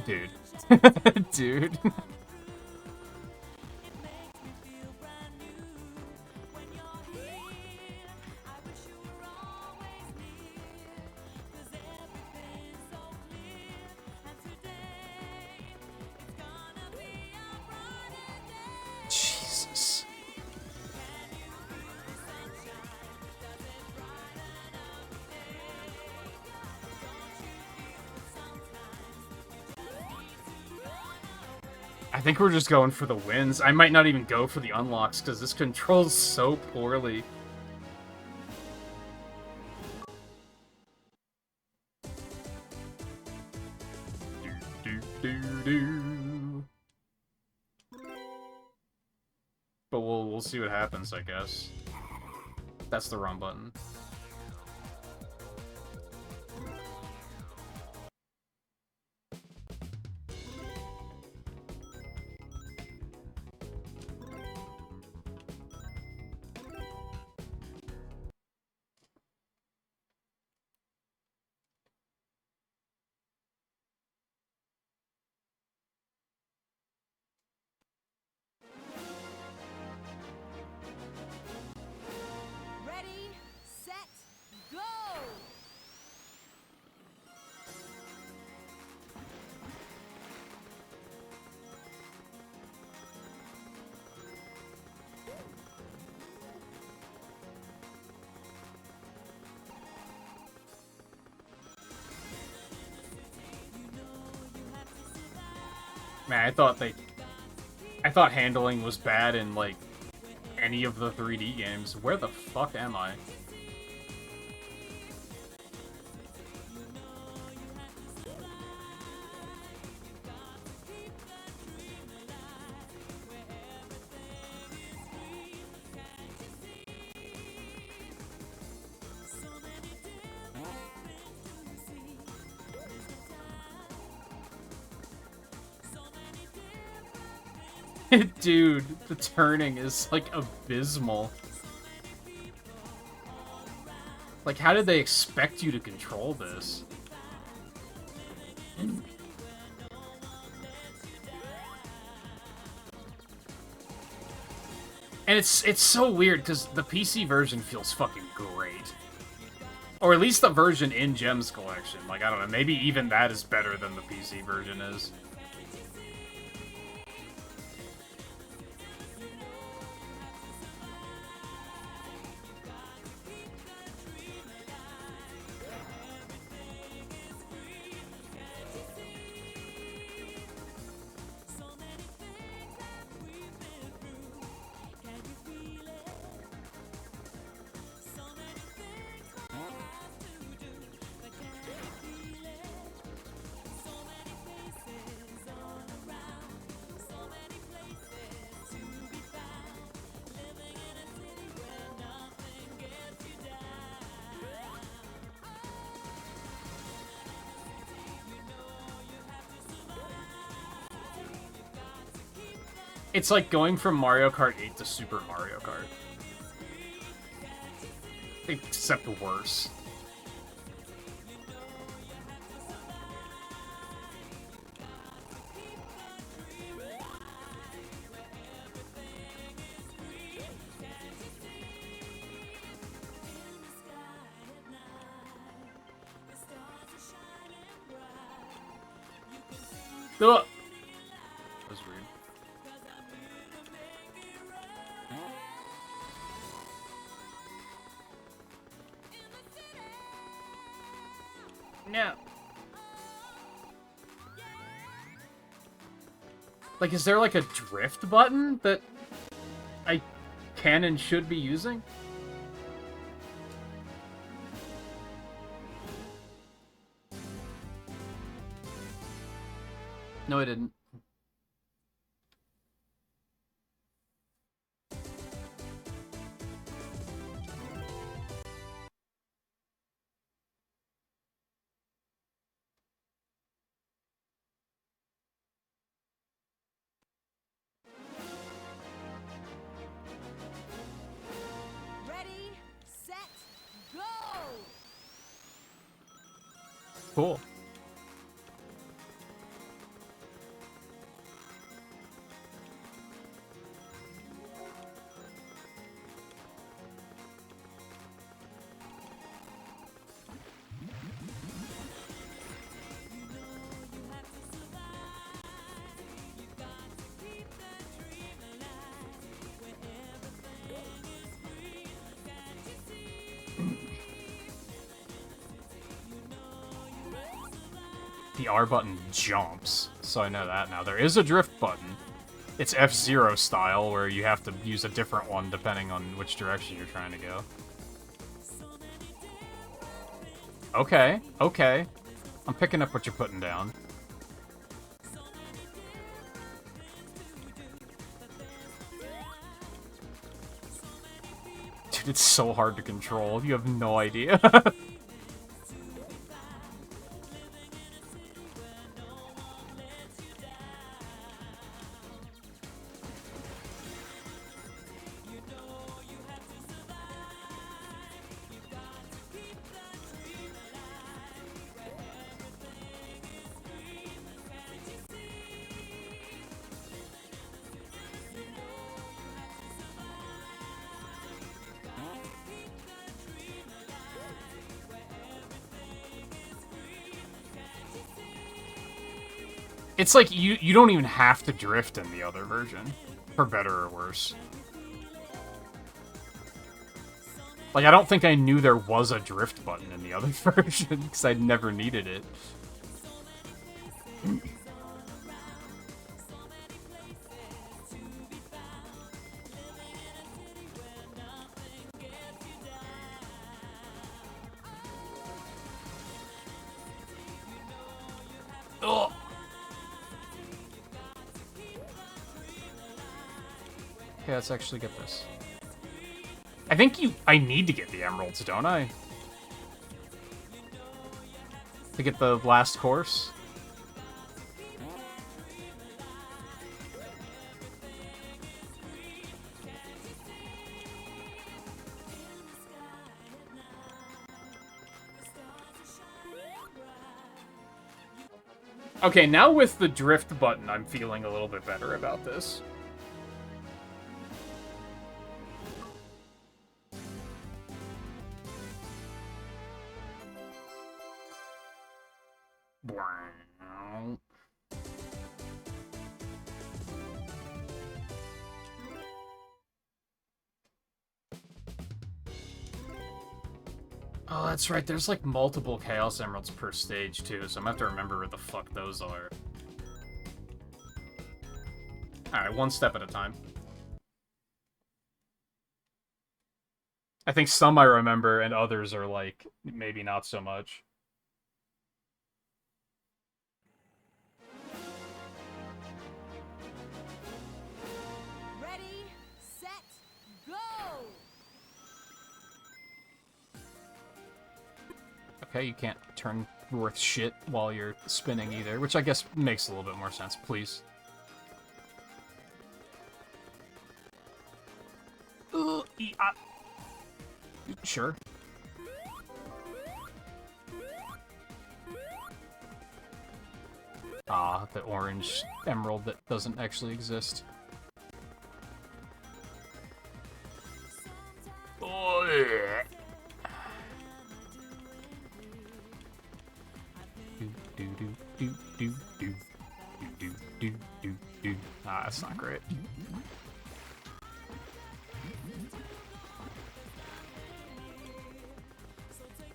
Dude. Dude. Jesus. I think we're just going for the wins. I might not even go for the unlocks because this controls so poorly. But we'll see what happens, I guess. That's the wrong button. Ready, set, Man, I thought handling was bad in, like, any of the 3D games. Where the fuck am I? Dude, the turning is, like, abysmal. Like, how did they expect you to control this? And it's so weird, because the PC version feels fucking great. Or at least the version in Gems Collection. Like, I don't know, maybe even that is better than the PC version is. It's like going from Mario Kart 8 to Super Mario Kart. Except worse. Ugh. That's weird. No. Like, is there like a drift button that I can and should be using? No, I didn't. Ready, set, go! Cool. The R button jumps, so I know that now. There is a drift button. It's F-Zero style, where you have to use a different one depending on which direction you're trying to go. Okay, okay. I'm picking up what you're putting down. Dude, it's so hard to control. You have no idea. It's like, you don't even have to drift in the other version, for better or worse. Like, I don't think I knew there was a drift button in the other version, because I'd never needed it. Okay, let's actually get this. I think I need to get the emeralds, don't I? To get the last course? Okay, now with the drift button, I'm feeling a little bit better about this. Oh, that's right. There's like multiple Chaos Emeralds per stage too, so I'm gonna have to remember where the fuck those are. Alright, one step at a time. I think some I remember, and others are like, maybe not so much. Ready, set, go! Okay, you can't turn worth shit while you're spinning either, which I guess makes a little bit more sense, please. Sure. Ah, the orange emerald that doesn't actually exist. Oh, yeah. Ah, that's not great.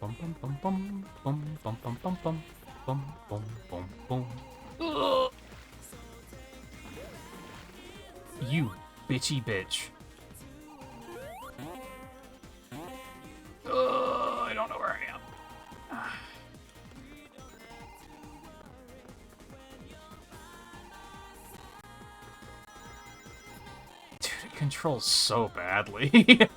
Bum bum bum bum bum bum bum bum bum bum bum bum bum. Ugh. You bitchy bitch. I don't know where I am. Dude, it controls so badly.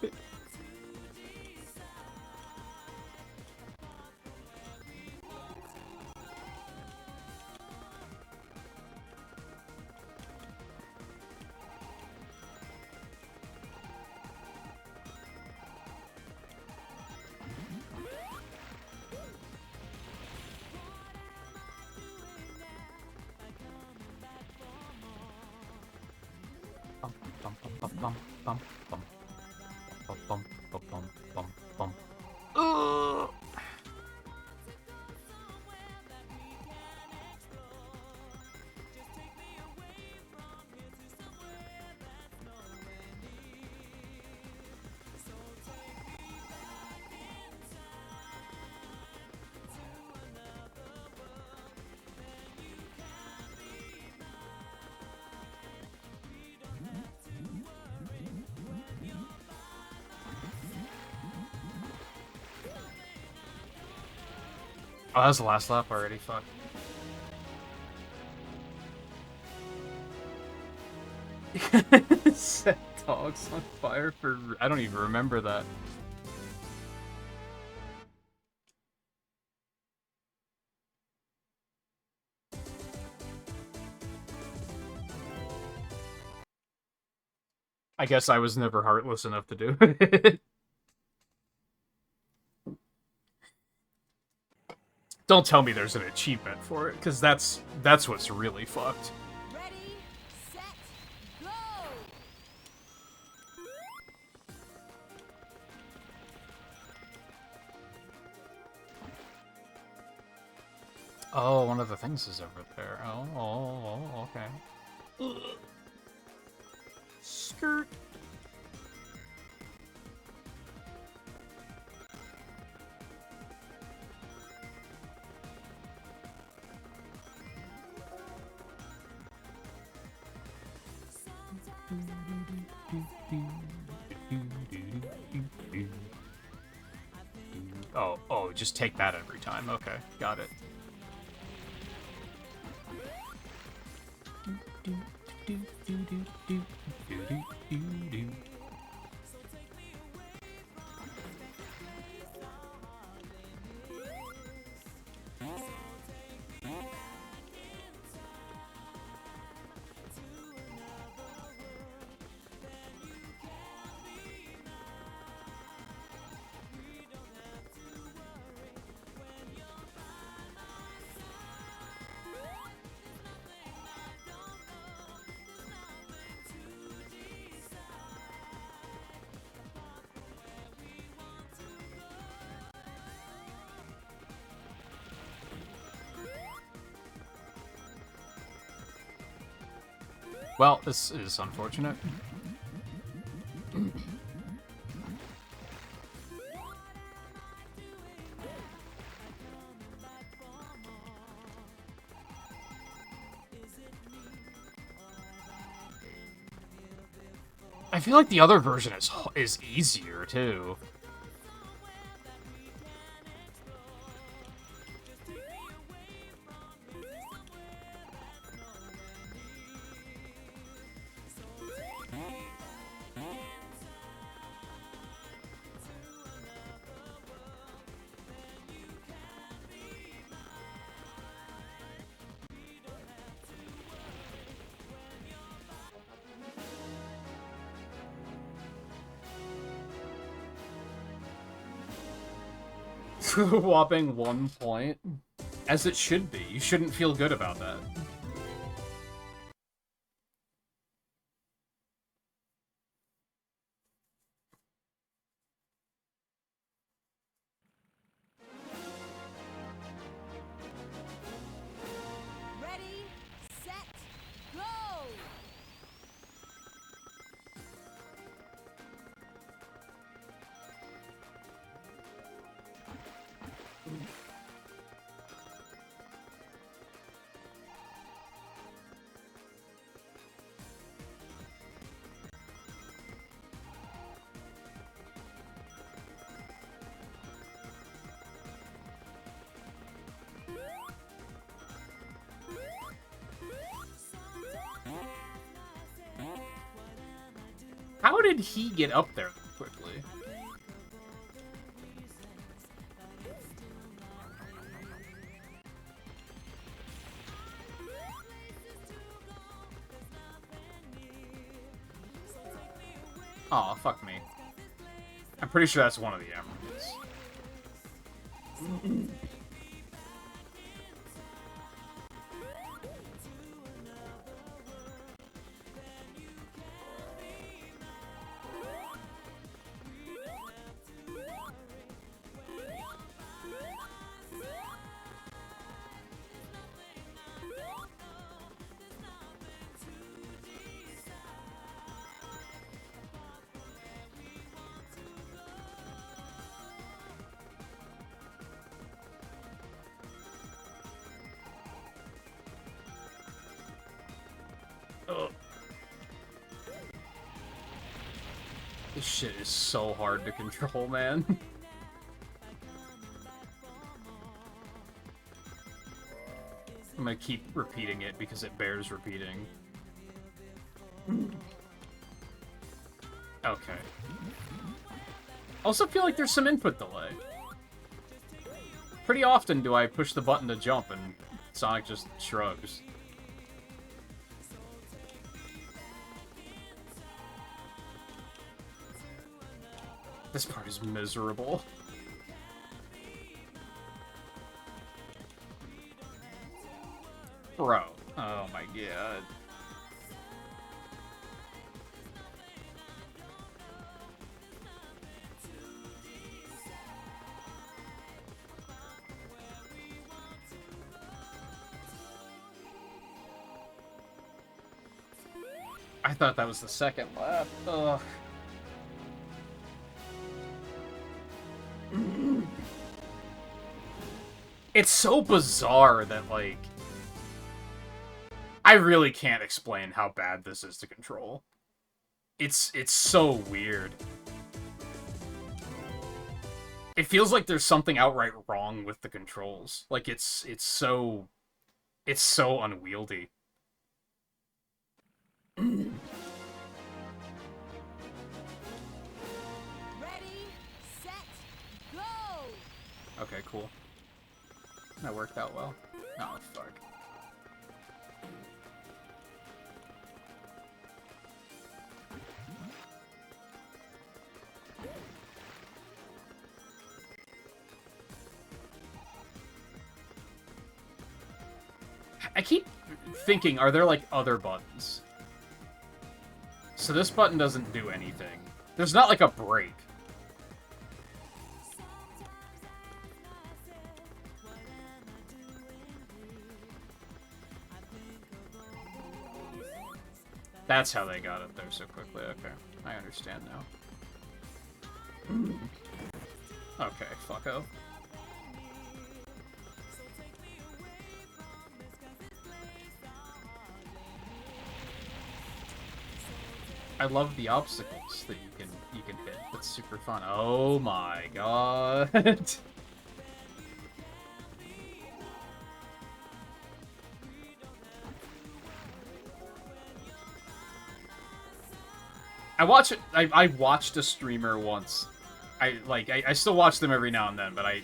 Oh, that was the last lap already, fuck. Set dogs on fire for... I don't even remember that. I guess I was never heartless enough to do it. Don't tell me there's an achievement for it, because that's what's really fucked. Ready, set, go! Oh, one of the things is over there. Oh, okay. Ugh. Skirt. Oh, just take that every time. Okay, got it. Well, this is unfortunate. I feel like the other version is easier too. Whopping 1 point. As it should be. You shouldn't feel good about that. Ready, set, go! How did he get up there quickly? Aw, fuck me. I'm pretty sure that's one of the emeralds. Ugh. This shit is so hard to control, man. I'm gonna keep repeating it because it bears repeating. Okay. Also feel like there's some input delay. Pretty often do I push the button to jump and Sonic just shrugs. This part is miserable. Bro. Oh my god. I thought that was the second lap. Ugh. It's so bizarre that, like... I really can't explain how bad this is to control. It's so weird. It feels like there's something outright wrong with the controls. Like, it's so unwieldy. Ready, set, go! Okay, cool. That worked out well. Oh, fuck. I keep thinking, are there, like, other buttons? So this button doesn't do anything. There's not, like, a break. That's how they got it there so quickly. Okay, I understand now. Okay, fucko. I love the obstacles that you can hit. That's super fun. Oh my god. I watched a streamer once. I still watch them every now and then, but I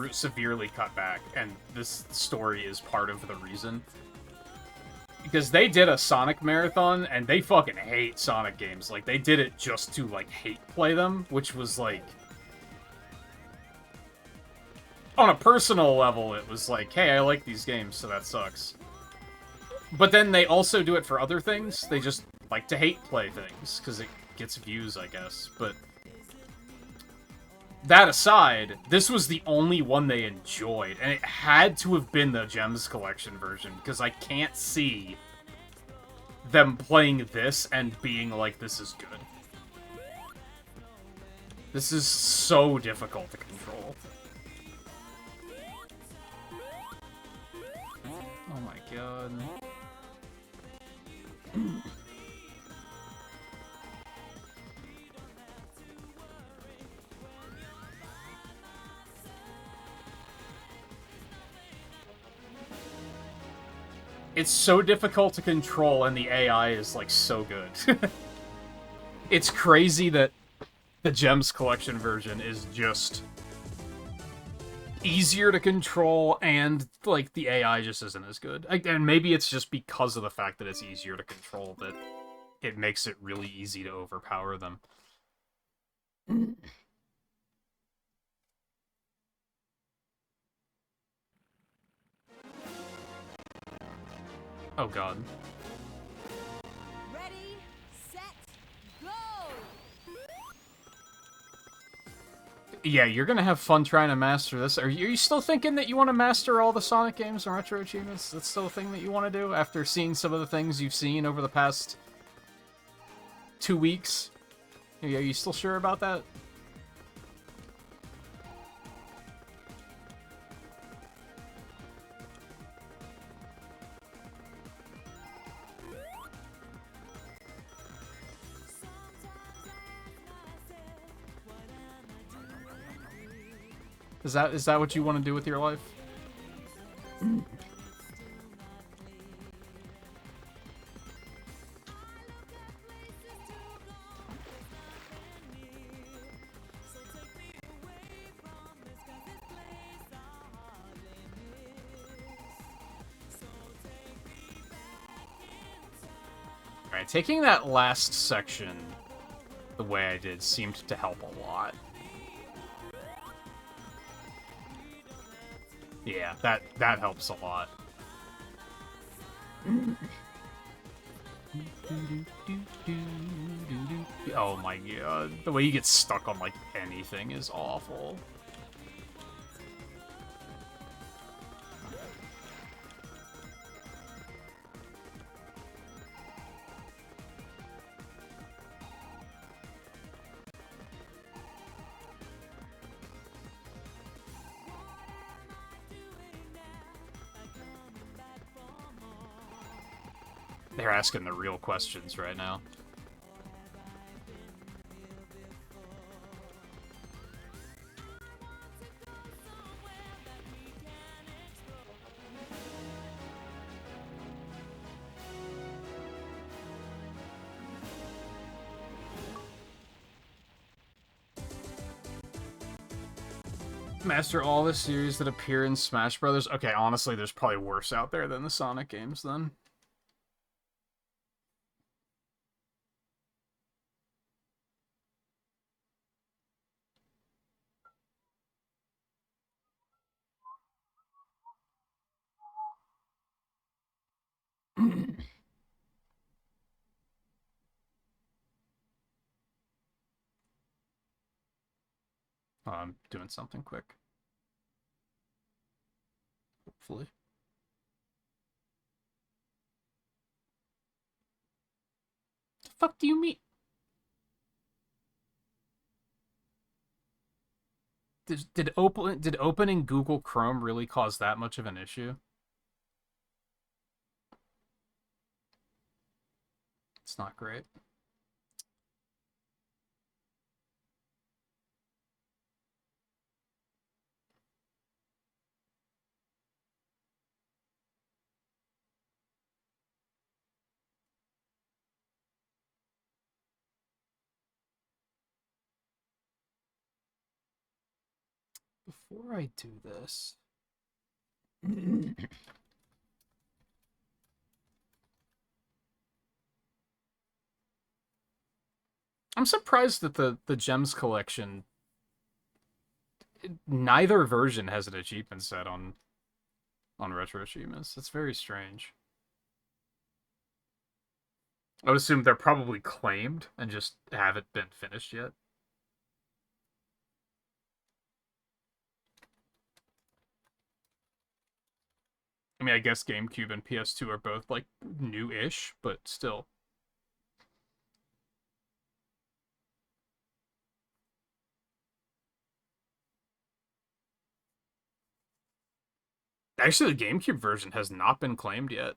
severely cut back, and this story is part of the reason. Because they did a Sonic marathon, and they fucking hate Sonic games. Like, they did it just to, like, hate play them, which was, like... On a personal level, it was like, hey, I like these games, so that sucks. But then they also do it for other things. They just like to hate play things, because it gets views, I guess. But that aside, this was the only one they enjoyed, and it had to have been the Gems Collection version, because I can't see them playing this and being like, this is good. This is so difficult to control. Oh my god. It's so difficult to control, and the AI is, like, so good. It's crazy that the Gems Collection version is just easier to control, and, like, the AI just isn't as good. And maybe it's just because of the fact that it's easier to control that it makes it really easy to overpower them. Oh god. Ready, set, go! Yeah, you're gonna have fun trying to master this. Are you still thinking that you want to master all the Sonic games and retro achievements? That's still a thing that you want to do after seeing some of the things you've seen over the past 2 weeks? Are you still sure about that? Is that what you want to do with your life? Alright, taking that last section the way I did seemed to help a lot. Yeah, that helps a lot. Oh my god. The way you get stuck on, like, anything is awful. They're asking the real questions right now. Master all the series that appear in Smash Brothers. Okay, honestly, there's probably worse out there than the Sonic games, then. Oh, I'm doing something quick. Hopefully. The fuck do you mean? Did opening Google Chrome really cause that much of an issue? It's not great. Before I do this... I'm surprised that the Gems collection... Neither version has an achievement set on Retro Achievements. It's very strange. I would assume they're probably claimed and just haven't been finished yet. I mean, I guess GameCube and PS2 are both, like, new-ish, but still. Actually, the GameCube version has not been claimed yet.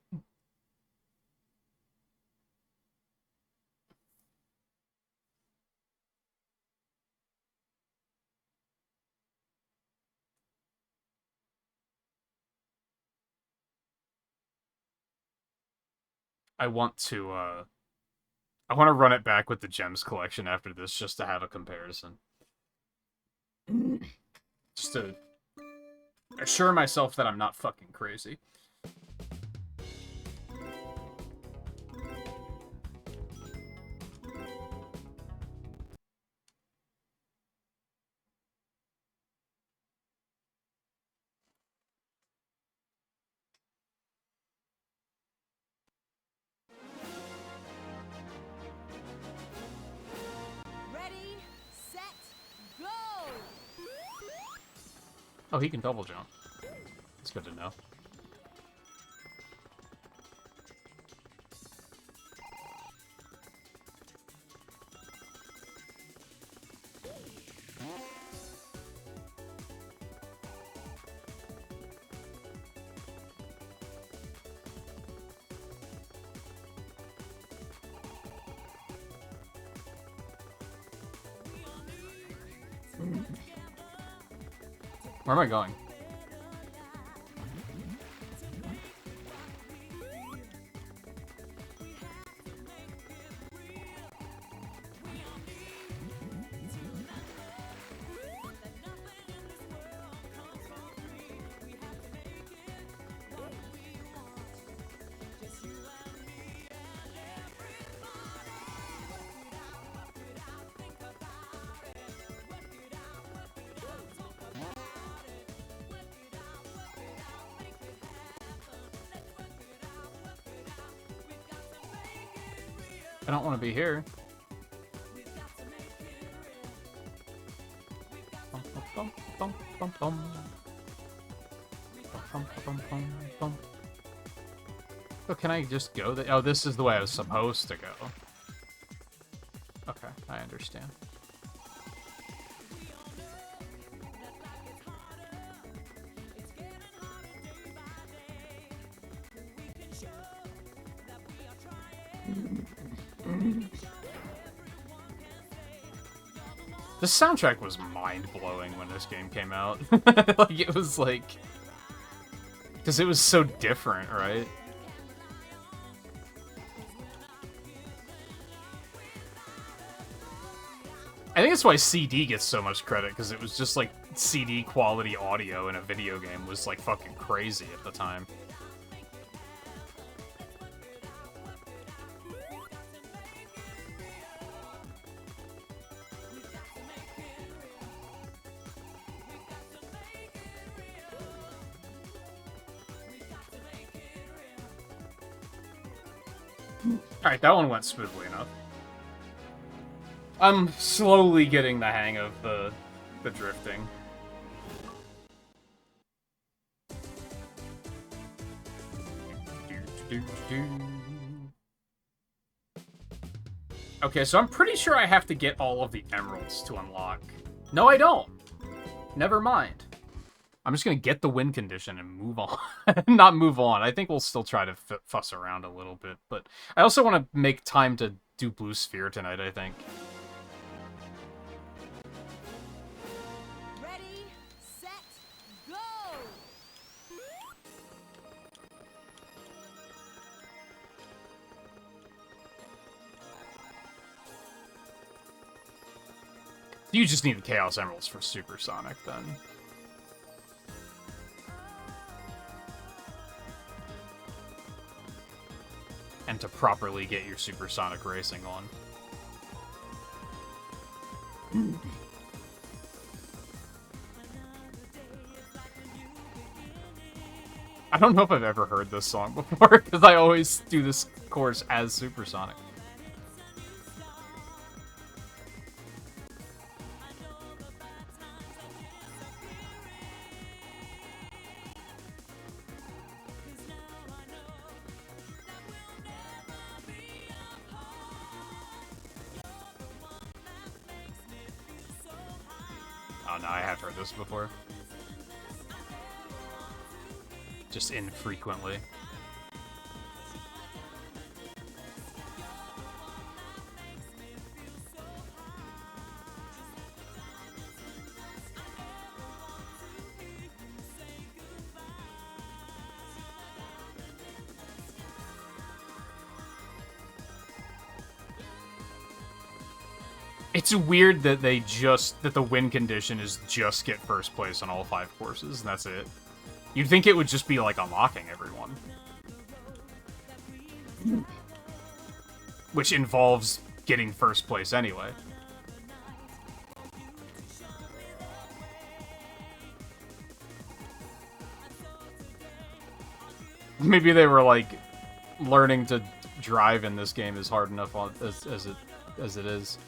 I want to run it back with the Gems collection after this just to have a comparison. Just to assure myself that I'm not fucking crazy. Ready, set, go! Oh, he can double jump. It's good to know. Where am I going? I don't want to be here. Bum, bum, bum, bum, bum. Bum, bum, bum, bum. So can I just go there? Oh, this is the way I was supposed to go. Okay, I understand. The soundtrack was mind-blowing when this game came out. Like, it was like... Because it was so different, right? I think that's why CD gets so much credit, because it was just, like, CD quality audio in a video game was like fucking crazy at the time. Alright, that one went smoothly enough. I'm slowly getting the hang of the drifting. Okay, so I'm pretty sure I have to get all of the emeralds to unlock. No, I don't. Never mind. I'm just gonna get the win condition and move on. Not move on. I think we'll still try to fuss around a little bit, but I also want to make time to do Blue Sphere tonight, I think. Ready, set, go! You just need the Chaos Emeralds for SegaSonic, then. And to properly get your SegaSonic racing on. I don't know if I've ever heard this song before, because I always do this course as SegaSonic. Oh no, I have heard this before. Just infrequently. It's weird that that the win condition is just get first place on all 5 courses, and that's it. You'd think it would just be like unlocking everyone. Which involves getting first place anyway. Maybe they were like, learning to drive in this game is hard enough as it is.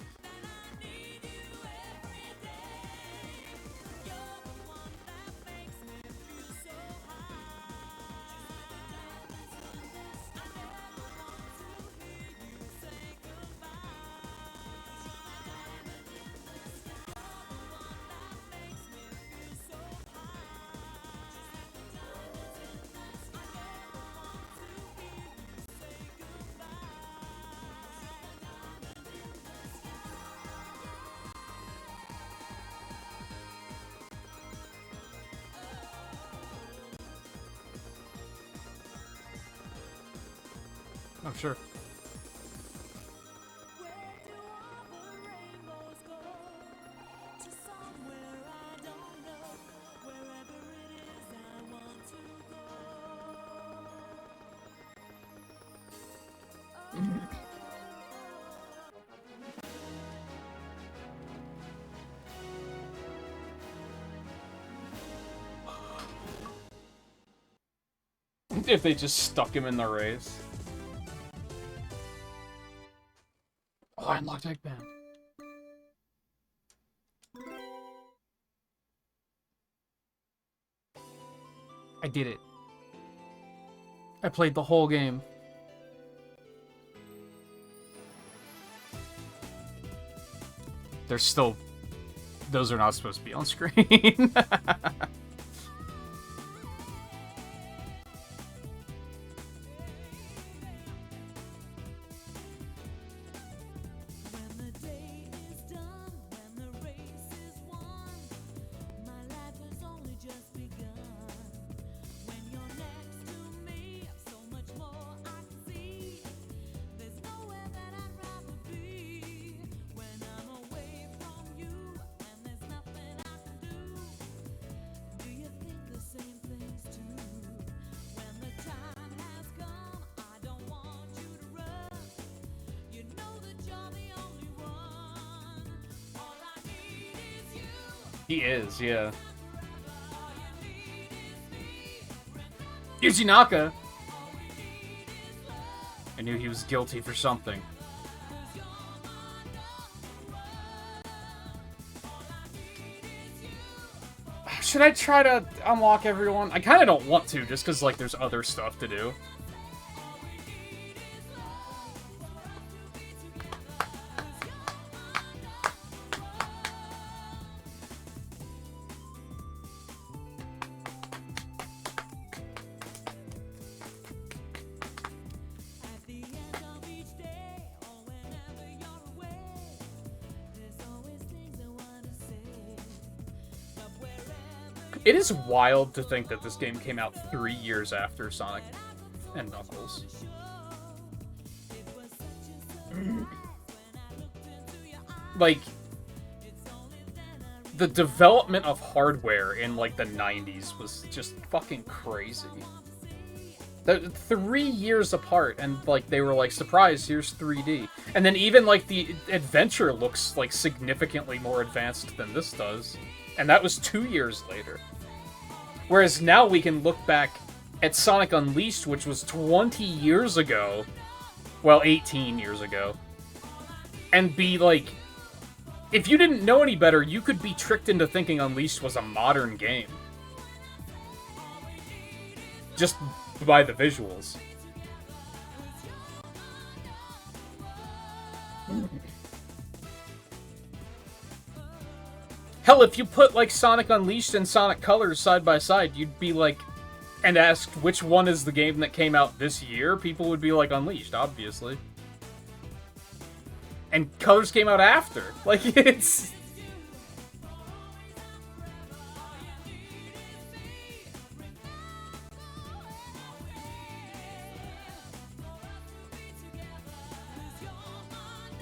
Oh, sure. If they just stuck him in the race. Oh, I unlocked Eggman. I did it. I played the whole game. There's still... Those are not supposed to be on screen. He is, yeah. Yujinaka! I knew he was guilty for something. Should I try to unlock everyone? I kind of don't want to, just because, like, there's other stuff to do. It is wild to think that this game came out 3 years after Sonic and Knuckles. Like, the development of hardware in, like, the 90s was just fucking crazy. 3 years apart, and, like, they were like, surprise, here's 3D. And then even, like, the adventure looks, like, significantly more advanced than this does. And that was 2 years later. Whereas now we can look back at Sonic Unleashed, which was 20 years ago. Well, 18 years ago. And be like... If you didn't know any better, you could be tricked into thinking Unleashed was a modern game. Just by the visuals. Hell, if you put, like, Sonic Unleashed and Sonic Colors side by side, you'd be like... And asked which one is the game that came out this year, people would be like, Unleashed, obviously. And Colors came out after. Like, it's...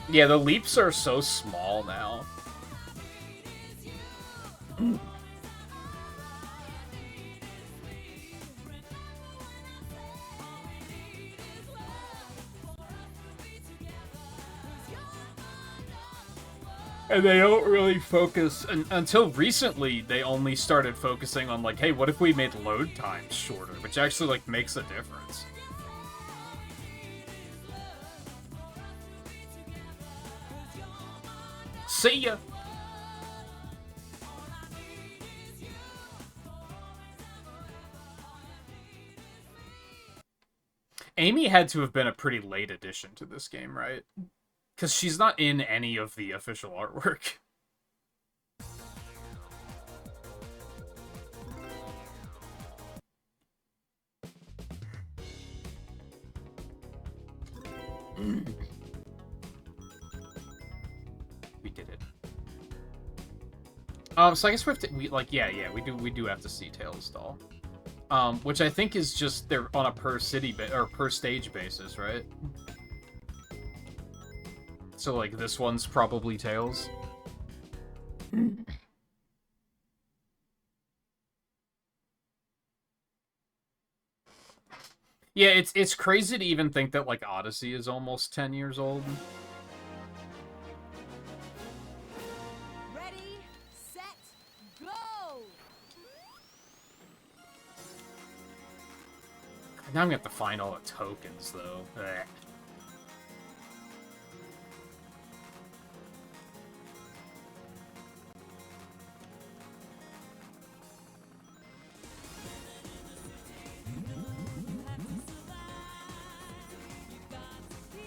Yeah, the leaps are so small now. And they don't really focus... Until recently, they only started focusing on, like, hey, what if we made load times shorter? Which actually, like, makes a difference. See ya! Amy had to have been a pretty late addition to this game, right? Because she's not in any of the official artwork. We did it. So I guess we do have to see Tails doll. Which I think is just they're on a per city or per stage basis, right? So like this one's probably Tails. Yeah, it's crazy to even think that like Odyssey is almost 10 years old. Ready, set, go! Now I'm gonna have to find all the tokens though. Blech.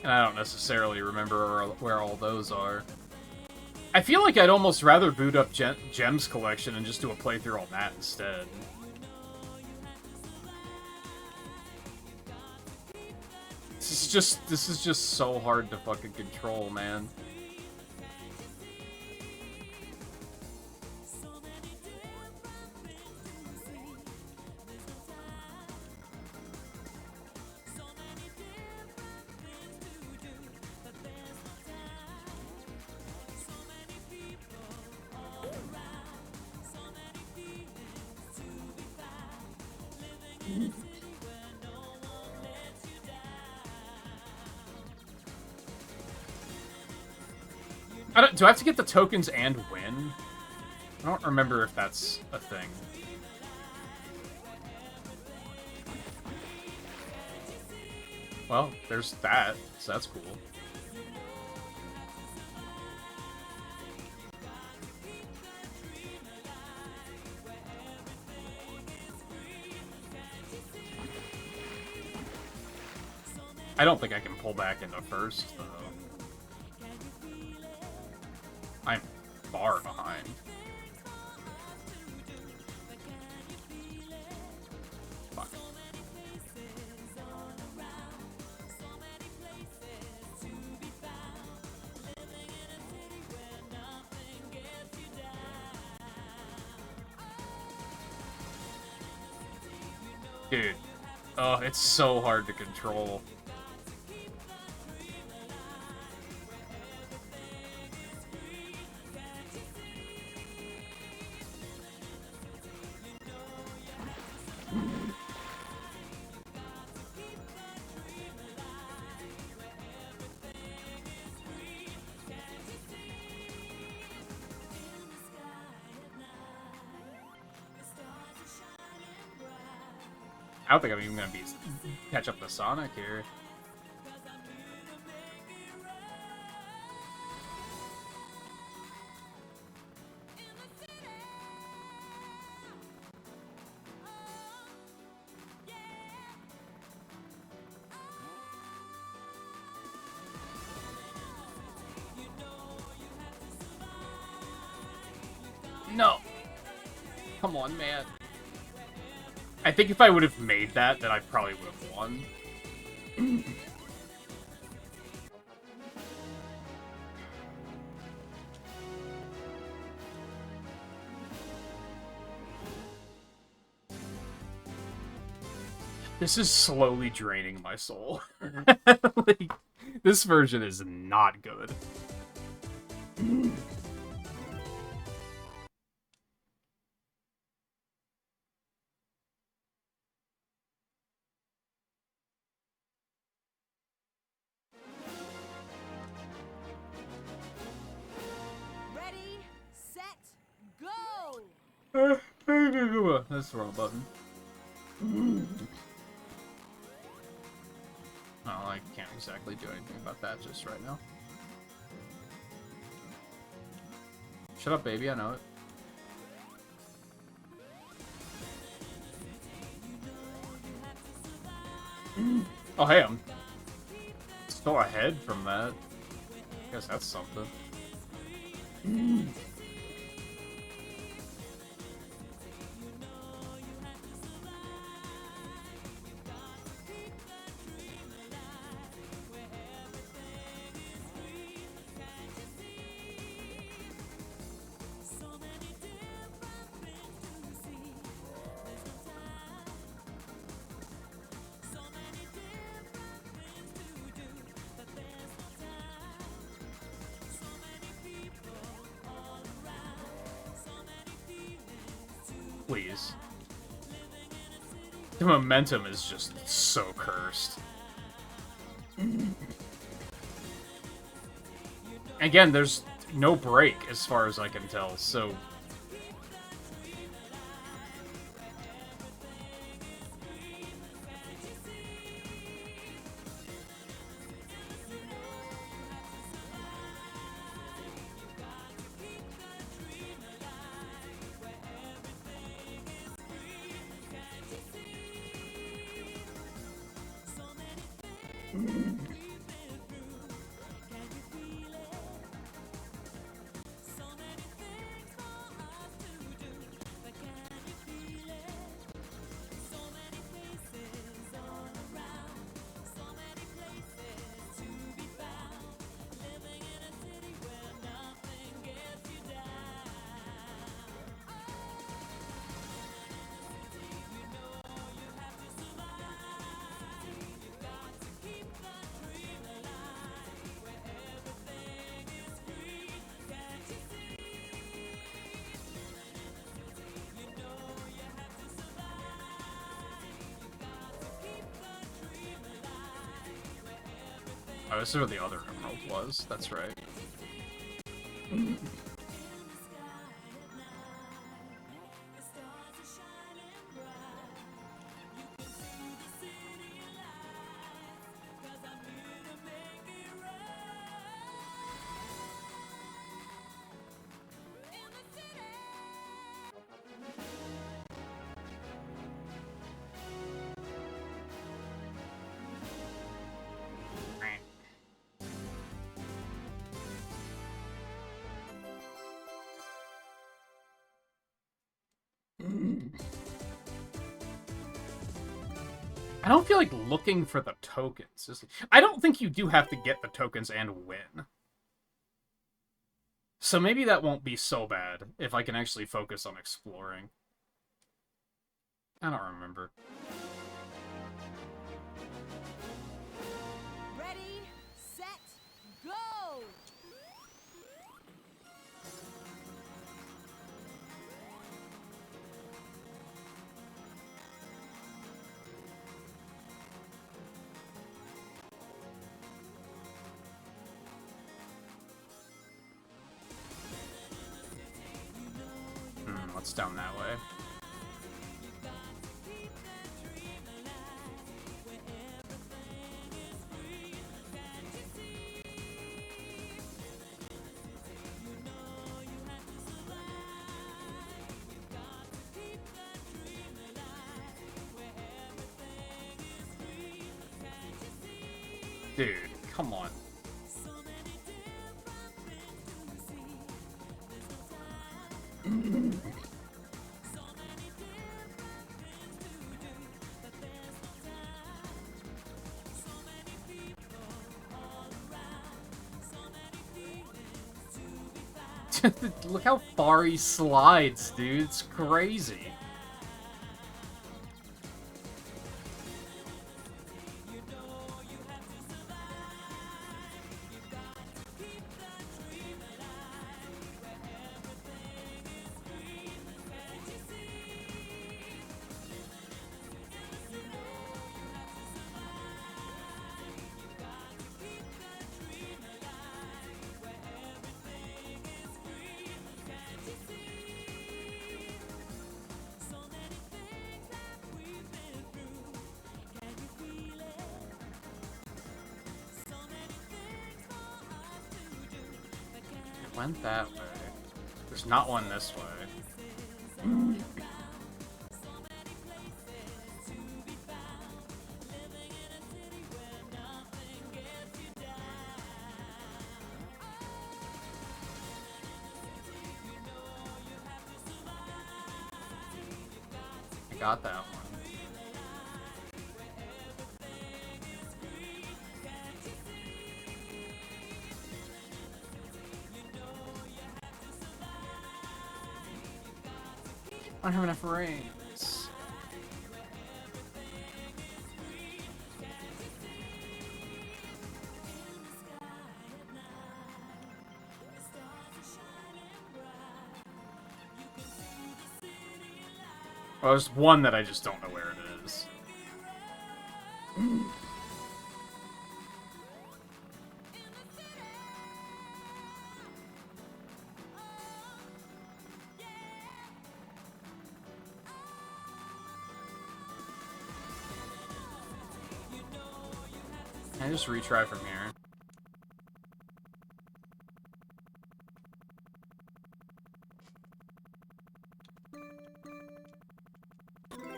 And I don't necessarily remember where all those are. I feel like I'd almost rather boot up Gems Collection and just do a playthrough on that instead. This is just so hard to fucking control, man. Do I have to get the tokens and win? I don't remember if that's a thing. Well, there's that, so that's cool. I don't think I can pull back into first, though. I'm far behind. Fuck. Dude. Oh, it's so hard to control. I don't think I'm even gonna catch up to Sonic here. No. Come on, man. I think if I would have made that, then I probably would have won. This is slowly draining my soul. Like, this version is not good. Ready, set, go! That's the wrong button. Oh, I can't exactly do anything about that just right now. Shut up, baby, I know it. Oh, hey, I'm still ahead from that. I guess that's something. Please. The momentum is just so cursed. Again, there's no break as far as I can tell, so... Oh, this is where the other emerald was. That's right. I don't feel like looking for the tokens. I don't think you do have to get the tokens and win. So maybe that won't be so bad if I can actually focus on exploring. I don't remember. Ready, set, go! What's down that way? Dude, come on. Look how far he slides, dude. It's crazy. Went that way. There's not one this way. I got that one. I don't have enough rings. Well, there's one that I just don't know where it is. Can I just retry from here?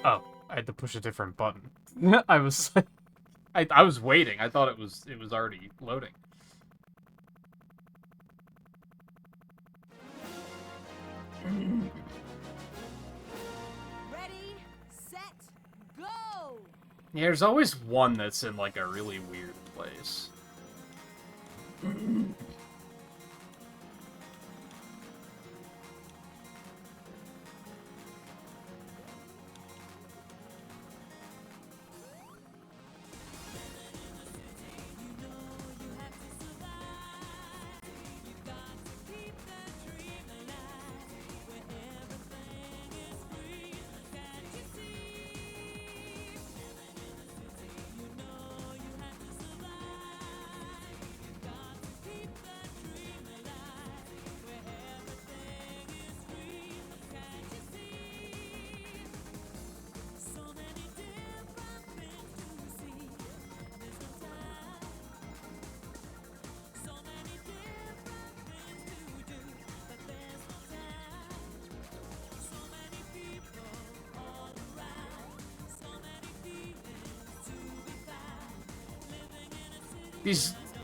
Oh, I had to push a different button. I was like, I was waiting. I thought it was already loading. Ready, set, go! Yeah, there's always one that's in like a really weird place.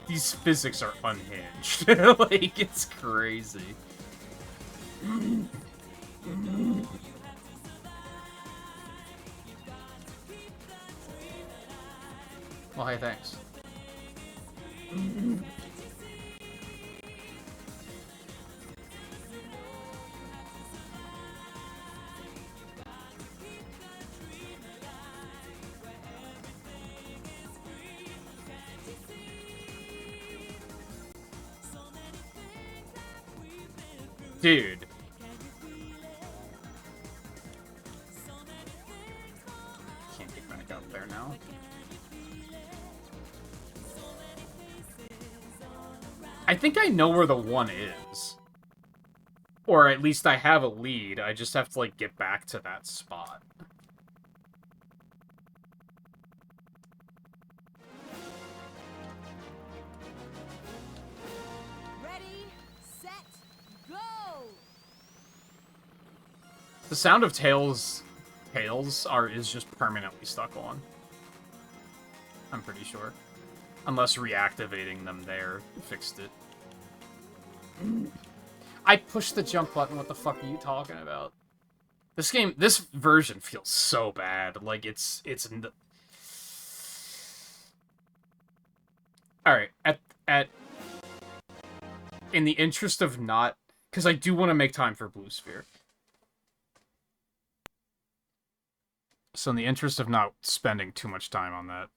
These physics are unhinged. Like, it's crazy. Well, hey, thanks. Dude. Can't get back up there now. I think I know where the one is. Or at least I have a lead. I just have to, like, get back to that spot. Ready, set, go! The sound of tails is just permanently stuck on. I'm pretty sure. Unless reactivating them there fixed it. I pushed the jump button, what the fuck are you talking about? This version feels so bad. Like, it's Alright, in the interest of not... Because I do want to make time for Blue Sphere. So in the interest of not spending too much time on that.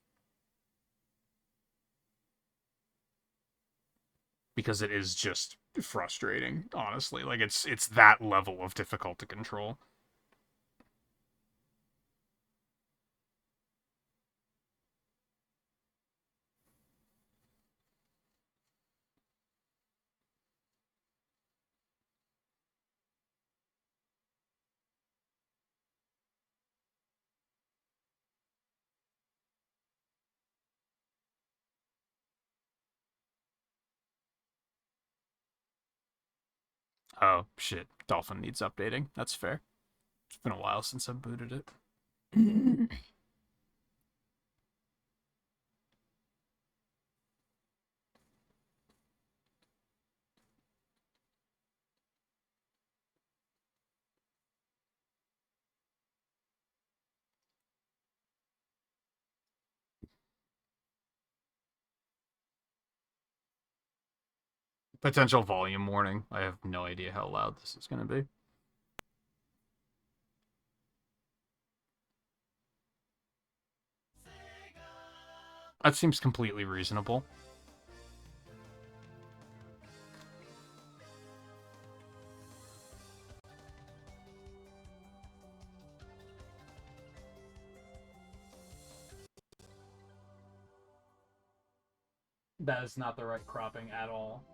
Because it is just frustrating, honestly. Like, it's that level of difficult to control. Oh, shit. Dolphin needs updating. That's fair. It's been a while since I've booted it. Potential volume warning. I have no idea how loud this is going to be. That seems completely reasonable. That is not the right cropping at all.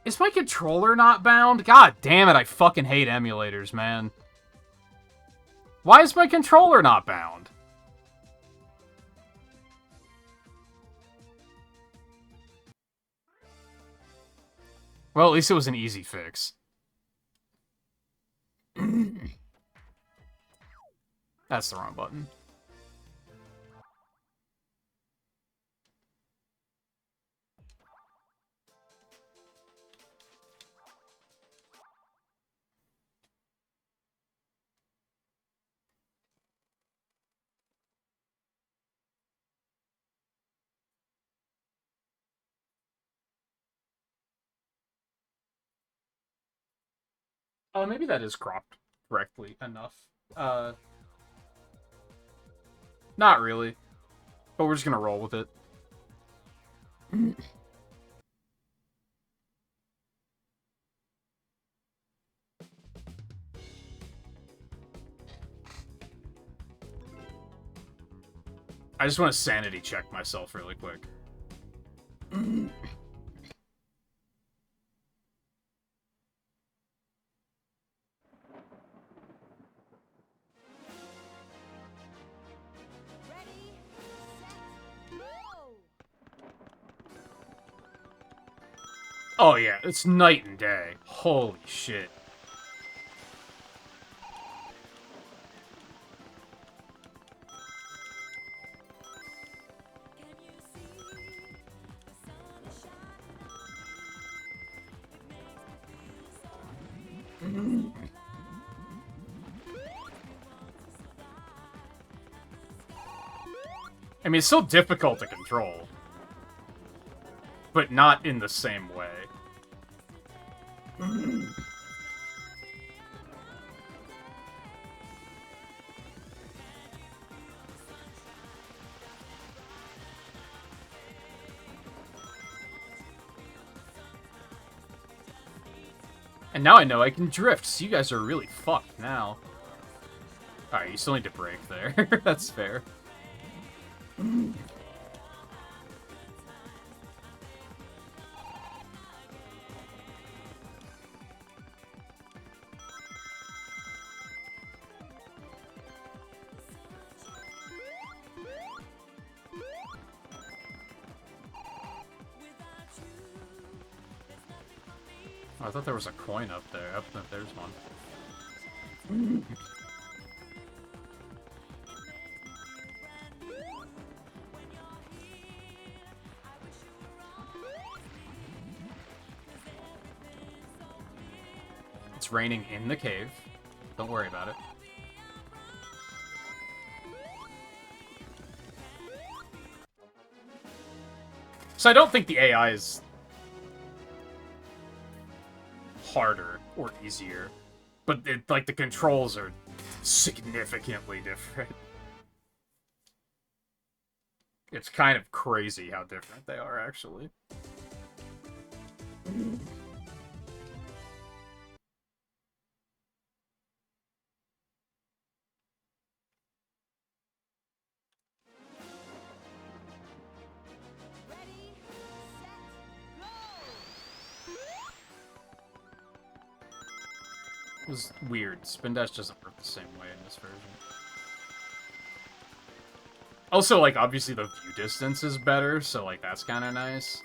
Is my controller not bound? God damn it, I fucking hate emulators, man. Why is my controller not bound? Well, at least it was an easy fix. That's the wrong button. Oh, maybe that is cropped correctly enough. Not really. But we're just gonna roll with it. I just want to sanity check myself really quick. Ready, set, go! Oh yeah, it's night and day. Holy shit. Can you see the sun is shining on me? It I mean, it's still difficult to control. But not in the same way. And now I know I can drift, so you guys are really fucked now. Alright, you still need to brake there. That's fair. Oh, I thought there was a coin up there. Up no, there's one. It's raining in the cave. Don't worry about it. So I don't think the AI is harder or easier, but like the controls are significantly different. It's kind of crazy how different they are, actually. Ready, set, go! It was weird. Spin dash doesn't work the same way in this version. Also, like, obviously the view distance is better, so, like, that's kind of nice.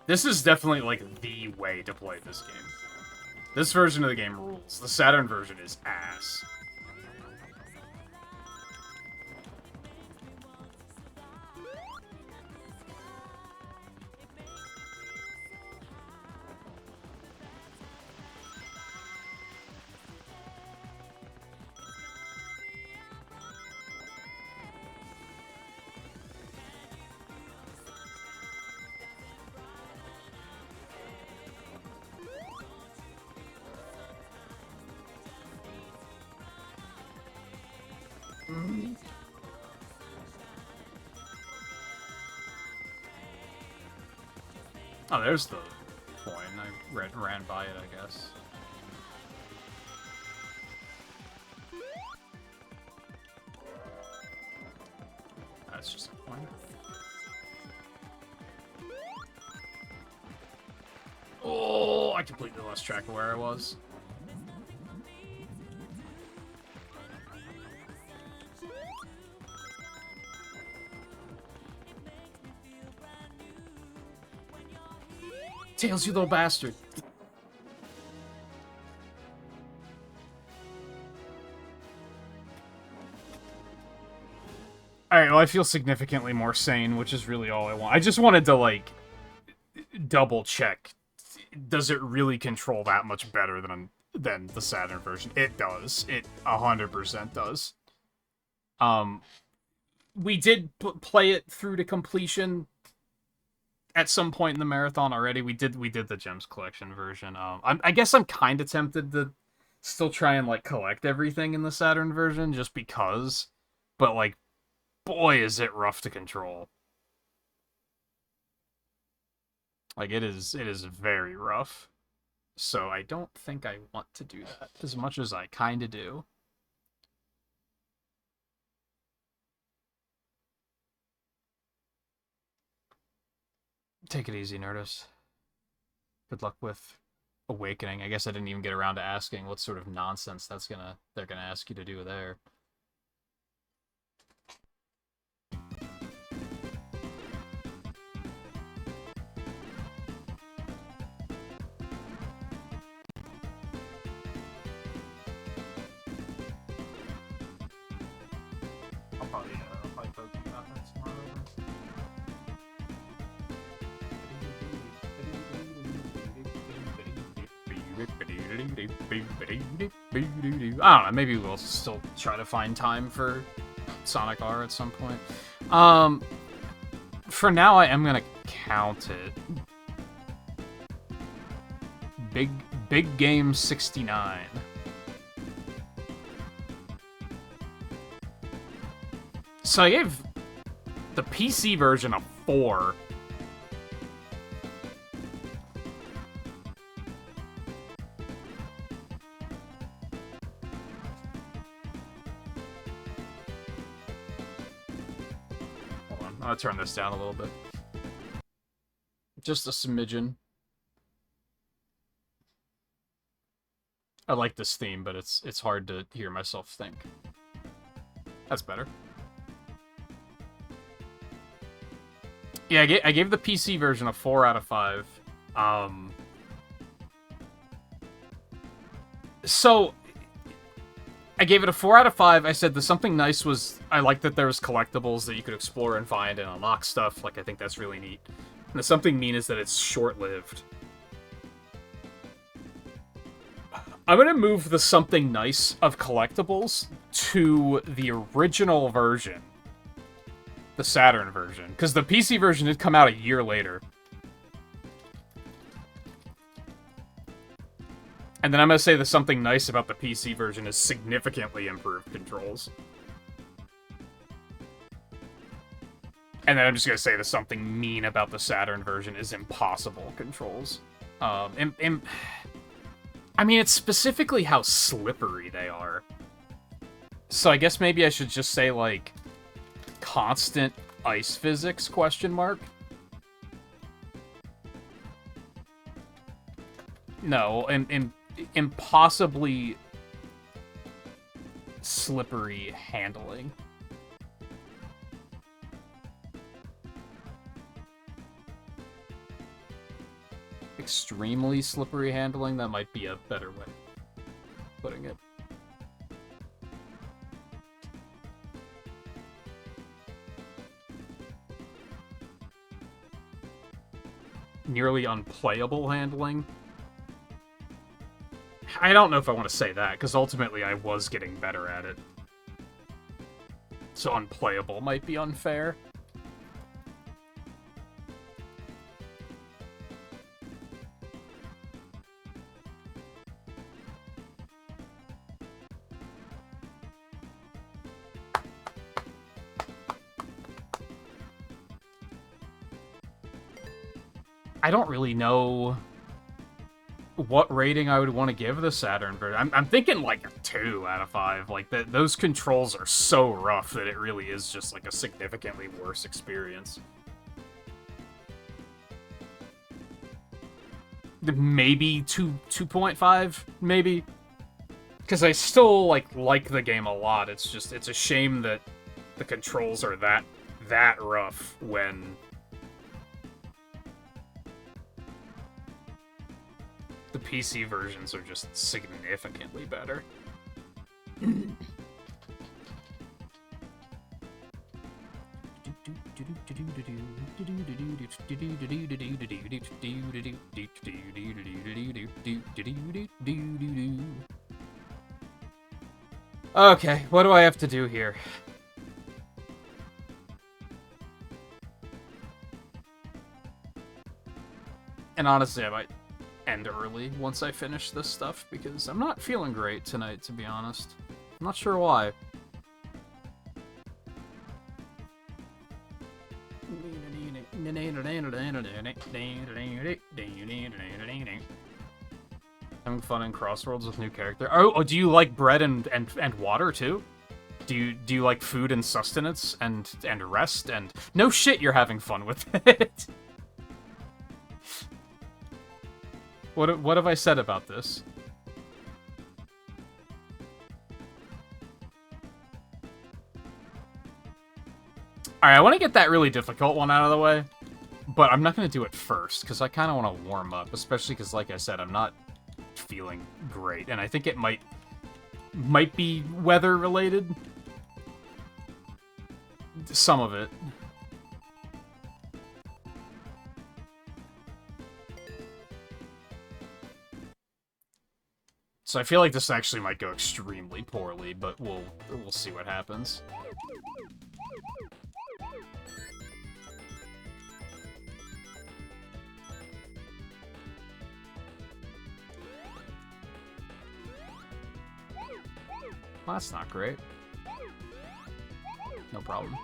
This is definitely, like, the way to play this game. This version of the game rules. The Saturn version is ass. Oh, there's the coin. I ran by it, I guess. That's just a coin. Oh, I completely lost track of where I was. Tails, you little bastard. Alright, well, I feel significantly more sane, which is really all I want. I just wanted to, like, double check. Does it really control that much better than the Saturn version? It does. It 100% does. We did play it through to completion at some point in the marathon already. We did the Gems Collection version. I guess I'm kind of tempted to still try and, like, collect everything in the Saturn version just because. But, like, boy, is it rough to control. Like, it is very rough. So I don't think I want to do that as much as I kind of do. Take it easy, Nerdist. Good luck with Awakening. I guess I didn't even get around to asking what sort of nonsense they're gonna ask you to do there. I'll probably poke you about that tomorrow. I don't know, maybe we'll still try to find time for Sonic R at some point. For now, I am gonna count it. Big Game 69. So I gave the PC version a 4. Hold on, I'm gonna turn this down a little bit. Just a smidgen. I like this theme, but it's hard to hear myself think. That's better. Yeah, I gave the PC version a 4 out of 5. So, I gave it a 4 out of 5. I said the something nice was, I liked that there was collectibles that you could explore and find and unlock stuff. Like, I think that's really neat. And the something mean is that it's short-lived. I'm gonna move the something nice of collectibles to the original version. The Saturn version. Because the PC version did come out a year later. And then I'm gonna say the something nice about the PC version is significantly improved controls. And then I'm just gonna say the something mean about the Saturn version is impossible controls. I mean, it's specifically how slippery they are. So I guess maybe I should just say, like, constant ice physics, question mark? No, impossibly slippery handling. Extremely slippery handling, that might be a better way of putting it. Nearly unplayable handling. I don't know if I want to say that, because ultimately I was getting better at it. So unplayable might be unfair. I don't really know what rating I would want to give the Saturn version. I'm thinking like a 2 out of 5. Like, those controls are so rough that it really is just like a significantly worse experience. Maybe 2.5, maybe. Because I still like the game a lot. It's just, it's a shame that the controls are that rough when the PC versions are just significantly better. Okay, what do I have to do here? And honestly, I might end early once I finish this stuff, because I'm not feeling great tonight, to be honest. I'm not sure why. Having fun in Crossworlds with new character. Oh, do you like bread and water too? Do you like food and sustenance and rest and no shit, you're having fun with it. What have I said about this? Alright, I want to get that really difficult one out of the way, but I'm not going to do it first, because I kind of want to warm up, especially because, like I said, I'm not feeling great, and I think it might be weather-related. Some of it. So I feel like this actually might go extremely poorly, but we'll see what happens. Well, that's not great. No problem.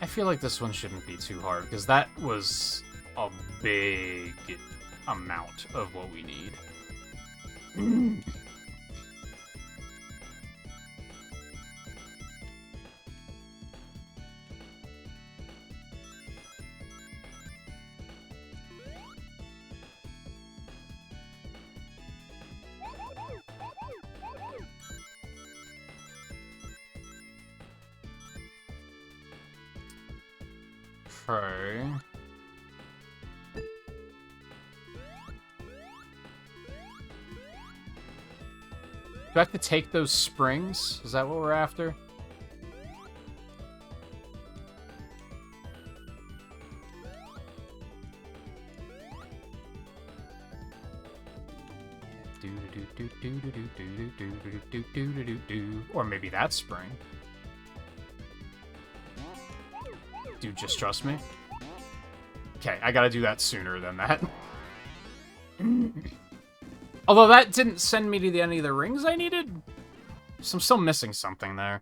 I feel like this one shouldn't be too hard, because that was a big amount of what we need. Okay. Do I have to take those springs? Is that what we're after? Or maybe that spring. Dude, just trust me. Okay, I gotta do that sooner than that. Although that didn't send me to any of the rings I needed. So I'm still missing something there.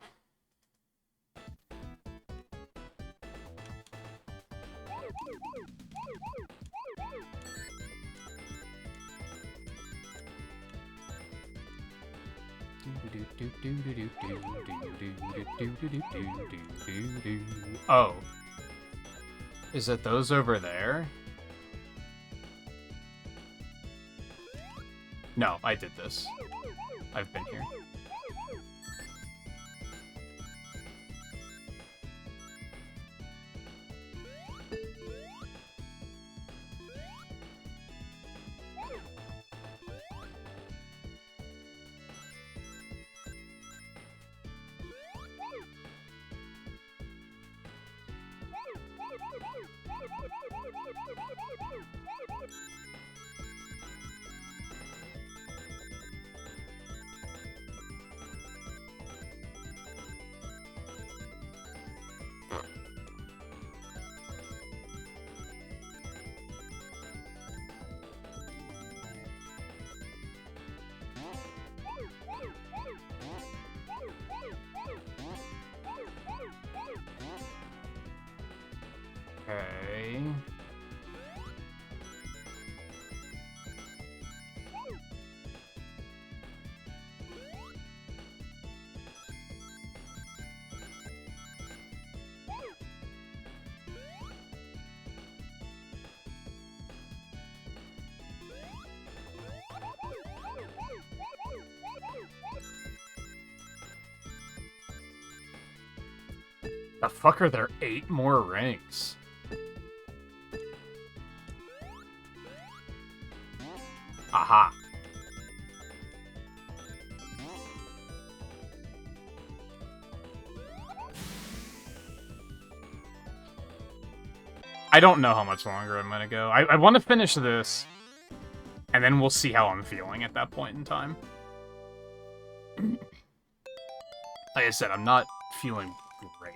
Oh. Is it those over there? No, I did this. I've been here. Okay. The fuck are there 8 more rings? Aha. I don't know how much longer I'm gonna go. I want to finish this, and then we'll see how I'm feeling at that point in time. Like I said, I'm not feeling great.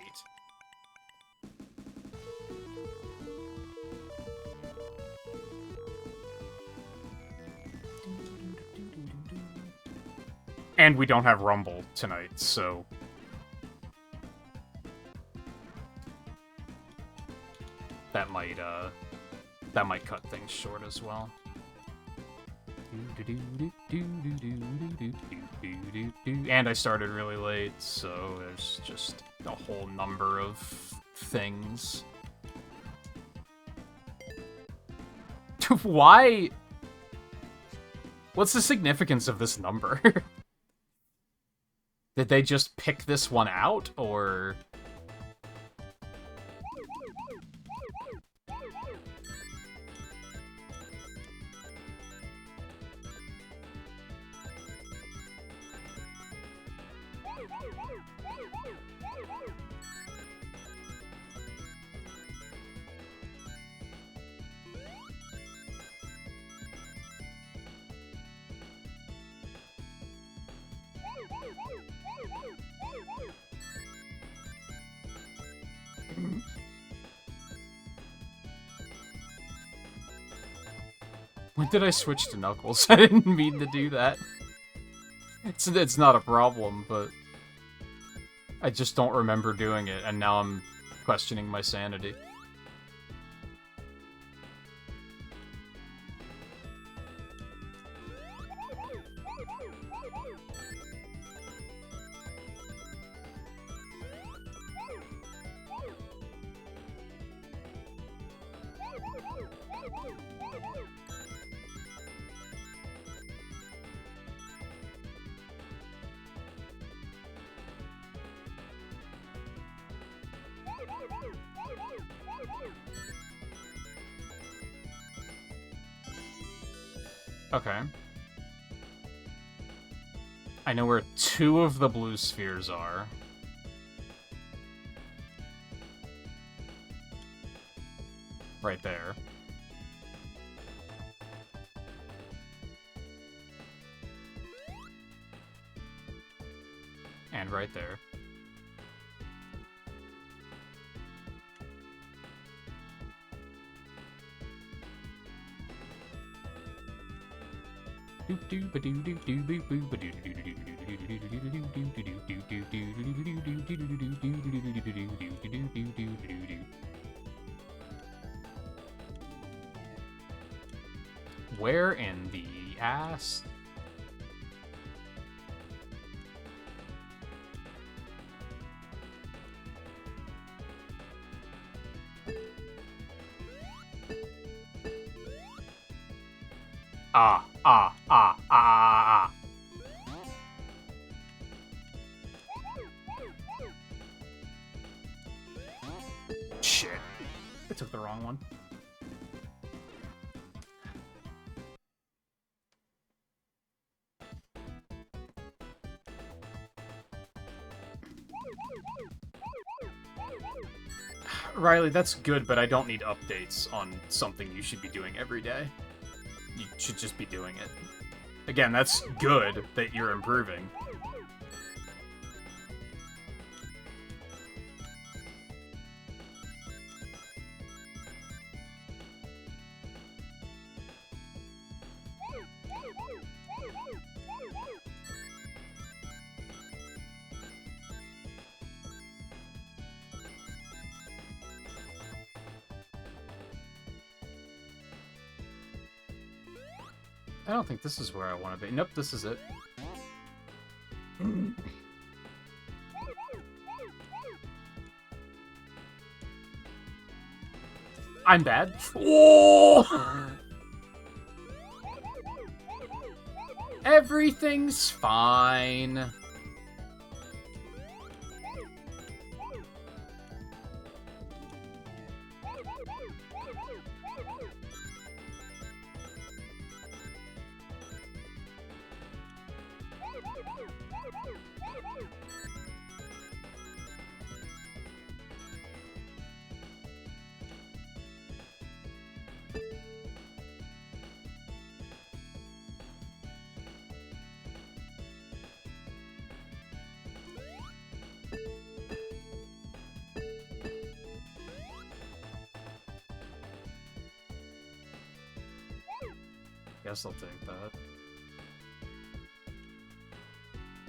And we don't have Rumble tonight, so... That might cut things short as well. And I started really late, so there's just a whole number of things. Why? What's the significance of this number? Did they just pick this one out, or... When did I switch to Knuckles? I didn't mean to do that. It's not a problem, but... I just don't remember doing it, and now I'm questioning my sanity. Okay. I know where 2 of the blue spheres are. Right there. And right there. Where in the ass? Ah. Shit. I took the wrong one. Riley, that's good, but I don't need updates on something you should be doing every day. You should just be doing it. Again, that's good that you're improving. I don't think this is where I want to be. Nope, this is it. I'm bad. Oh! Everything's fine. Guess I'll take that.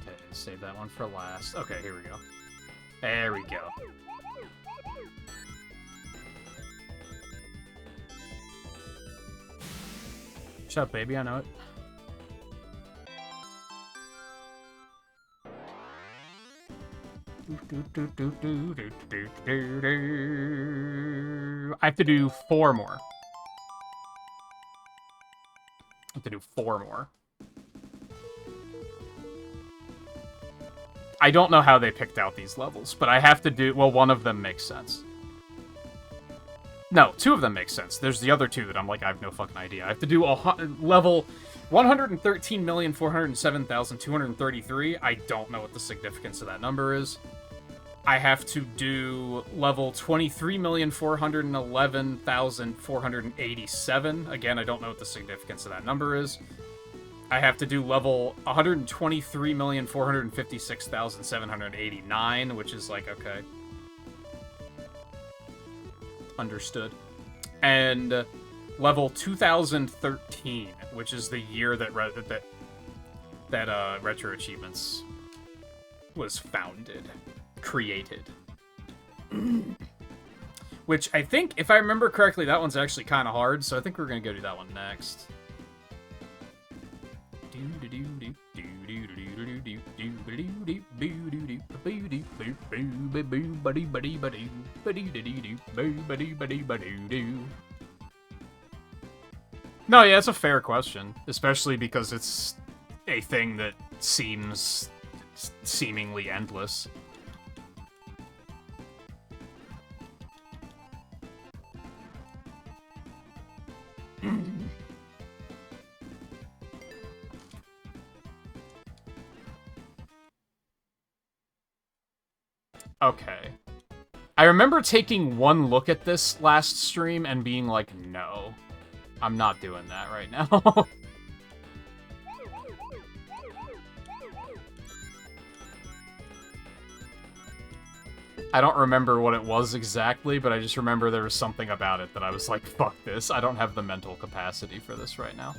Okay, save that one for last. Okay, here we go. There we go. Shut up, baby, I know it. I have to do 4 more. have to do 4 more. I don't know how they picked out these levels, but I have to do... Well, one of them makes sense. No, 2 of them make sense. There's the other 2 that I'm like, I have no fucking idea. I have to do level 113,407,233. I don't know what the significance of that number is. I have to do level 23,411,487. Again, I don't know what the significance of that number is. I have to do level 123,456,789, which is like, okay. Understood. And level 2013, which is the year that Retro Achievements was founded. Created. Which I think, if I remember correctly, that one's actually kind of hard, so I think we're going to go do that one next. No, yeah, it's a fair question, especially because it's a thing that seems seemingly endless. Okay. I remember taking one look at this last stream and being like, no, I'm not doing that right now. I don't remember what it was exactly, but I just remember there was something about it that I was like, fuck this. I don't have the mental capacity for this right now.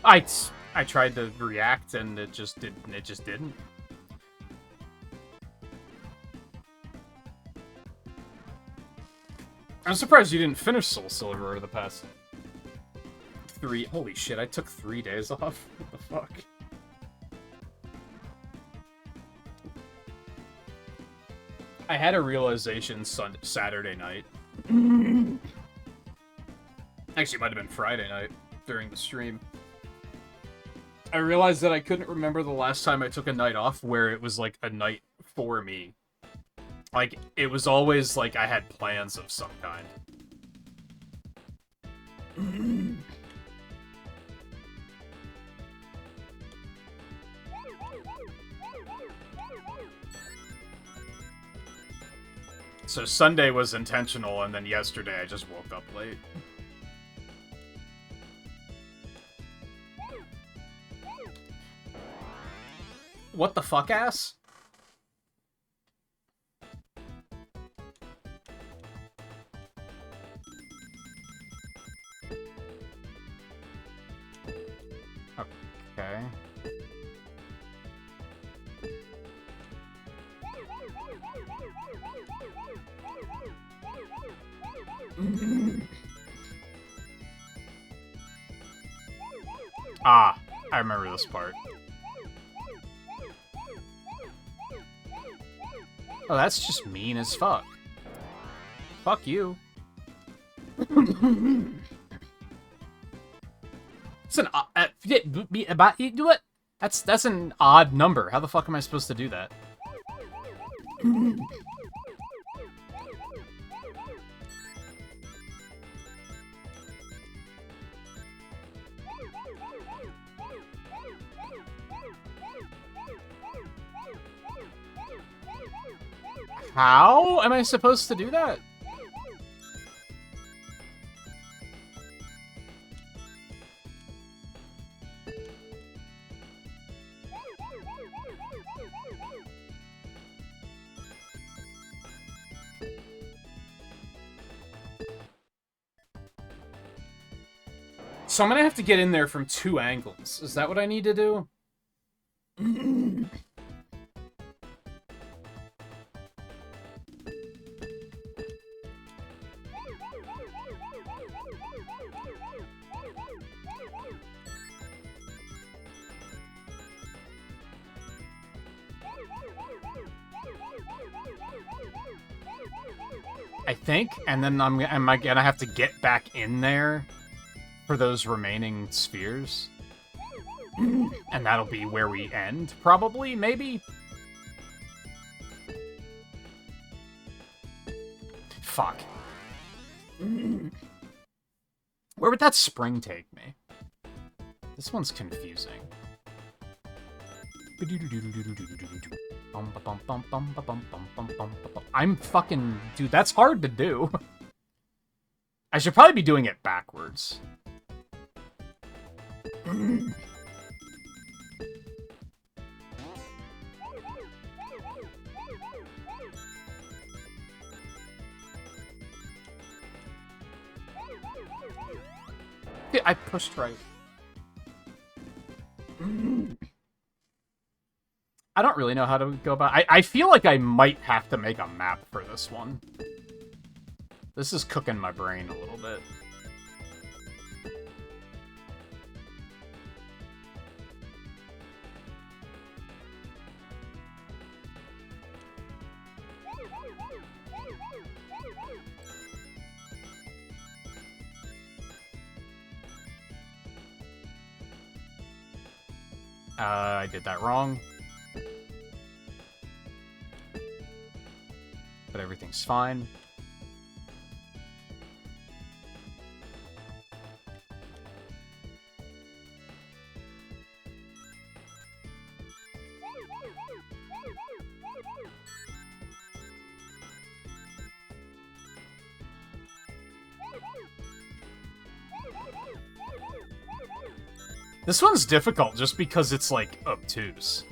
Okay. I tried to react and it just didn't. I'm surprised you didn't finish Soul Silver over the past 3... Holy shit, I took 3 days off? What the fuck? I had a realization Saturday night. Actually, it might have been Friday night during the stream. I realized that I couldn't remember the last time I took a night off where it was like a night for me. Like, it was always like I had plans of some kind. So Sunday was intentional, and then yesterday I just woke up late. What the fuck, ass? Okay. Ah, I remember this part. Oh, that's just mean as fuck. Fuck you. It's an what? That's an odd number. How the fuck am I supposed to do that? How am I supposed to do that? So I'm gonna have to get in there from 2 angles. Is that what I need to do? I think, and then am I gonna have to get back in there for those remaining spheres? And that'll be where we end, probably, maybe? Fuck. Where would that spring take me? This one's confusing. I'm fucking... Dude, that's hard to do. I should probably be doing it backwards. Yeah, I pushed right. I don't really know how to go about... I feel like I might have to make a map for this one. This is cooking my brain a little bit. I did that wrong. But everything's fine. This one's difficult just because it's, like, obtuse.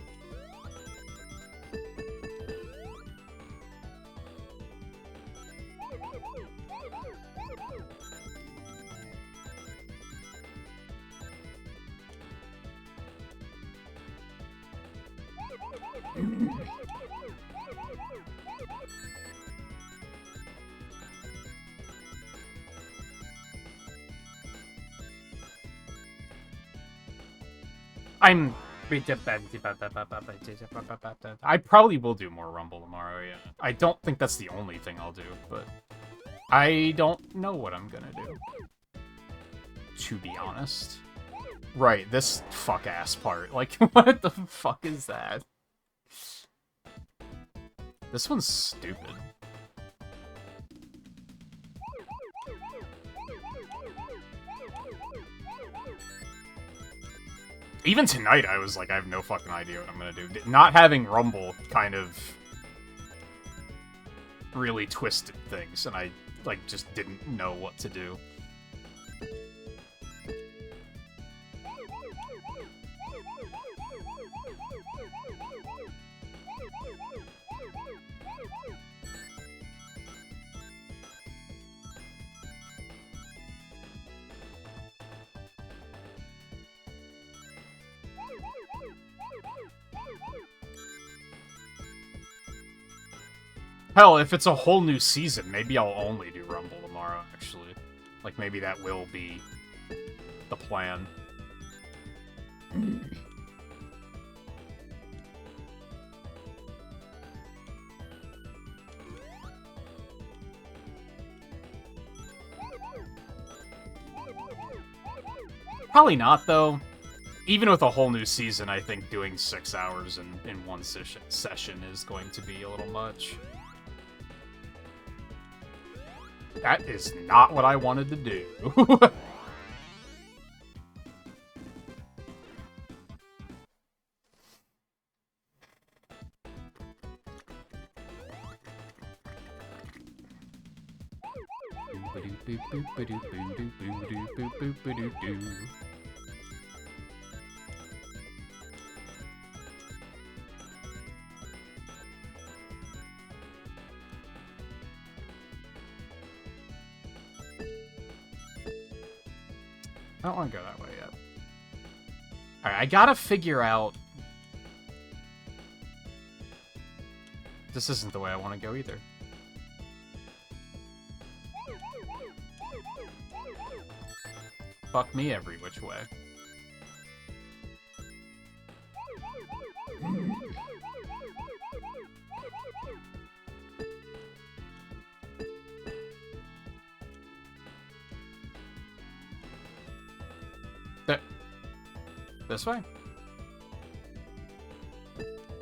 I probably will do more Rumble tomorrow, yeah. I don't think that's the only thing I'll do, but I don't know what I'm gonna do. To be honest. Right, this fuck-ass part. Like, what the fuck is that? This one's stupid. Even tonight, I was like, I have no fucking idea what I'm gonna do. Not having Rumble kind of really twisted things, and I, like, just didn't know what to do. Hell, if it's a whole new season, maybe I'll only do Rumble tomorrow, actually. Like, maybe that will be the plan. Probably not, though. Even with a whole new season, I think doing 6 hours in one session is going to be a little much. That is not what I wanted to do. I don't want to go that way yet. Alright, I gotta figure out... This isn't the way I want to go either. Fuck me every which way. This way?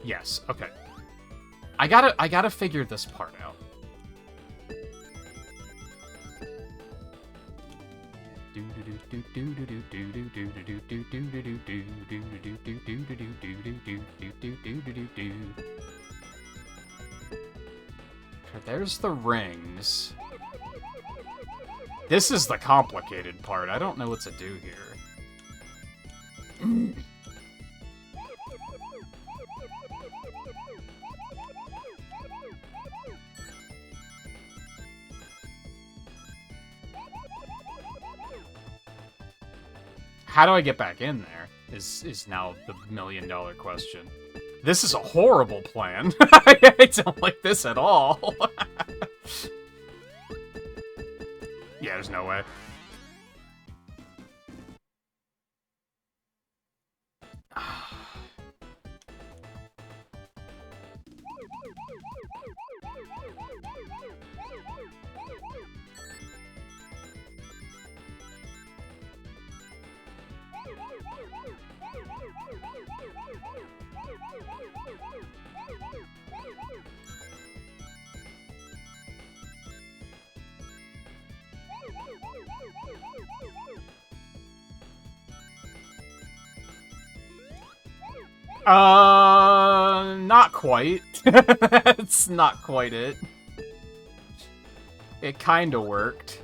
Yes, okay. I gotta figure this part out. There's the rings. This is the complicated part. I don't know what to do here. How do I get back in there? Is now the $1,000,000 question. This is a horrible plan. I don't like this at all. Yeah, there's no way. Not quite. That's not quite it. It kinda worked.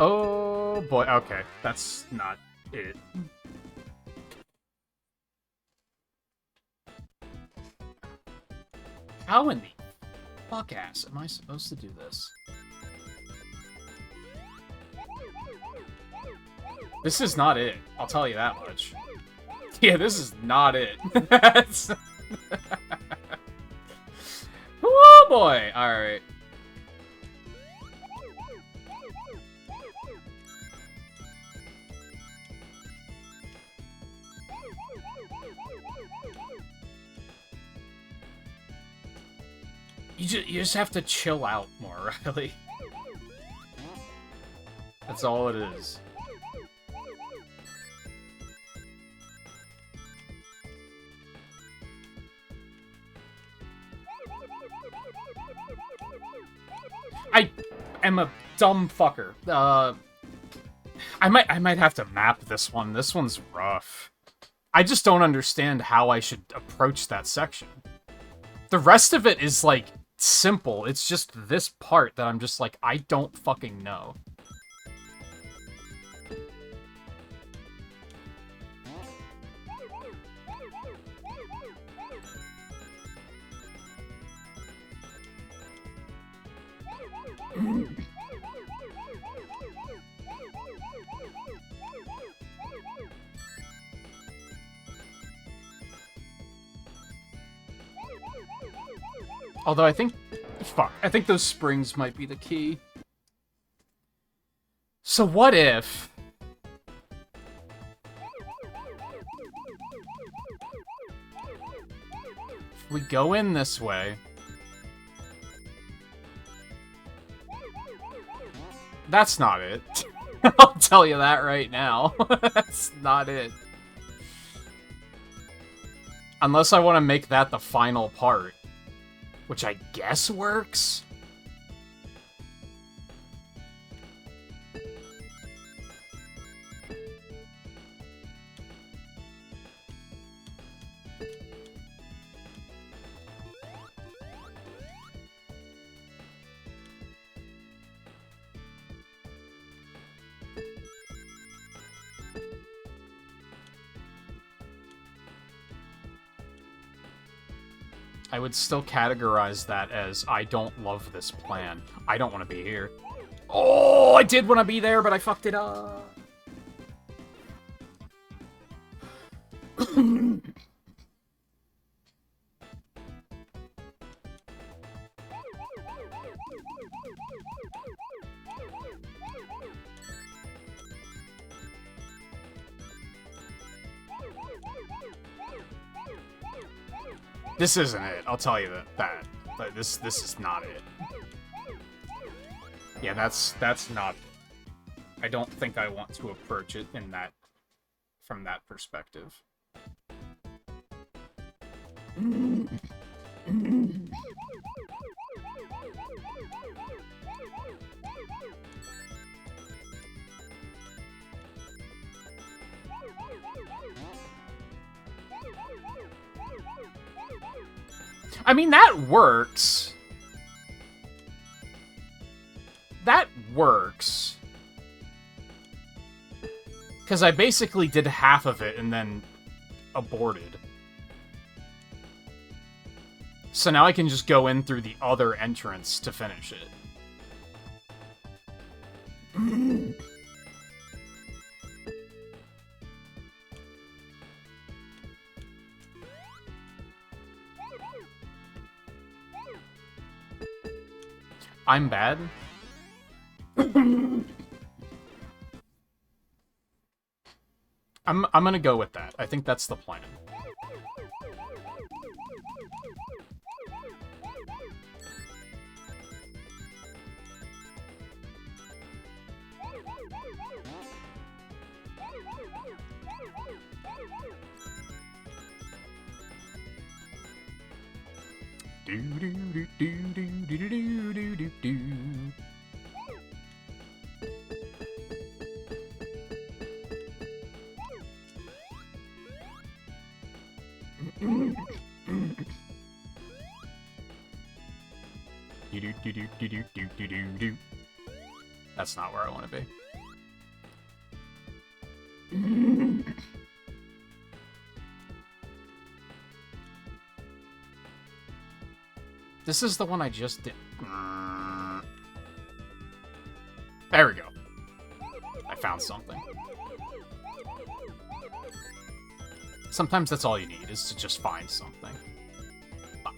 Oh boy, okay. That's not it. How in the fuck ass am I supposed to do this? This is not it. I'll tell you that much. Yeah, this is not it. Oh boy! Alright. You just have to chill out more, Riley. That's all it is. I am a dumb fucker. I might have to map this one. This one's rough. I just don't understand how I should approach that section. The rest of it is, like, simple. It's just this part that I'm just like, I don't fucking know. Although I think... Fuck. I think those springs might be the key. So what if... we go in this way... That's not it. I'll tell you that right now. That's not it. Unless I want to make that the final part. Which I guess works? I would still categorize that as I don't love this plan. I don't want to be here. Oh, I did want to be there, but I fucked it up. This isn't it. I'll tell you that. This is not it. Yeah, that's not it. I don't think I want to approach it in that from that perspective. I mean, that works. That works. Because I basically did half of it and then aborted. So now I can just go in through the other entrance to finish it. I'm bad? I'm gonna go with that. I think that's the plan. Do do do do do do do do do do. Do. That's not where I want to be. This is the one I just did. There we go. I found something. Sometimes that's all you need, is to just find something. Fuck.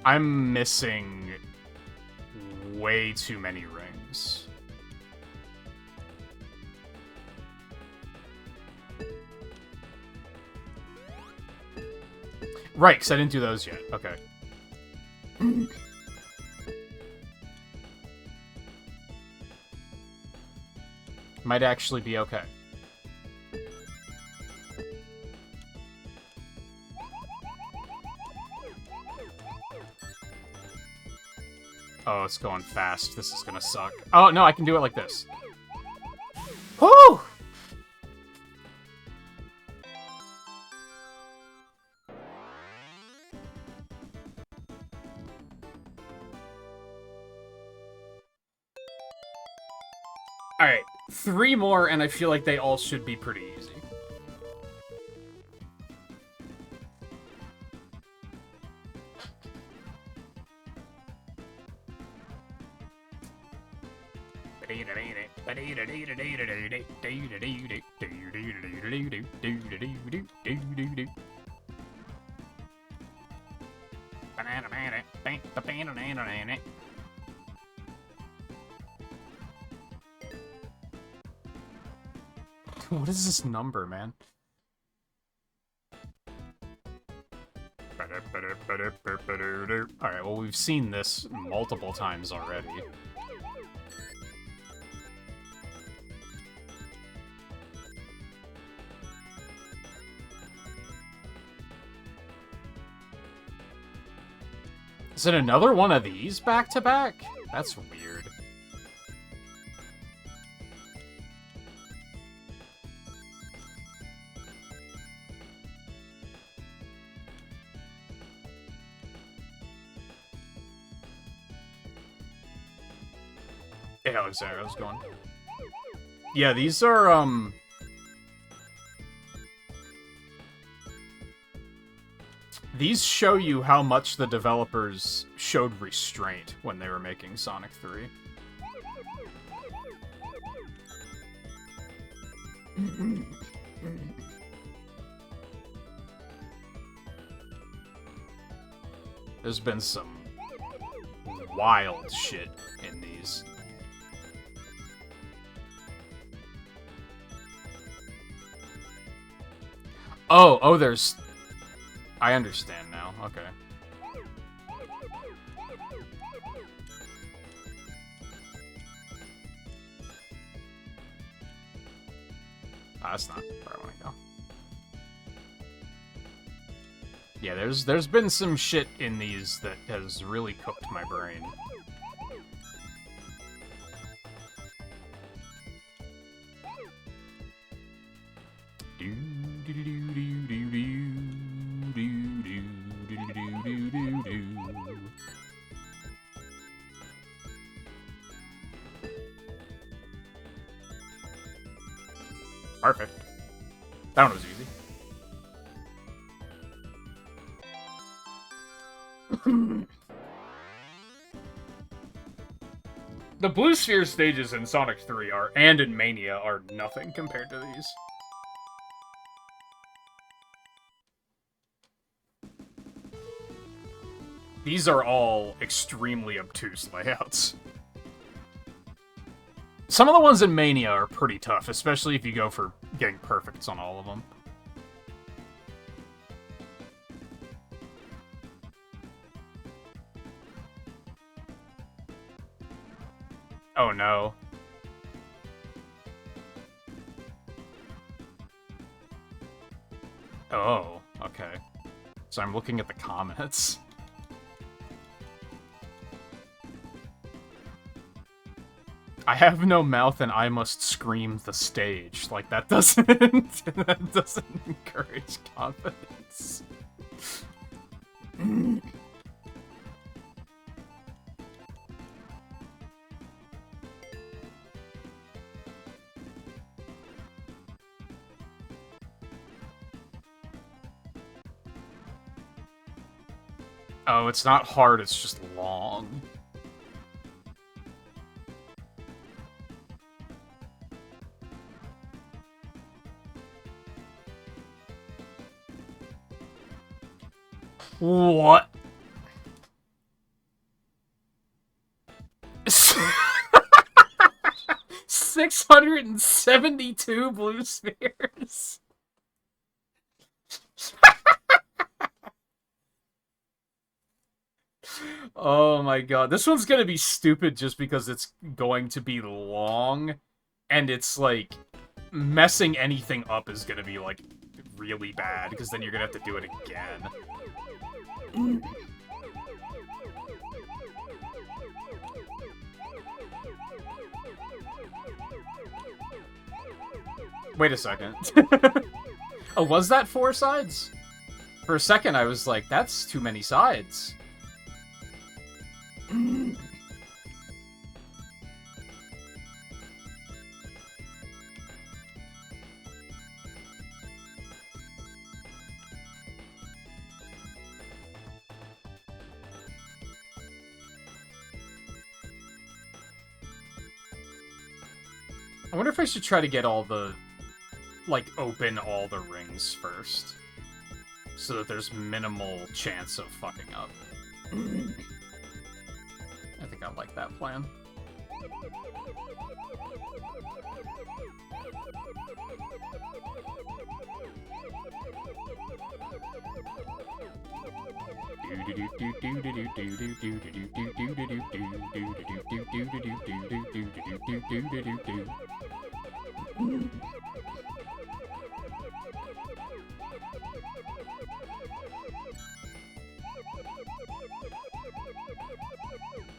I'm missing way too many rings. Right, because I didn't do those yet. Okay. Might actually be okay. Oh, it's going fast. This is gonna suck. Oh, no, I can do it like this. Whoo! Alright, 3 more, and I feel like they all should be pretty easy. What is this number, man? Alright, well, we've seen this multiple times already. Is it another one of these back-to-back? That's weird. Hey, Alexander, how's it going? Yeah, these are, these show you how much the developers showed restraint when they were making Sonic 3. There's been some wild shit in these. Oh, there's... I understand now, okay. That's not where I want to go. Yeah, there's been some shit in these that has really cooked my brain. Perfect. That one was easy. The Blue Sphere stages in Sonic 3 and in Mania are nothing compared to these. These are all extremely obtuse layouts. Some of the ones in Mania are pretty tough, especially if you go for getting perfects on all of them. Oh no. Oh, okay. So I'm looking at the comments. I have no mouth and I must scream the stage. Like, that doesn't... that doesn't encourage confidence. Oh, it's not hard, it's just long. What? $672 blue spheres. Oh my god. This one's gonna be stupid just because it's going to be long, and it's like messing anything up is gonna be like really bad because then you're gonna have to do it again. Wait a second. Oh, was that 4 sides? For a second, I was like, that's too many sides. I wonder if I should try to get all the... like, open all the rings first. So that there's minimal chance of fucking up. I think I like that plan.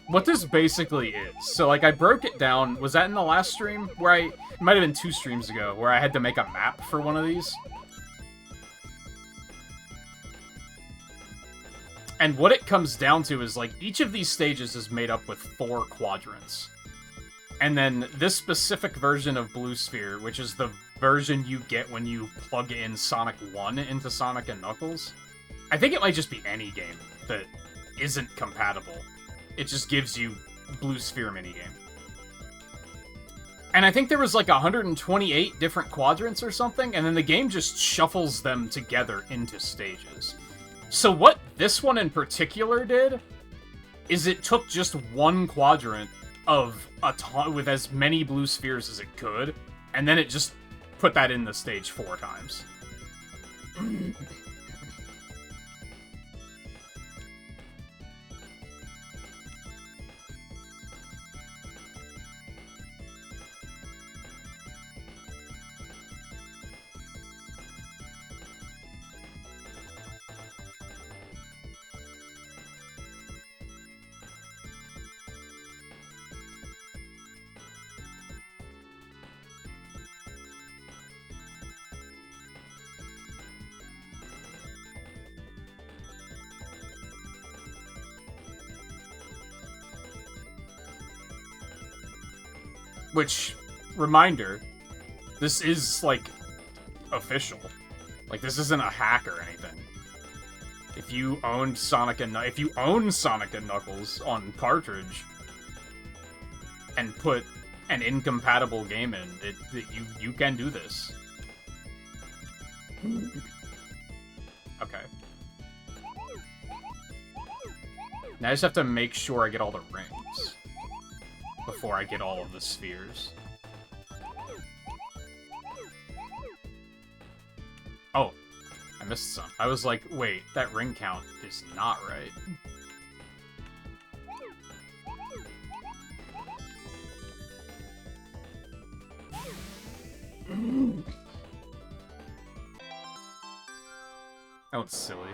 What this basically is, so like I broke it down, was that in the last stream? Where it might have been 2 streams ago, where I had to make a map for one of these. And what it comes down to is, like, each of these stages is made up with 4 quadrants. And then this specific version of Blue Sphere, which is the version you get when you plug in Sonic 1 into Sonic & Knuckles, I think it might just be any game that isn't compatible. It just gives you Blue Sphere minigame. And I think there was like 128 different quadrants or something, and then the game just shuffles them together into stages. So what this one in particular did is it took just one quadrant of a ton with as many blue spheres as it could, and then it just put that in the stage 4 times. Which, reminder, this is, like, official. Like, this isn't a hack or anything. If you owned if you own Sonic and Knuckles on cartridge and put an incompatible game in, you can do this. Okay. Now I just have to make sure I get all the rings before I get all of the spheres. Oh, I missed some. I was like, wait, that ring count is not right. That one's silly.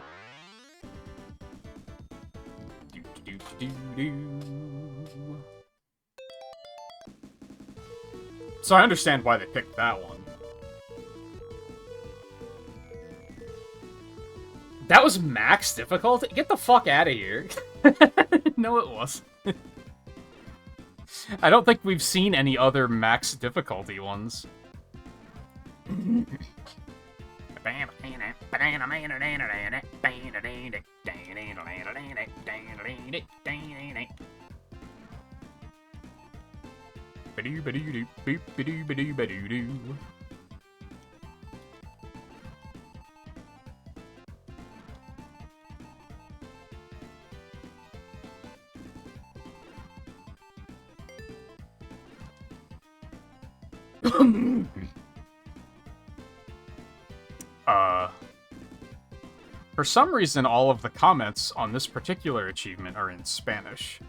So I understand why they picked that one. That was max difficulty? Get the fuck out of here. No, it wasn't. I don't think we've seen any other max difficulty ones. For some reason, all of the comments on this particular achievement are in Spanish.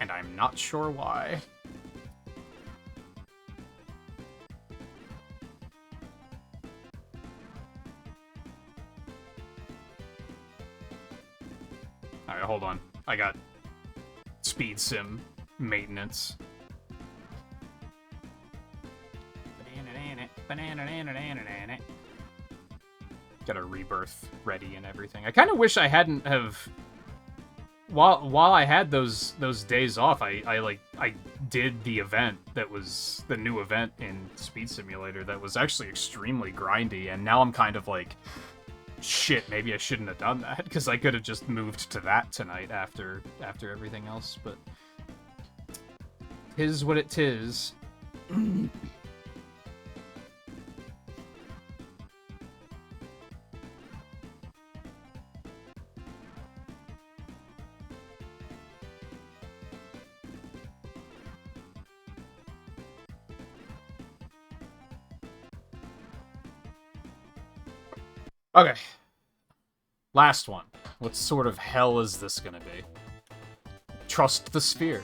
And I'm not sure why. Alright, hold on. I got speed sim maintenance. Got a rebirth ready and everything. I kind of wish I hadn't have... While I had those days off, I did the event that was the new event in Speed Simulator that was actually extremely grindy, and now I'm kind of like, shit, maybe I shouldn't have done that, because I could have just moved to that tonight after everything else, but... 'Tis what it 'tis. Okay. Last one. What sort of hell is this gonna be? Trust the sphere.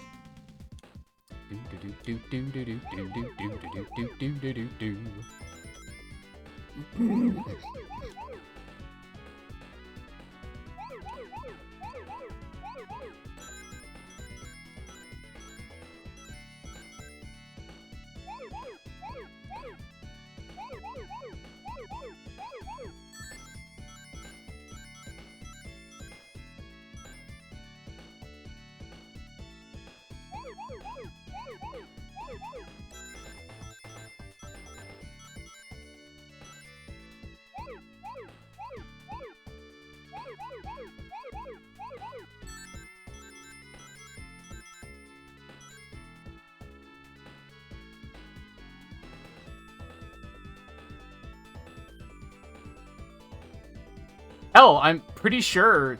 Hell, I'm pretty sure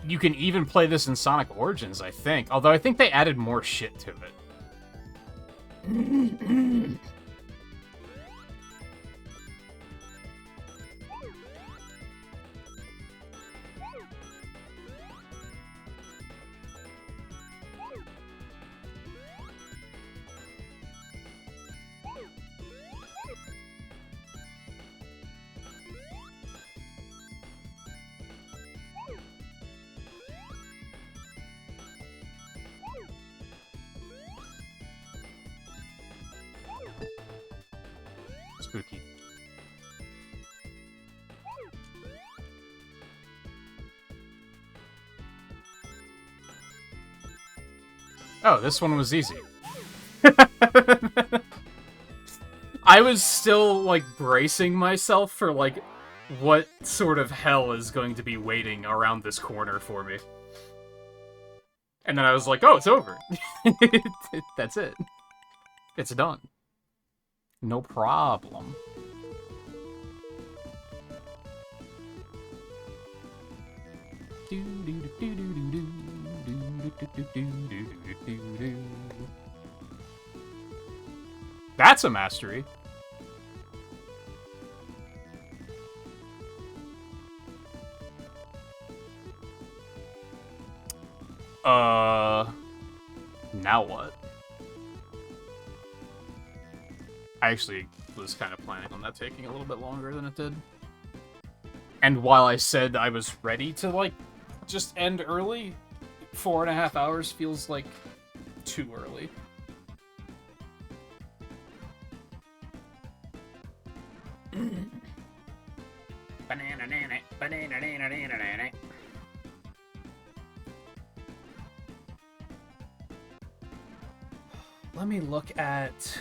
you can even play this in Sonic Origins, I think. Although I think they added more shit to it. Spooky. Oh, this one was easy. I was still, like, bracing myself for, like, what sort of hell is going to be waiting around this corner for me. And then I was like, oh, it's over. That's it. It's done. No problem. That's a mastery. Now what? I actually was kind of planning on that taking a little bit longer than it did. And while I said I was ready to, like, just end early, 4.5 hours feels like too early. Let me look at...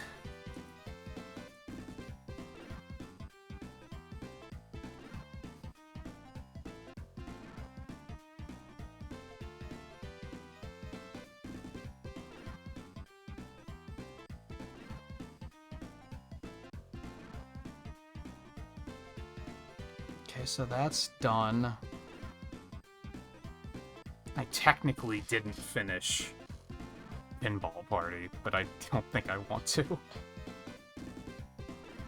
Okay, so that's done. I technically didn't finish Pinball Party, but I don't think I want to.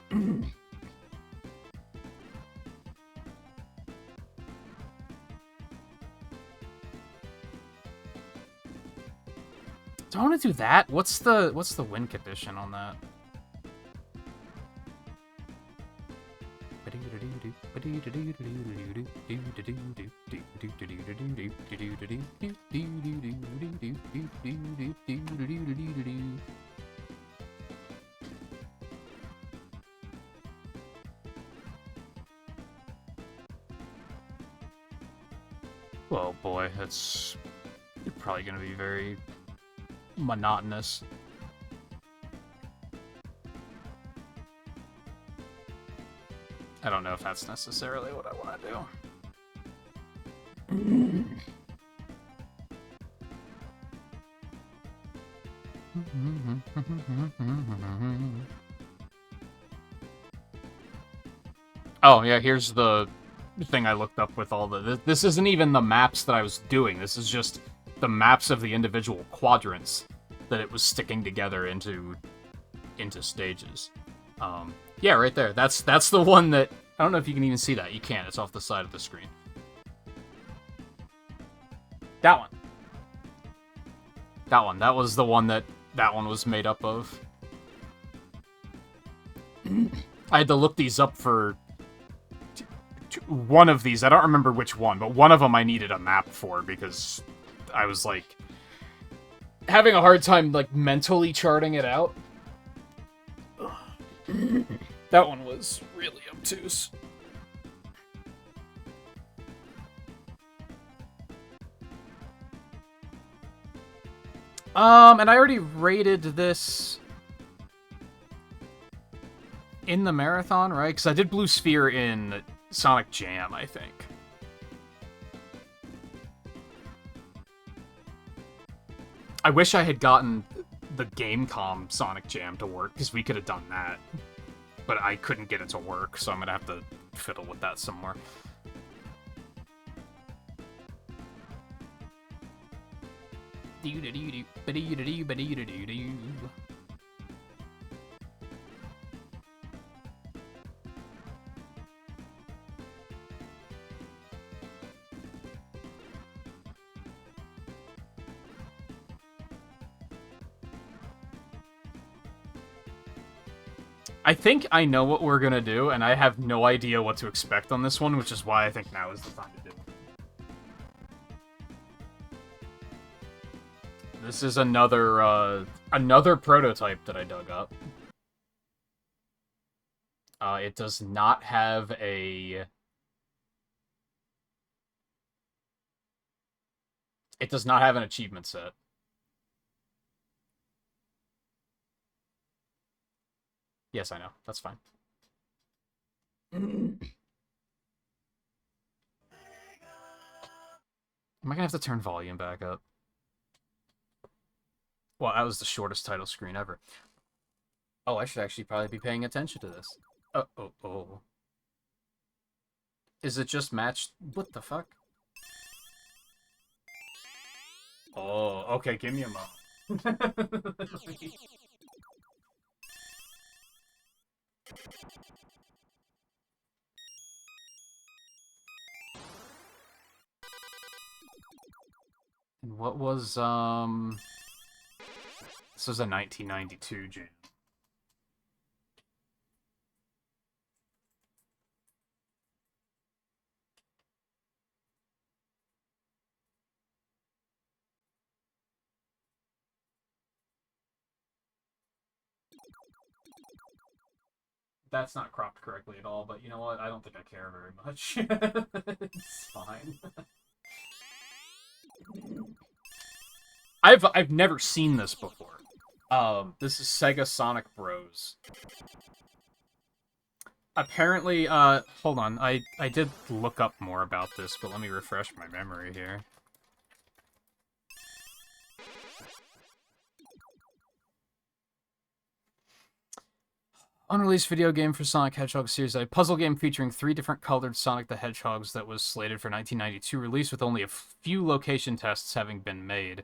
Do I want to do that? What's the win condition on that? Oh boy, that's probably going to be very monotonous. I don't know if that's necessarily what I want to do. Oh, yeah, here's the thing I looked up with all the... This isn't even the maps that I was doing. This is just the maps of the individual quadrants that it was sticking together into stages. Yeah, right there. That's the one that I don't know if you can even see that. You can't. It's off the side of the screen. That one. That one. That was the one that one was made up of. I had to look these up for one of these. I don't remember which one, but one of them I needed a map for because I was, like, having a hard time, like, mentally charting it out. That one was really obtuse. And I already rated this in the marathon, right? Because I did Blue Sphere in Sonic Jam, I think. I wish I had gotten the Gamecom Sonic Jam to work, because we could have done that. But I couldn't get it to work, so I'm going to have to fiddle with that some more. I think I know what we're gonna do, and I have no idea what to expect on this one, which is why I think now is the time to do it. This is another prototype that I dug up. It does not have a... It does not have an achievement set. Yes, I know. That's fine. Am I gonna have to turn volume back up? Well, that was the shortest title screen ever. Oh, I should actually probably be paying attention to this. Oh. Is it just matched? What the fuck? Oh, okay, give me a moment. And what was, This was a 1992 jam. That's not cropped correctly at all, but you know what? I don't think I care very much. It's fine. I've never seen this before. This is SegaSonic Bros. Apparently, hold on. I did look up more about this, but let me refresh my memory here. Unreleased video game for Sonic Hedgehog series, a puzzle game featuring 3 different colored Sonic the Hedgehogs that was slated for 1992 release, with only a few location tests having been made.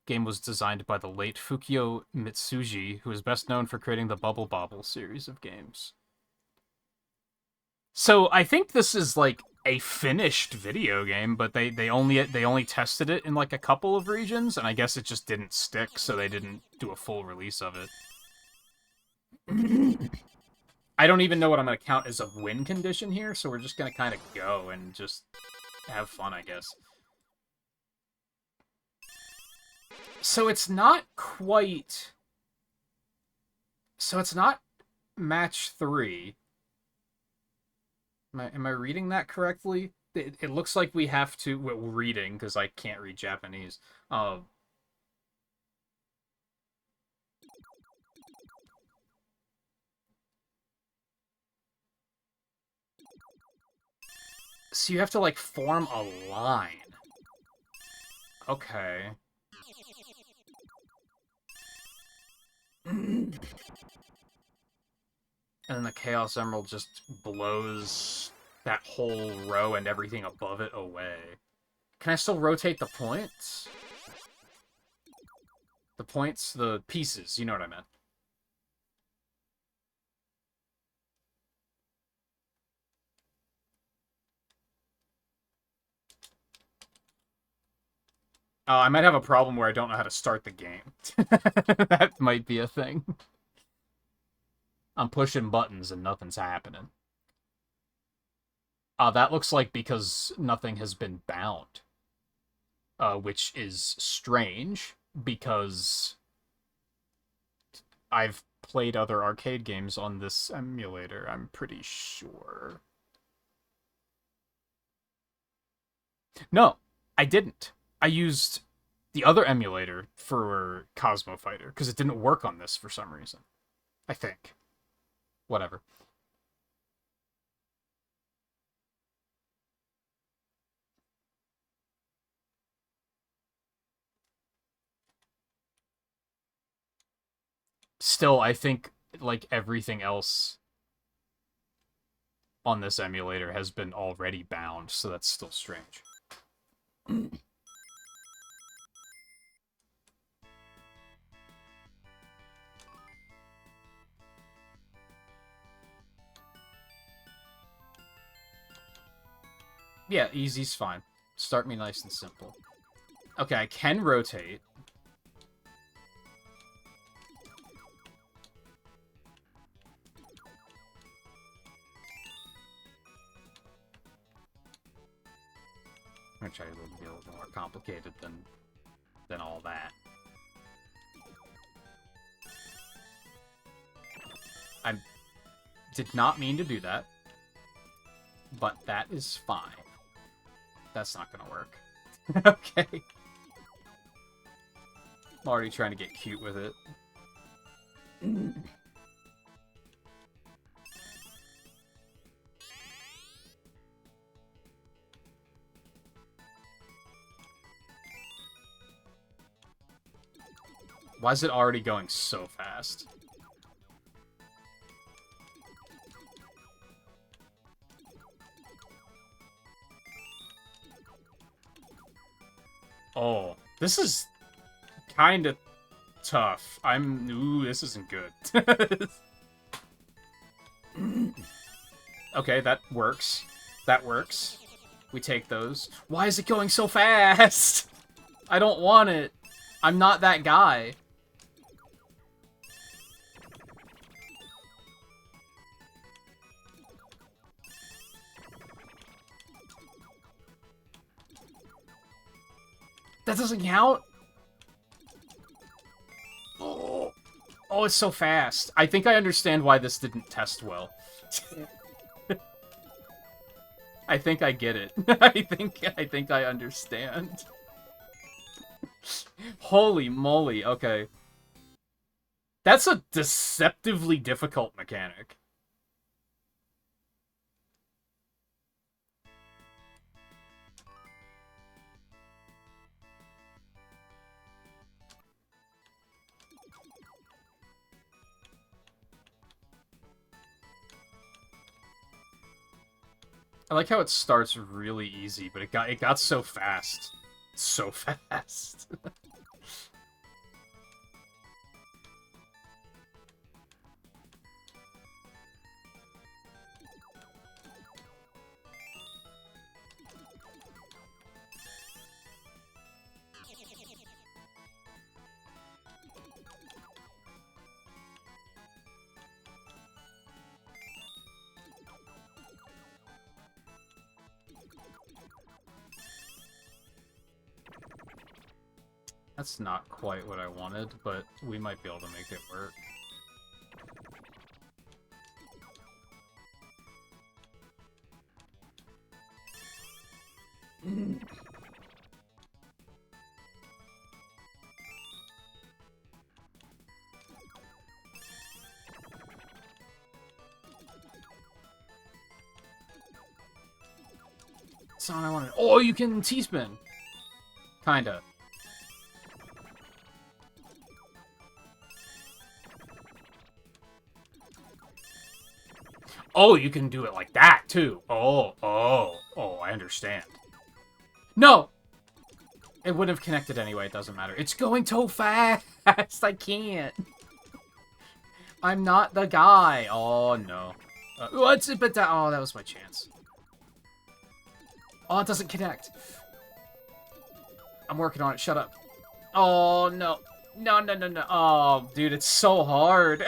Game was designed by the late Fukio Mitsuji, who is best known for creating the Bubble Bobble series of games. So I think this is like a finished video game, but they only tested it in like a couple of regions, and I guess it just didn't stick, so they didn't do a full release of it. I don't even know what I'm going to count as a win condition here, so we're just going to kind of go and just have fun, I guess. So it's not quite... So it's not match 3. Am I reading that correctly? It looks like we have to... Well, reading, because I can't read Japanese. So you have to, like, form a line. Okay. And then the Chaos Emerald just blows that whole row and everything above it away. Can I still rotate the points? The points, the pieces, you know what I meant. I might have a problem where I don't know how to start the game. That might be a thing. I'm pushing buttons and nothing's happening. That looks like because nothing has been bound. Which is strange, because I've played other arcade games on this emulator, I'm pretty sure. No, I didn't. I used the other emulator for Cosmo Fighter, because it didn't work on this for some reason. I think. Whatever. Still, I think, like, everything else on this emulator has been already bound, so that's still strange. Yeah, easy's fine. Start me nice and simple. Okay, I can rotate. I'm gonna try to be a little more complicated than all that. I did not mean to do that, but that is fine. That's not gonna work. Okay. I'm already trying to get cute with it. Why is it already going so fast? Oh, this is kind of tough. Ooh, this isn't good. Okay, that works. That works. We take those. Why is it going so fast? I don't want it. I'm not that guy. That doesn't count? Oh. Oh, it's so fast. I think I understand why this didn't test well. I think I get it. I think I understand. Holy moly, okay. That's a deceptively difficult mechanic. I like how it starts really easy, but it got so fast. So fast. That's not quite what I wanted, but we might be able to make it work. That's not what I wanted. Oh, you can T-spin! Kinda. Oh, you can do it like that, too. Oh, I understand. No! It wouldn't have connected anyway, it doesn't matter. It's going too fast! I can't. I'm not the guy. Oh, no. What's it? But that, oh, that was my chance. Oh, it doesn't connect. I'm working on it. Shut up. Oh, no. No, no, no, no. Oh, dude, it's so hard.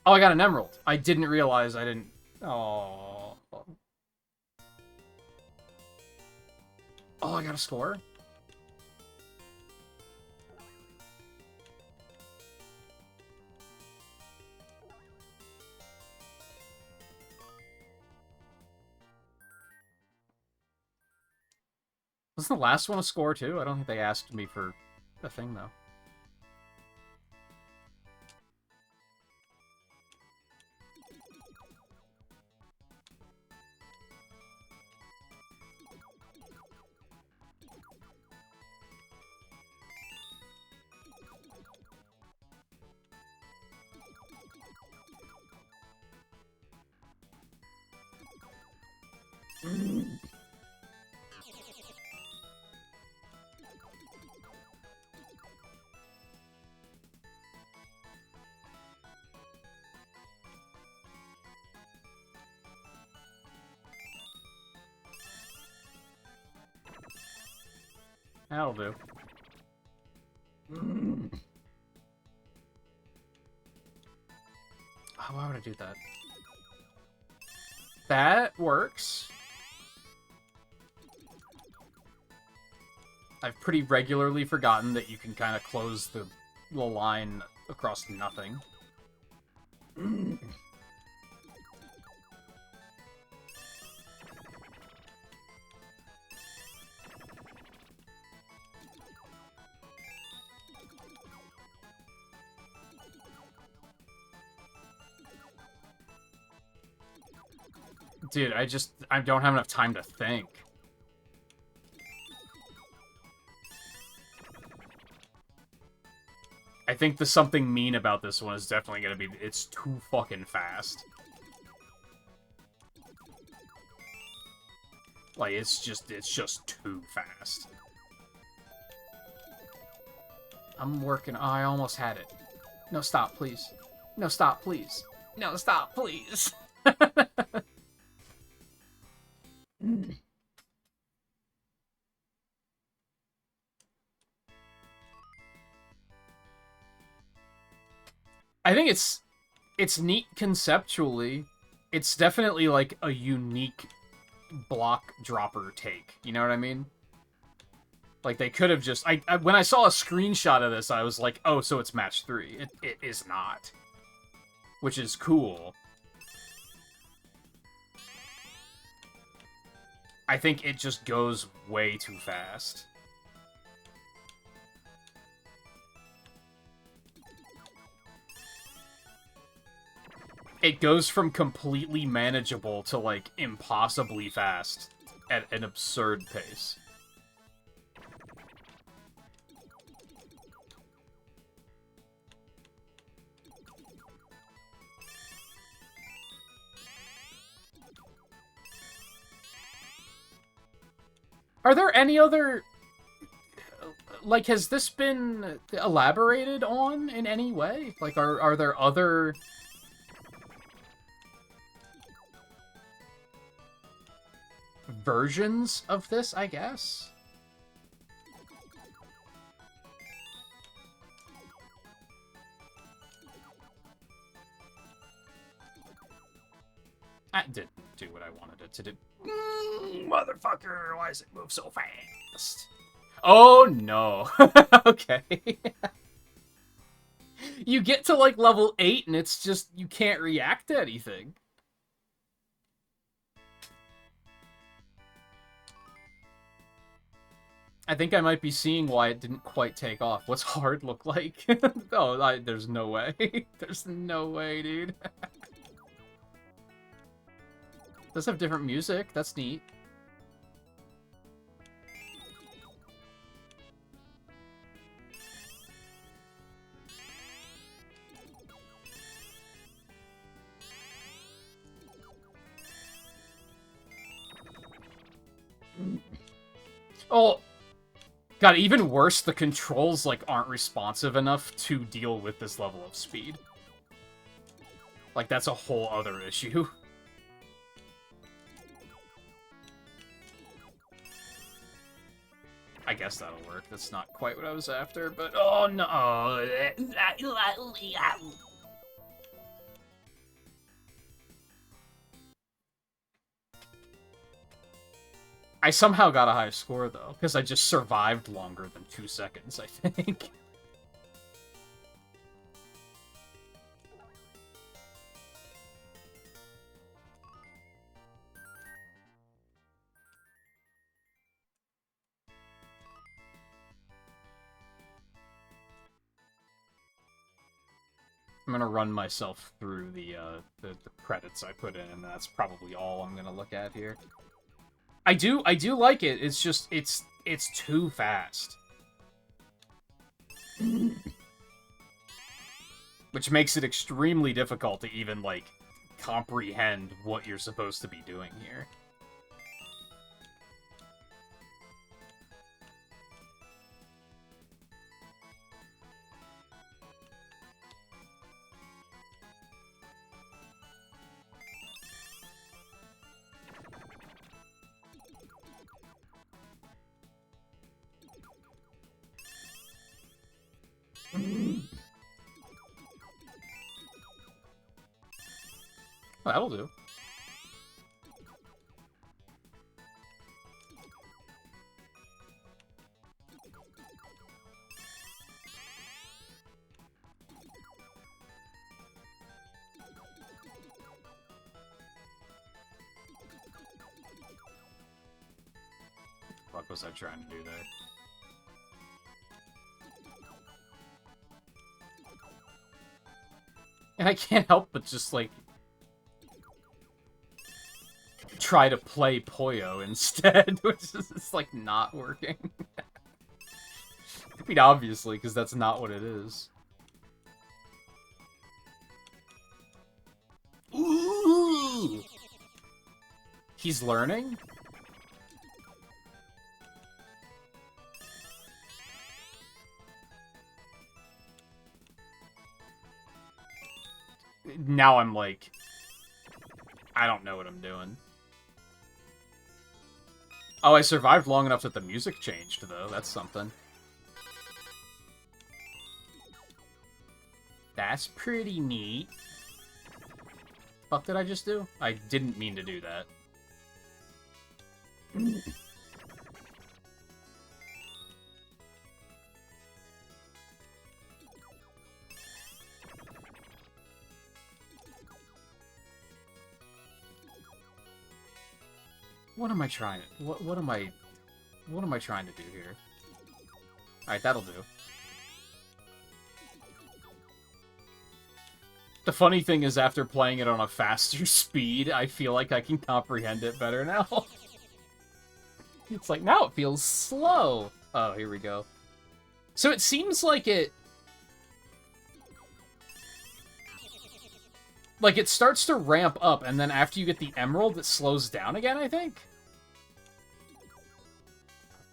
Oh, I got an emerald. I didn't realize I didn't... Oh. Oh, I got a score? Wasn't the last one a score, too? I don't think they asked me for a thing, though. That'll do. Oh, why would I do that? That works. I've pretty regularly forgotten that you can kind of close the line across nothing. Dude, I don't have enough time to think. I think the something mean about this one is definitely gonna be, it's too fucking fast. Like, it's just too fast. I'm working, oh, I almost had it. No, stop, please. No, stop, please. No, stop, please. I think it's neat conceptually. It's definitely like a unique block dropper take. You know what I mean? Like they could have just when I saw a screenshot of this, I was like, "Oh, so it's match 3." It is not. Which is cool. I think it just goes way too fast. It goes from completely manageable to, like, impossibly fast at an absurd pace. Are there any other... Like, has this been elaborated on in any way? Like, are there other... versions of this, I guess? That didn't do what I wanted it to do. Motherfucker, why does it move so fast? Oh, no. Okay. You get to, like, level 8, and it's just, you can't react to anything. I think I might be seeing why it didn't quite take off. What's hard look like? Oh, there's no way. There's no way, dude. Does have different music. That's neat. Oh, God, even worse, the controls, like, aren't responsive enough to deal with this level of speed. Like, that's a whole other issue. I guess that'll work. That's not quite what I was after, but oh no. I somehow got a high score, though, because I just survived longer than 2 seconds, I think. I'm gonna run myself through the credits I put in, and that's probably all I'm gonna look at here. I do like it. It's just it's too fast, which makes it extremely difficult to even like comprehend what you're supposed to be doing here. Well, that'll do. What was I trying to do there? And I can't help but just, like, try to play Poyo instead, which is just, like, not working. I mean, obviously, because that's not what it is. Ooh! He's learning? Now I'm like, I don't know what I'm doing. Oh, I survived long enough that the music changed, though. That's something. That's pretty neat. Fuck did I just do? I didn't mean to do that. What am I trying to... What am I trying to do here? Alright, that'll do. The funny thing is, after playing it on a faster speed, I feel like I can comprehend it better now. It's like, now it feels slow. Oh, here we go. So it seems like it... Like, it starts to ramp up, and then after you get the emerald, it slows down again, I think?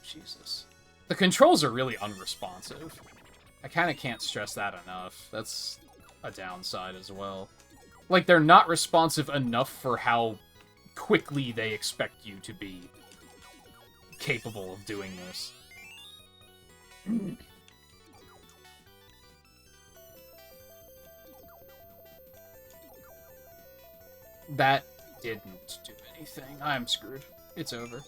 Jesus. The controls are really unresponsive. I kind of can't stress that enough. That's a downside as well. Like, they're not responsive enough for how quickly they expect you to be capable of doing this. That didn't do anything. I'm screwed. It's over.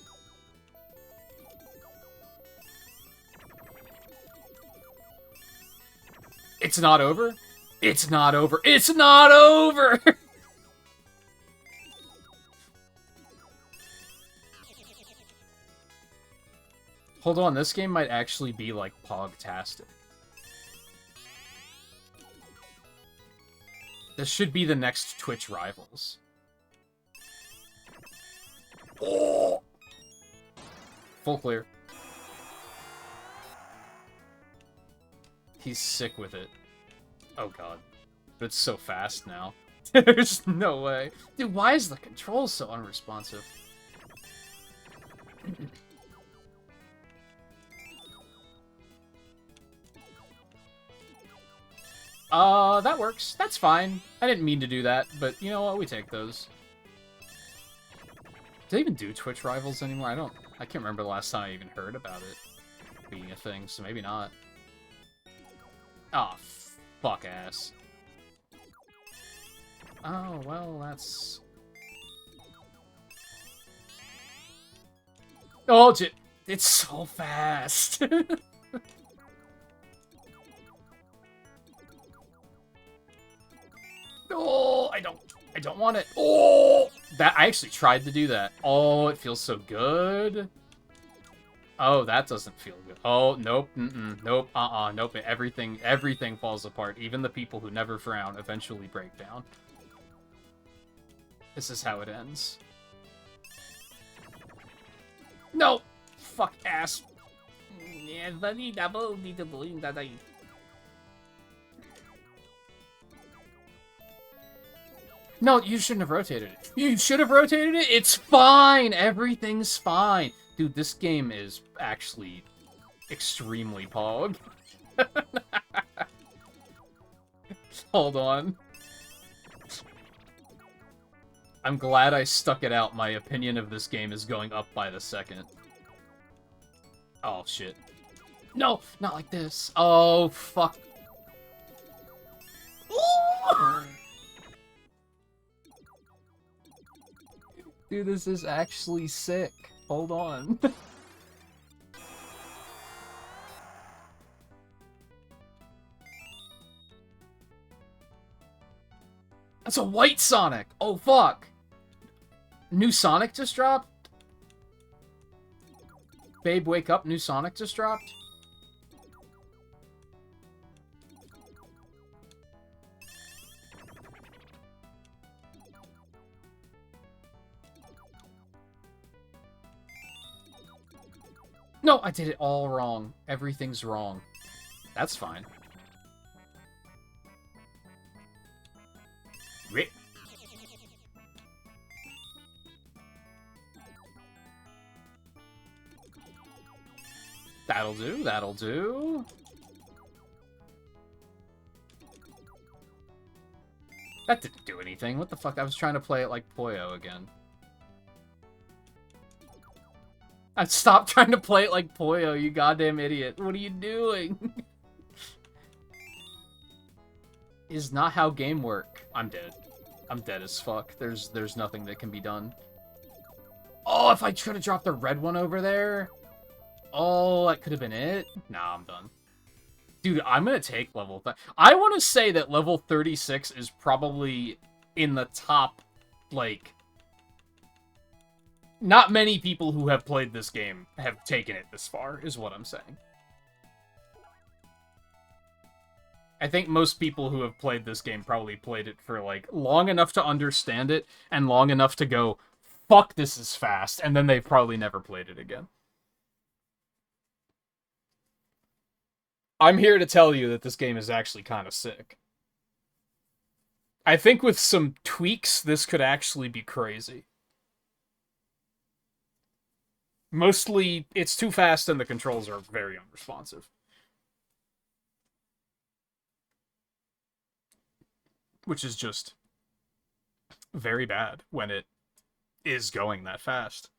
It's not over? It's not over. It's not over! Hold on, this game might actually be like Pogtastic. This should be the next Twitch Rivals. Oh! Full clear. He's sick with it. Oh god. But it's so fast now. There's no way. Dude, why is the control so unresponsive? That works. That's fine. I didn't mean to do that, but you know what? We take those. Do they even do Twitch Rivals anymore? I can't remember the last time I even heard about it. being a thing, so maybe not. Oh, fuck ass. Oh, well, that's... Oh, it's so fast. Oh, I don't want it. Oh, that I actually tried to do that. Oh, it feels so good. Oh, that doesn't feel good. Oh, nope, nope, nope. Everything falls apart. Even the people who never frown eventually break down. This is how it ends. No! Fuck ass. No, you shouldn't have rotated it. You should have rotated it? It's fine! Everything's fine. Dude, this game is actually extremely pog. Hold on. I'm glad I stuck it out. My opinion of this game is going up by the second. Oh, shit. No! Not like this. Oh, fuck. Dude, this is actually sick. Hold on. That's a white Sonic! Oh, fuck! New Sonic just dropped? Babe, wake up, new Sonic just dropped? No, I did it all wrong. Everything's wrong. That's fine. Rip. That'll do, that'll do. That didn't do anything. What the fuck? I was trying to play it like Poyo again. I stopped trying to play it like Poyo, you goddamn idiot. What are you doing? Is not how game work. I'm dead. I'm dead as fuck. There's nothing that can be done. Oh, if I could have dropped the red one over there. Oh, that could have been it. Nah, I'm done. Dude, I'm gonna take level... I want to say that level 36 is probably in the top, like... Not many people who have played this game have taken it this far, is what I'm saying. I think most people who have played this game probably played it for, like, long enough to understand it, and long enough to go, fuck, this is fast, and then they've probably never played it again. I'm here to tell you that this game is actually kind of sick. I think with some tweaks, this could actually be crazy. Mostly, it's too fast and the controls are very unresponsive. Which is just very bad when it is going that fast.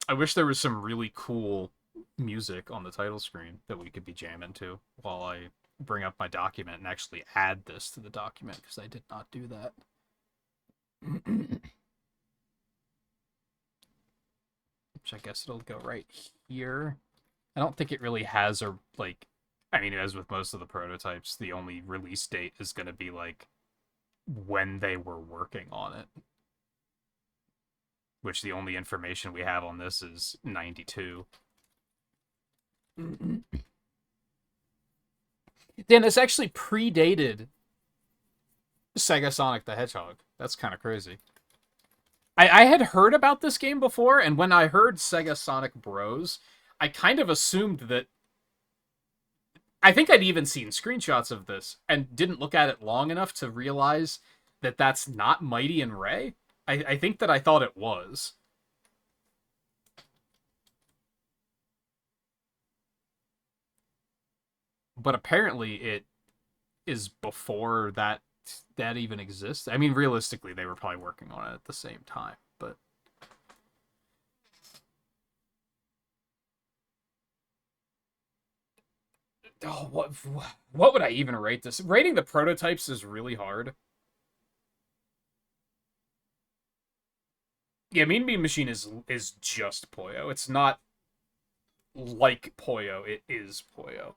I wish there was some really cool music on the title screen that we could be jamming to while I bring up my document and actually add this to the document, because I did not do that. Which I guess it'll go right here. I don't think it really has a, like... I mean, as with most of the prototypes, the only release date is going to be, like, when they were working on it. Which the only information we have on this is 92. Dan, this actually predated SegaSonic the Hedgehog. That's kind of crazy. I had heard about this game before, and when I heard SegaSonic Bros, I kind of assumed that... I think I'd even seen screenshots of this, and didn't look at it long enough to realize that that's not Mighty and Ray. I think that I thought it was. But apparently it is before that even exists. I mean, realistically, they were probably working on it at the same time, but Oh, what would I even rate this? Rating the prototypes is really hard. Yeah, Mean Bean Machine is just Puyo. It's not like Puyo, it is Puyo.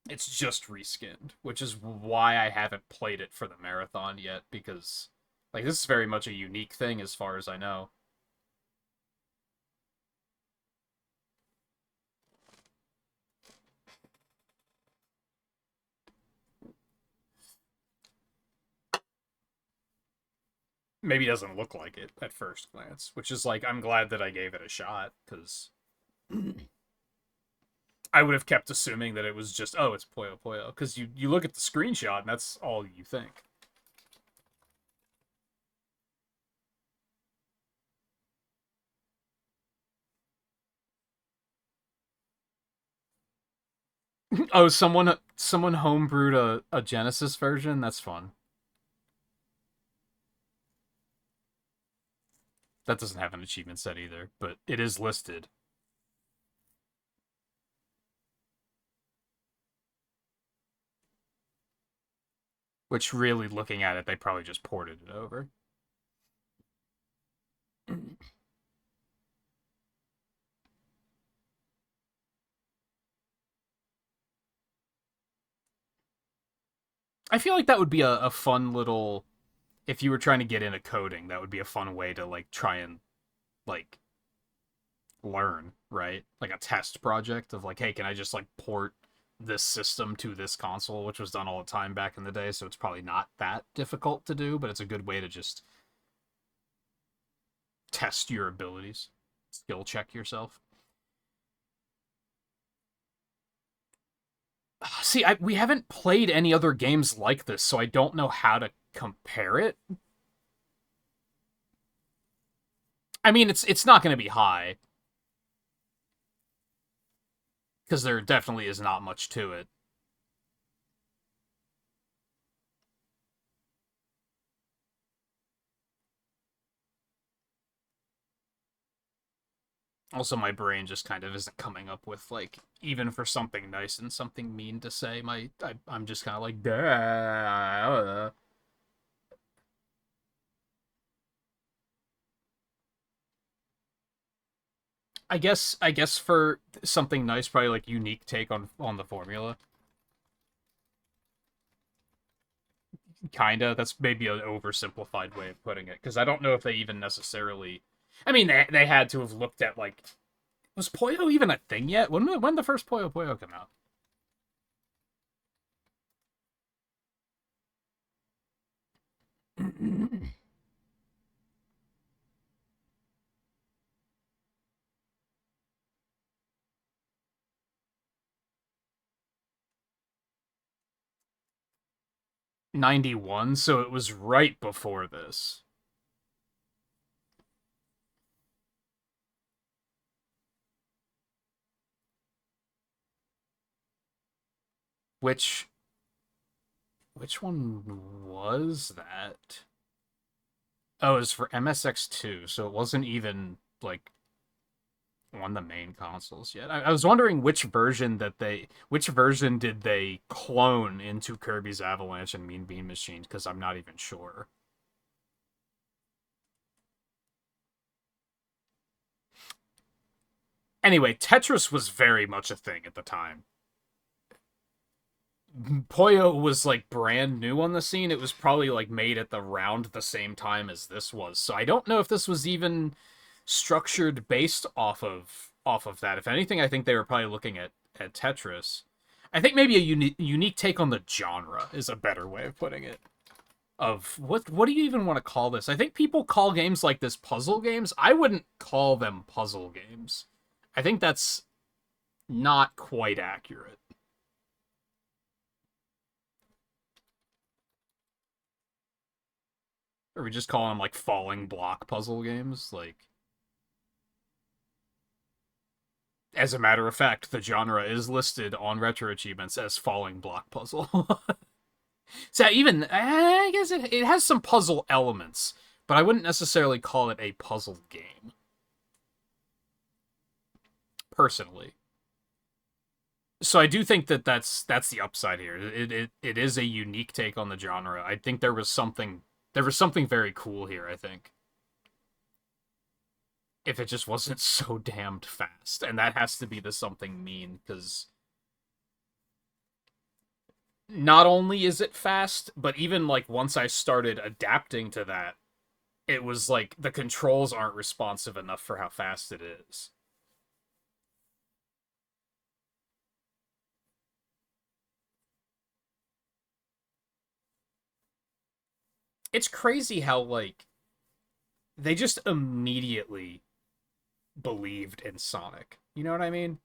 It's just reskinned, which is why I haven't played it for the marathon yet, because like this is very much a unique thing as far as I know. Maybe it doesn't look like it at first glance, which is like I'm glad that I gave it a shot, because I would have kept assuming that it was just, oh, it's Puyo Puyo, because you look at the screenshot and that's all you think. Oh, someone homebrewed a Genesis version? That's fun. That doesn't have an achievement set either, but it is listed. Which, really, looking at it, they probably just ported it over. I feel like that would be a fun little... If you were trying to get into coding, that would be a fun way to, like, try and, like, learn, right? Like a test project of, like, hey, can I just, like, port this system to this console, which was done all the time back in the day, so it's probably not that difficult to do, but it's a good way to just test your abilities, skill check yourself. See, we haven't played any other games like this, so I don't know how to compare it. I mean, it's not going to be high, because there definitely is not much to it. Also, my brain just kind of isn't coming up with, like, even for something nice and something mean to say, I'm just kind of like, duh. I guess for something nice, probably like unique take on the formula. Kinda. That's maybe an oversimplified way of putting it, because I don't know if they even necessarily. I mean, they had to have looked at, like, was Puyo even a thing yet? When the first Puyo Puyo come out? '91, so it was right before this. Which one was that? Oh, it was for MSX2, so it wasn't even like on the main consoles yet. I was wondering which version did they clone into Kirby's Avalanche and Mean Bean Machine, because I'm not even sure. Anyway, Tetris was very much a thing at the time. Puyo was like brand new on the scene. It was probably like made at around the same time as this was. So I don't know if this was even structured based off of that. If anything, I think they were probably looking at Tetris. I think maybe a unique take on the genre is a better way of putting it. Of what do you even want to call this? I think people call games like this puzzle games. I wouldn't call them puzzle games. I think that's not quite accurate. Or we just call them like falling block puzzle games? Like, as a matter of fact, the genre is listed on Retro Achievements as falling block puzzle. So even, I guess it has some puzzle elements, but I wouldn't necessarily call it a puzzle game. Personally. So I do think that that's the upside here. It is a unique take on the genre. I think there was something very cool here, I think. If it just wasn't so damned fast. And that has to be the something mean, because not only is it fast, but even like once I started adapting to that, it was like the controls aren't responsive enough for how fast it is. It's crazy how like they just immediately believed in Sonic. You know what I mean?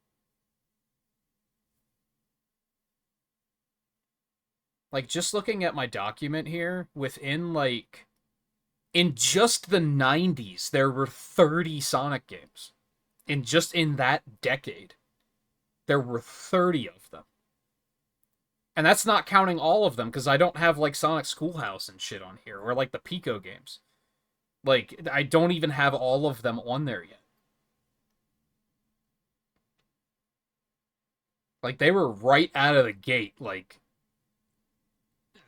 Like just looking at my document here, within like in just the 90s there were 30 Sonic games. In that decade, there were 30 of them. And that's not counting all of them because I don't have like Sonic Schoolhouse and shit on here or like the Pico games. Like I don't even have all of them on there yet. Like they were right out of the gate like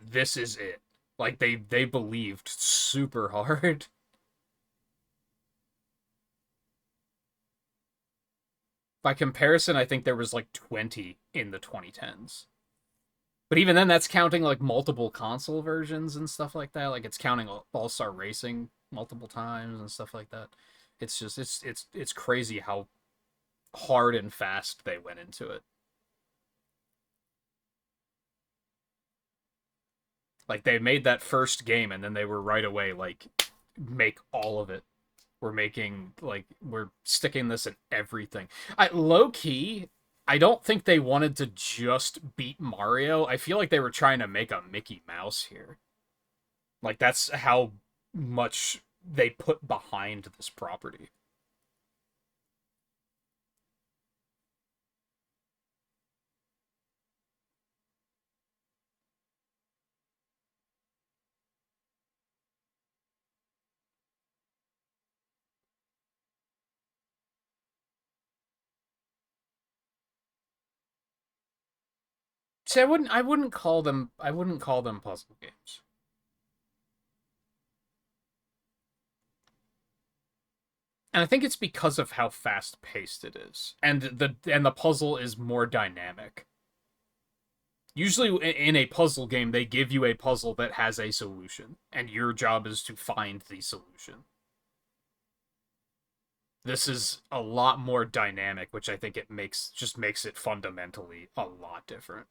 this is it. Like they believed super hard. By comparison, I think there was like 20 in the 2010s. But even then, that's counting like multiple console versions and stuff like that. Like it's counting All-Star Racing multiple times and stuff like that. It's just it's crazy how hard and fast they went into it. Like they made that first game and then they were right away like make all of it. We're sticking this in everything. Low key, I don't think they wanted to just beat Mario. I feel like they were trying to make a Mickey Mouse here. Like that's how much they put behind this property. See, I wouldn't call them puzzle games. And I think it's because of how fast paced it is. And the puzzle is more dynamic. Usually in a puzzle game they give you a puzzle that has a solution and your job is to find the solution. This is a lot more dynamic, which I think it makes it fundamentally a lot different.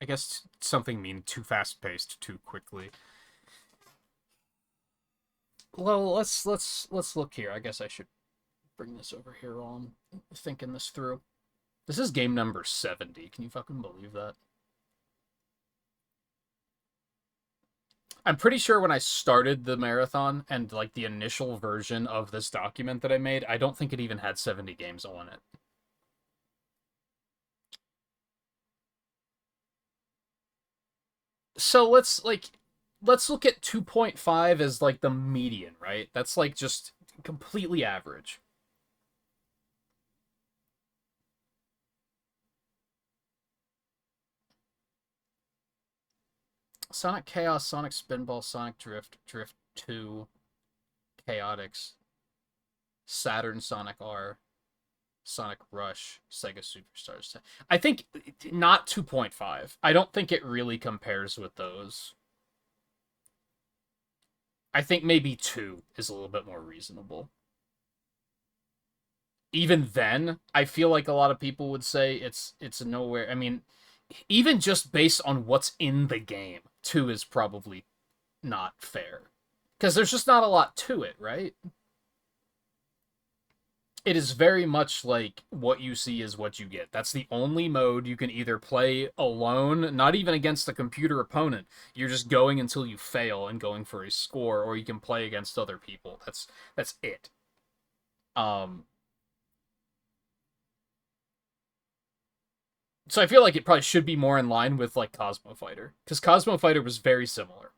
I guess something mean too fast paced too quickly. Well, let's look here. I guess I should bring this over here while I'm thinking this through. This is game number 70. Can you fucking believe that? I'm pretty sure when I started the marathon and like the initial version of this document that I made, I don't think it even had 70 games on it. So let's look at 2.5 as like the median, right? That's like just completely average. Sonic Chaos, Sonic Spinball, Sonic Drift, Drift 2, Chaotix, Saturn Sonic R, Sonic Rush, Sega Superstars. I think not 2.5. I don't think it really compares with those. I think maybe 2 is a little bit more reasonable. Even then, I feel like a lot of people would say it's nowhere. I mean, even just based on what's in the game, 2 is probably not fair. Because there's just not a lot to it, right? It is very much like what you see is what you get. That's the only mode you can either play alone, not even against a computer opponent. You're just going until you fail and going for a score, or you can play against other people. That's it. Um, so I feel like it probably should be more in line with like Cosmo Fighter, because Cosmo Fighter was very similar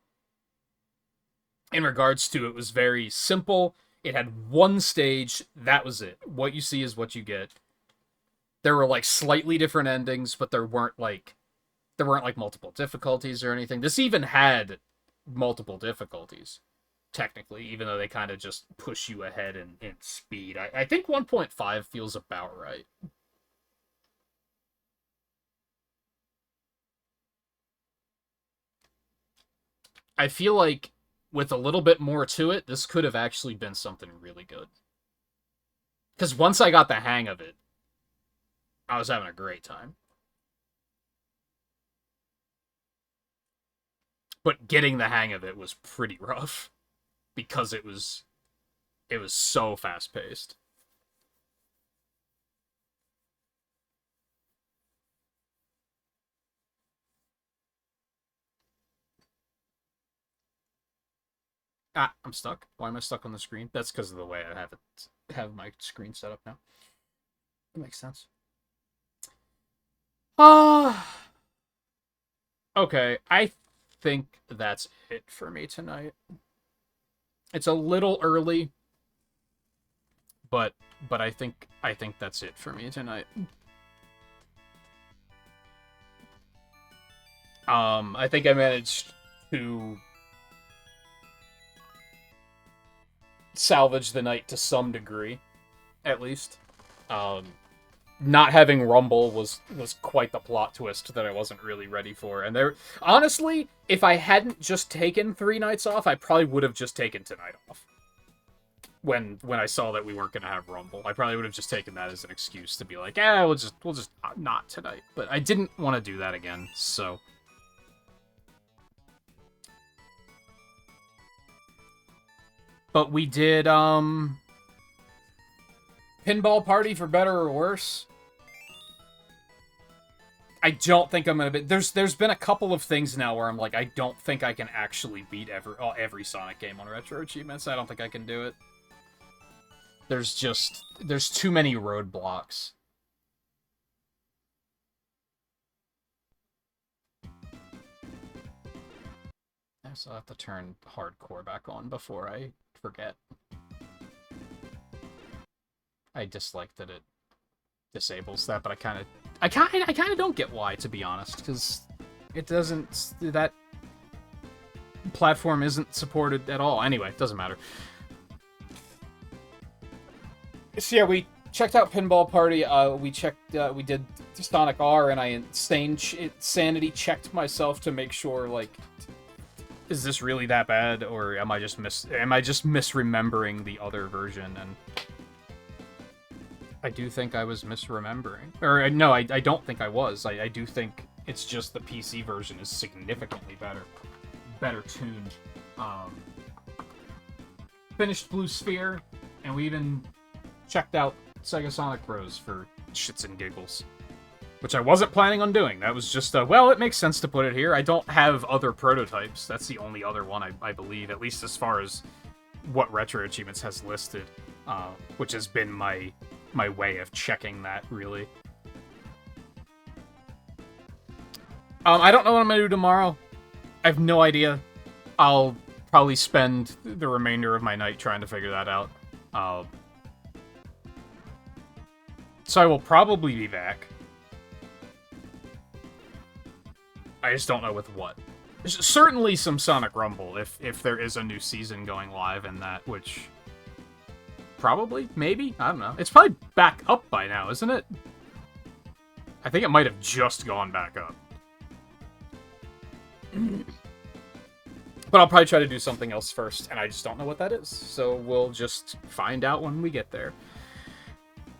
in regards to it was very simple. It had one stage, that was it. What you see is what you get. There were like slightly different endings, but there weren't like multiple difficulties or anything. This even had multiple difficulties, technically, even though they kind of just push you ahead in speed. I think 1.5 feels about right. I feel like with a little bit more to it, this could have actually been something really good. Because once I got the hang of it, I was having a great time. But getting the hang of it was pretty rough because it was so fast paced. Ah, I'm stuck. Why am I stuck on the screen? That's because of the way I have my screen set up now. That makes sense. Okay, I think that's it for me tonight. It's a little early, but I think that's it for me tonight. I think I managed to salvage the night to some degree, at least. Um, Not having Rumble was quite the plot twist that I wasn't really ready for. And there, honestly, if I hadn't just taken 3 nights off, I probably would have just taken tonight off. When I saw that we weren't gonna have Rumble, I probably would have just taken that as an excuse to be like, we'll just not tonight. But I didn't want to do that again, so. But we did Pinball Party for better or worse. I don't think I'm gonna be. There's been a couple of things now where I'm like, I don't think I can actually beat every Sonic game on Retro Achievements. I don't think I can do it. There's too many roadblocks. So I'll have to turn hardcore back on before I forget. I dislike that it disables that, but I kind of don't get why, to be honest, because it doesn't, that platform isn't supported at all. Anyway, it doesn't matter. So yeah, we checked out Pinball Party. We did Sonic R, and I sanity checked myself to make sure, like, is this really that bad, or am I just misremembering the other version? And I do think I was misremembering. Or, no, I don't think I was. I do think it's just the PC version is significantly better tuned. Finished Blue Sphere, and we even checked out SegaSonic Bros for shits and giggles. Which I wasn't planning on doing. That was just, well, it makes sense to put it here. I don't have other prototypes. That's the only other one, I believe, at least as far as what Retro Achievements has listed, which has been my way of checking that, really. I don't know what I'm going to do tomorrow. I have no idea. I'll probably spend the remainder of my night trying to figure that out. So I will probably be back. I just don't know with what. There's certainly some Sonic Rumble, if there is a new season going live in that, which... Probably? Maybe? I don't know. It's probably back up by now, isn't it? I think it might have just gone back up. But I'll probably try to do something else first, and I just don't know what that is. So we'll just find out when we get there.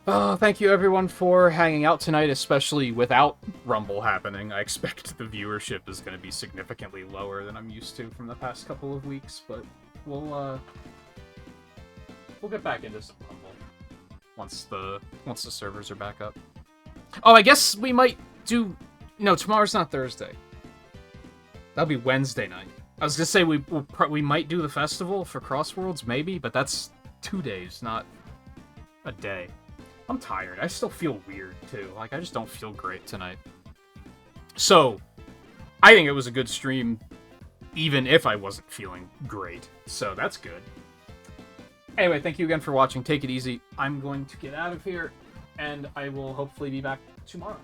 Thank you everyone for hanging out tonight, especially without Rumble happening. I expect the viewership is going to be significantly lower than I'm used to from the past couple of weeks, but we'll get back into some Rumble. once the servers are back up. Oh, I guess we might do... No, tomorrow's not Thursday. That'll be Wednesday night. I was gonna say we might do the festival for Crossworlds, maybe, but that's 2 days, not a day. I'm tired. I still feel weird, too. Like, I just don't feel great tonight. So, I think it was a good stream, even if I wasn't feeling great. So, that's good. Anyway, thank you again for watching. Take it easy. I'm going to get out of here, and I will hopefully be back tomorrow.